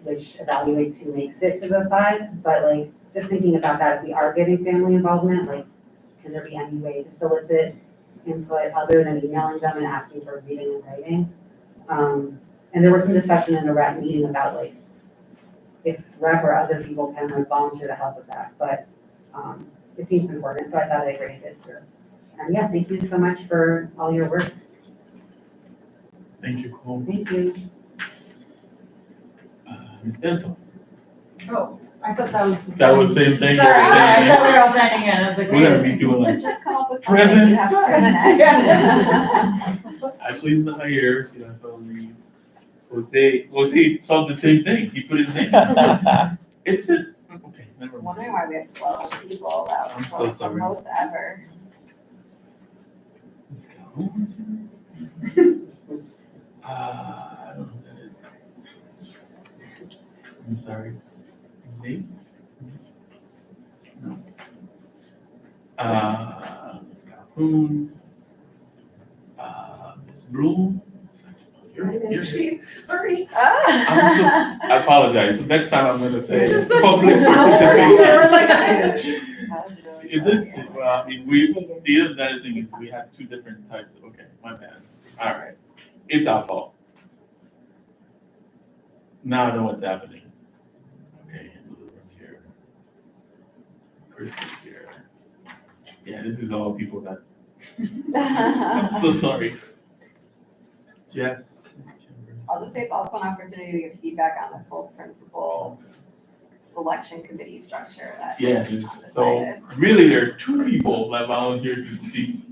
which evaluates who makes it to the 5. But like just thinking about that, if we are getting family involvement, like can there be any way to solicit input other than emailing them and asking for reading and writing? And there was some discussion in a rep meeting about like if rep or other people can like volunteer to help with that, but it seems important, so I thought I'd raise it here. And yeah, thank you so much for all your work. Thank you, Cole. Thank you. Ms. Denson. Oh, I thought that was the same. That was the same thing. Sorry, I thought we were all signing in, I was like. We're gonna be doing like Just come up with something, present. you have 2 minutes. Ashley's not here, she has only, Jose saw the same thing, he put his name. It's it, okay, never mind. Wondering why we have 12 people out. I'm so sorry. The most ever. Ms. Calhoun's here? I don't know who that is. I'm sorry. Name? No. Ms. Calhoun. Ms. Bloom. You're Sorry. I apologize. Next time I'm gonna say Just so- public participation. It did say, well, I mean, the other thing is we had 2 different types. Okay, my bad. All right. It's our fault. Now I know what's happening. Okay, Lou's here. Chris is here. Yeah, this is all people that, I'm so sorry. Jess. I'll just say it's also an opportunity to give feedback on this whole principal selection committee structure that. Yeah, so really there are 2 people that volunteered to speak.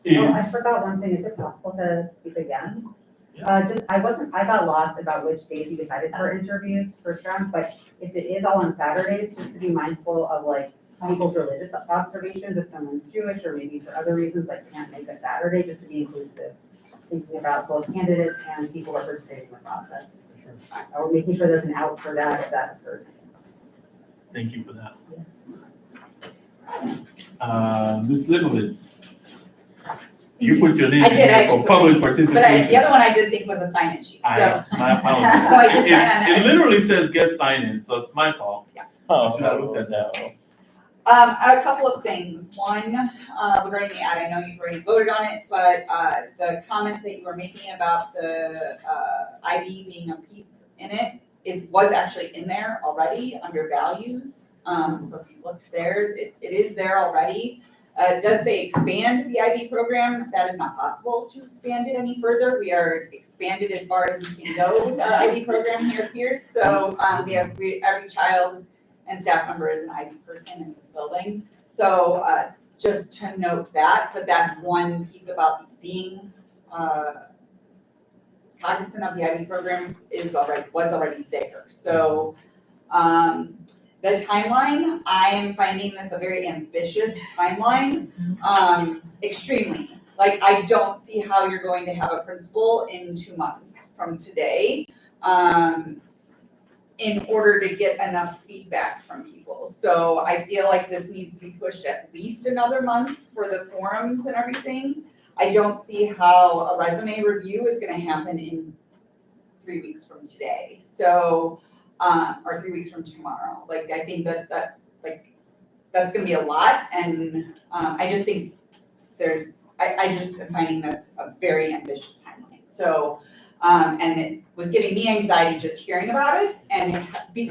Oh, I It's, forgot one thing. Is it possible to speak again? I got lost about which days you decided for interviews first round, but if it is all on Saturdays, just to be mindful of like people's religious observations, if someone's Jewish or maybe for other reasons, like can't make a Saturday, just to be inclusive. Thinking about both candidates and people participating in the process. Or making sure there's an out for that if that occurs. thank you for that. Ms. Lipovitz. You put your name I did, in for public But participation. the other one I did think was a sign-in sheet, so. My So I apologies. did sign on It that. literally says get sign in, so it's my fault. Yeah. I should have looked at that. A couple of things. One, regarding the ad, I know you've already voted on it, but the comment that you were making about the IB being a piece in it was actually in there already under values. So if you look there, it is there already. It does say expand the IB program. That is not possible to expand it any further. We are expanded as far as we can go with our IB program here at Peirce. So every child and staff member is an IB person in this building. So just to note that, but that one piece about being cognizant of the IB programs was already there. So the timeline, I am finding this a very ambitious timeline, extremely. Like, I don't see how you're going to have a principal in 2 months from today. In order to get enough feedback from people. So I feel like this needs to be pushed at least another month for the forums and everything. I don't see how a resume review is gonna happen in 3 weeks from today. So, or 3 weeks from tomorrow. Like, I think that's gonna be a lot. And I just think I just am finding this a very ambitious timeline. So, and it was giving me anxiety just hearing about it and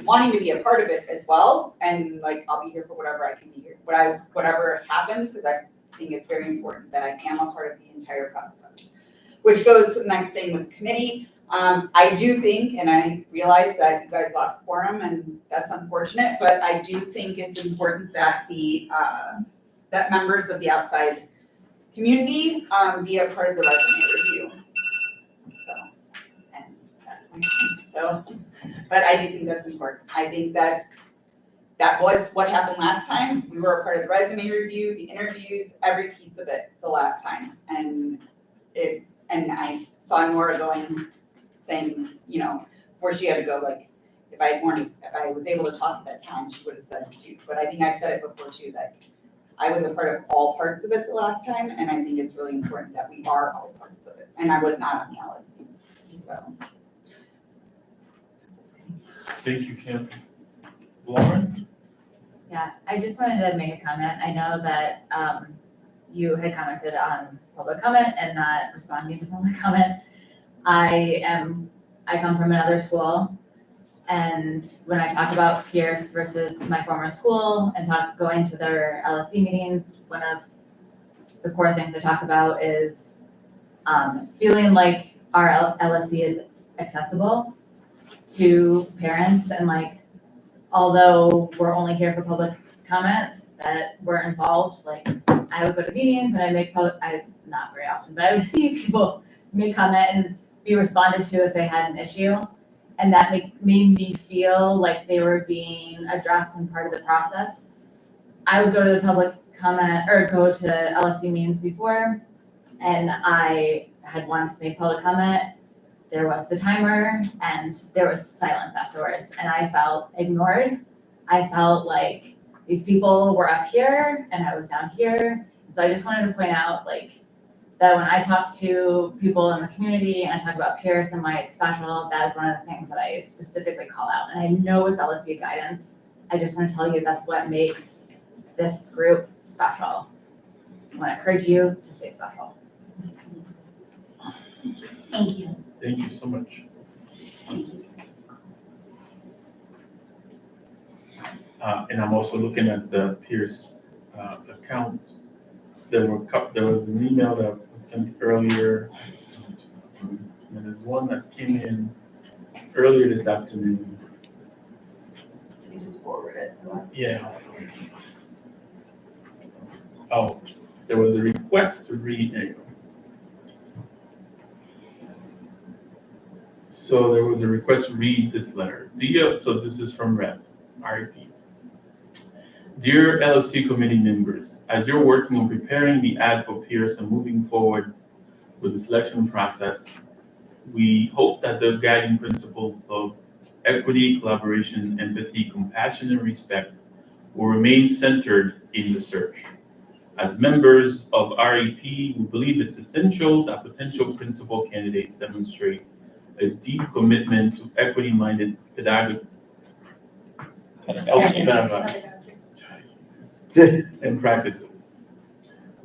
wanting to be a part of it as well. And like, I'll be here for whatever I can be here, whatever happens, because I think it's very important that I am a part of the entire process. Which goes to the next thing with the committee. I do think, and I realize that you guys lost quorum and that's unfortunate, but I do think it's important that that members of the outside community be a part of the resume review. So, but I do think that's important. I think that was what happened last time. We were a part of the resume review, the interviews, every piece of it the last time. And so I'm more going, saying, you know, before she had to go, like, if I was able to talk at that time, she would have said it too. But I think I've said it before too, that I was a part of all parts of it the last time, and I think it's really important that we are all parts of it. And I was not on the LSC, so. Thank you, Kim. Lauren? Yeah, I just wanted to make a comment. I know that you had commented on public comment and not responding to public comment. I come from another school, and when I talk about Peirce versus my former school and going to their LSC meetings, one of the core things I talk about is feeling like our LSC is accessible to parents, and like, although we're only here for public comment, that we're involved. Like, I would go to meetings and not very often, but I would see people make comment and be responded to if they had an issue. And that made me feel like they were being addressed and part of the process. I would go to the public comment or go to LSC meetings before, and I had once made public comment. There was the timer and there was silence afterwards, and I felt ignored. I felt like these people were up here and I was down here. So I just wanted to point out, like, that when I talk to people in the community and I talk about Peirce and why it's special, that is one of the things that I specifically call out. And I know it's LSC guidance. I just want to tell you that's what makes this group special. I want to encourage you to stay special. Thank you. Thank you so much. And I'm also looking at the Peirce account. There was an email that was sent earlier, and there's one that came in earlier this afternoon. You just forward it to us. Yeah. Oh, there was a request to read. There you go. So there was a request to read this letter. So this is from Rep. RIP. Dear LSC committee members, as you're working on preparing the ad for Peirce and moving forward with the selection process, we hope that the guiding principles of equity, collaboration, empathy, compassion, and respect will remain centered in the search. As members of REP, we believe it's essential that potential principal candidates demonstrate a deep commitment to equity-minded pedagogy and practices.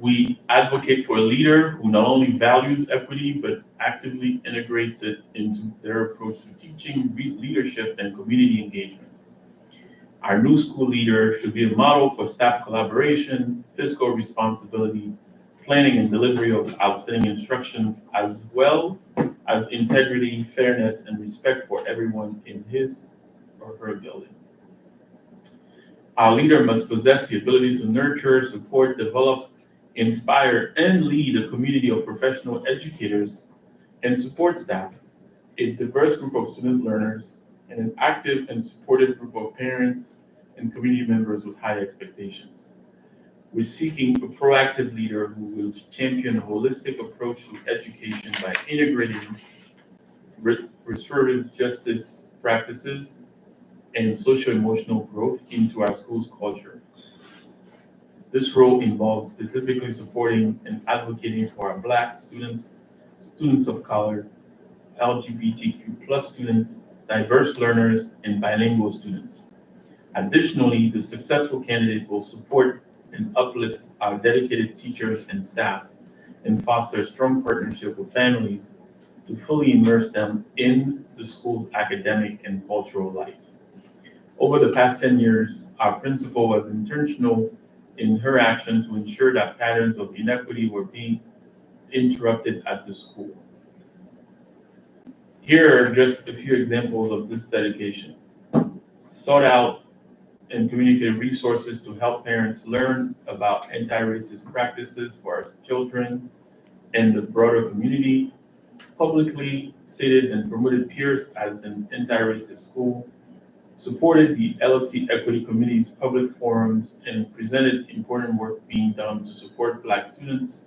We advocate for a leader who not only values equity, but actively integrates it into their approach to teaching, leadership, and community engagement. Our new school leader should be a model for staff collaboration, fiscal responsibility, planning and delivery of outstanding instructions, as well as integrity, fairness, and respect for everyone in his or her building. Our leader must possess the ability to nurture, support, develop, inspire, and lead a community of professional educators and support staff, a diverse group of student learners, and an active and supportive group of parents and community members with high expectations. We're seeking a proactive leader who will champion a holistic approach to education by integrating restorative justice practices and social-emotional growth into our school's culture. This role involves specifically supporting and advocating for our Black students, students of color, LGBTQ+ students, diverse learners, and bilingual students. Additionally, the successful candidate will support and uplift our dedicated teachers and staff and foster a strong partnership with families to fully immerse them in the school's academic and cultural life. Over the past 10 years, our principal was intentional in her action to ensure that patterns of inequity were being interrupted at the school. Here are just a few examples of this dedication. Sought out and communicated resources to help parents learn about anti-racist practices for our children and the broader community, publicly stated and promoted Peirce as an anti-racist school, supported the LSC Equity Committee's public forums, and presented important work being done to support Black students,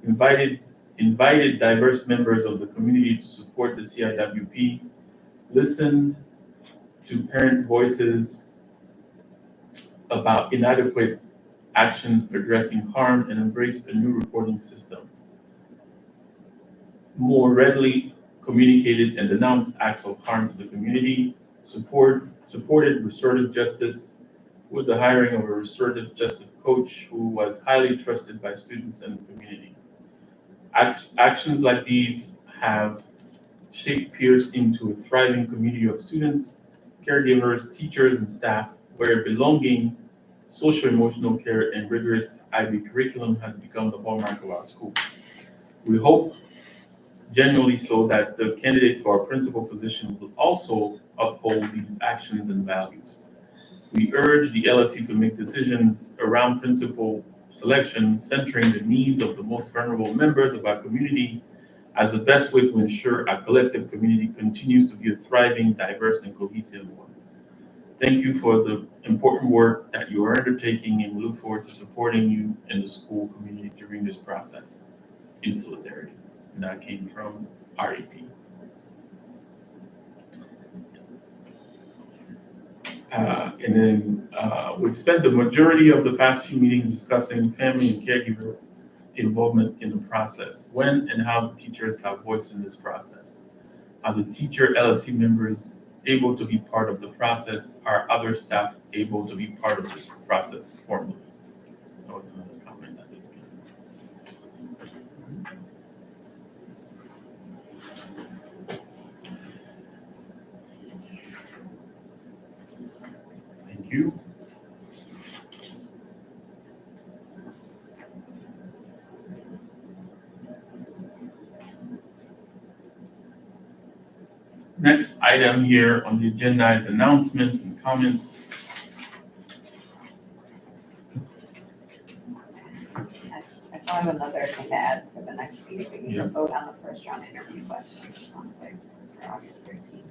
invited invited diverse members of the community to support the CIWP, listened to parent voices about inadequate actions addressing harm, and embraced a new reporting system. More readily communicated and denounced acts of harm to the community, supported restorative justice with the hiring of a restorative justice coach who was highly trusted by students and the community. Actions like these have shaped Peirce into a thriving community of students, caregivers, teachers, and staff, where belonging, social emotional care, and rigorous IB curriculum has become the hallmark of our school. We hope genuinely so that the candidate to our principal position will also uphold these actions and values. We urge the LSC to make decisions around principal selection centering the needs of the most vulnerable members of our community as the best way to ensure our collective community continues to be a thriving, diverse, and cohesive one. Thank you for the important work that you are undertaking, and we look forward to supporting you and the school community during this process in solidarity. And that came from REP. And then we've spent the majority of the past few meetings discussing family and caregiver involvement in the process. When and how the teachers have voice in this process. Are the teacher LSC members able to be part of the process? Are other staff able to be part of this process formally? That was another comment I just came. Thank you. Next item here on the agenda is announcements and comments. I have another thing to add for the next meeting. We need to vote on the first round interview questions or something for August 13th.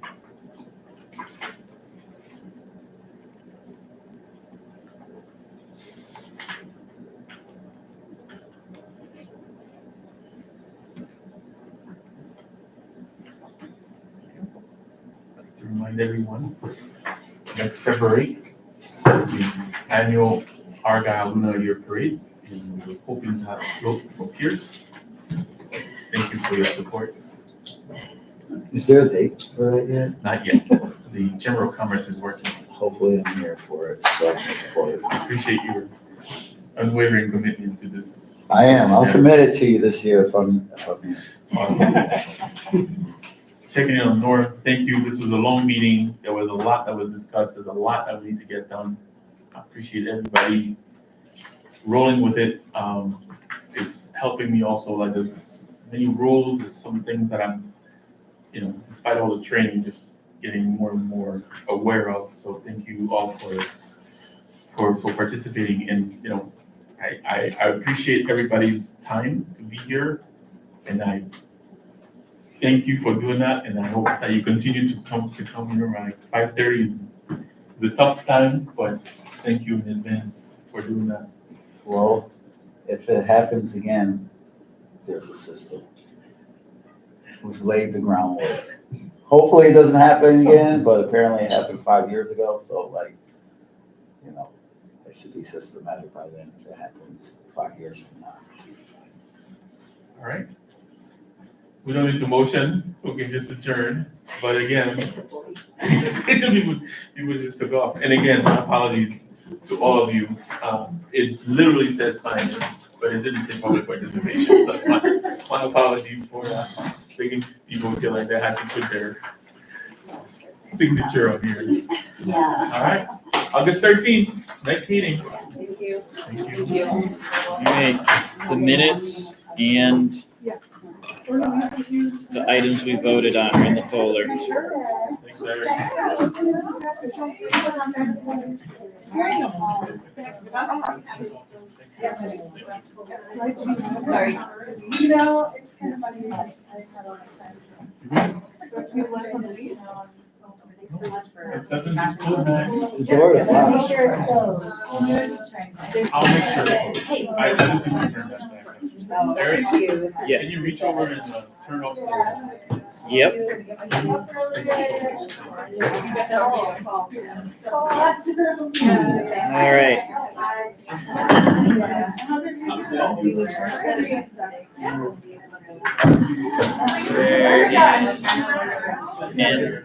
To remind everyone, next February is the annual Argyle Lunar Year Parade, and we're hoping to have a float for Peirce. Thank you for your support. Is there a date for that yet? Not yet. The Chamber of Commerce is working. Hopefully I'm here for it, so I can support it. I appreciate your unwavering commitment to this. I am, I'm committed to you this year if I'm here. Awesome. Checking in on Nora, thank you. This was a long meeting. There was a lot that was discussed. There's a lot that we need to get done. I appreciate everybody rolling with it. It's helping me also, like there's many rules, there's some things that I'm, despite all the training, just getting more and more aware of. So thank you all for participating. And, I appreciate everybody's time to be here. And I thank you for doing that, and I hope that you continue to come here. Right, 5:30 is a tough time, but thank you in advance for doing that. Well, if it happens again, there's a system. We've laid the groundwork. Hopefully it doesn't happen again, but apparently it happened 5 years ago, so it should be systematic by then if it happens 5 years from now. All right. We don't need to motion, we can just adjourn, but again, people just took off. And again, my apologies to all of you. It literally says sign in, but it didn't say public participation, so my apologies for making people feel like they had to put their signature up here. Yeah. All right, August 13th, next meeting. Thank you. Thank you. You made the minutes and the items we voted on are in the folder. Thanks, Eric. Sorry. It's kind of funny. I had all that time. It doesn't disclose that. Make sure it's closed. I'll make sure. I just need to turn that back. Thank you. Yeah. Can you reach over and turn off the? Yep. All right. Very nice. And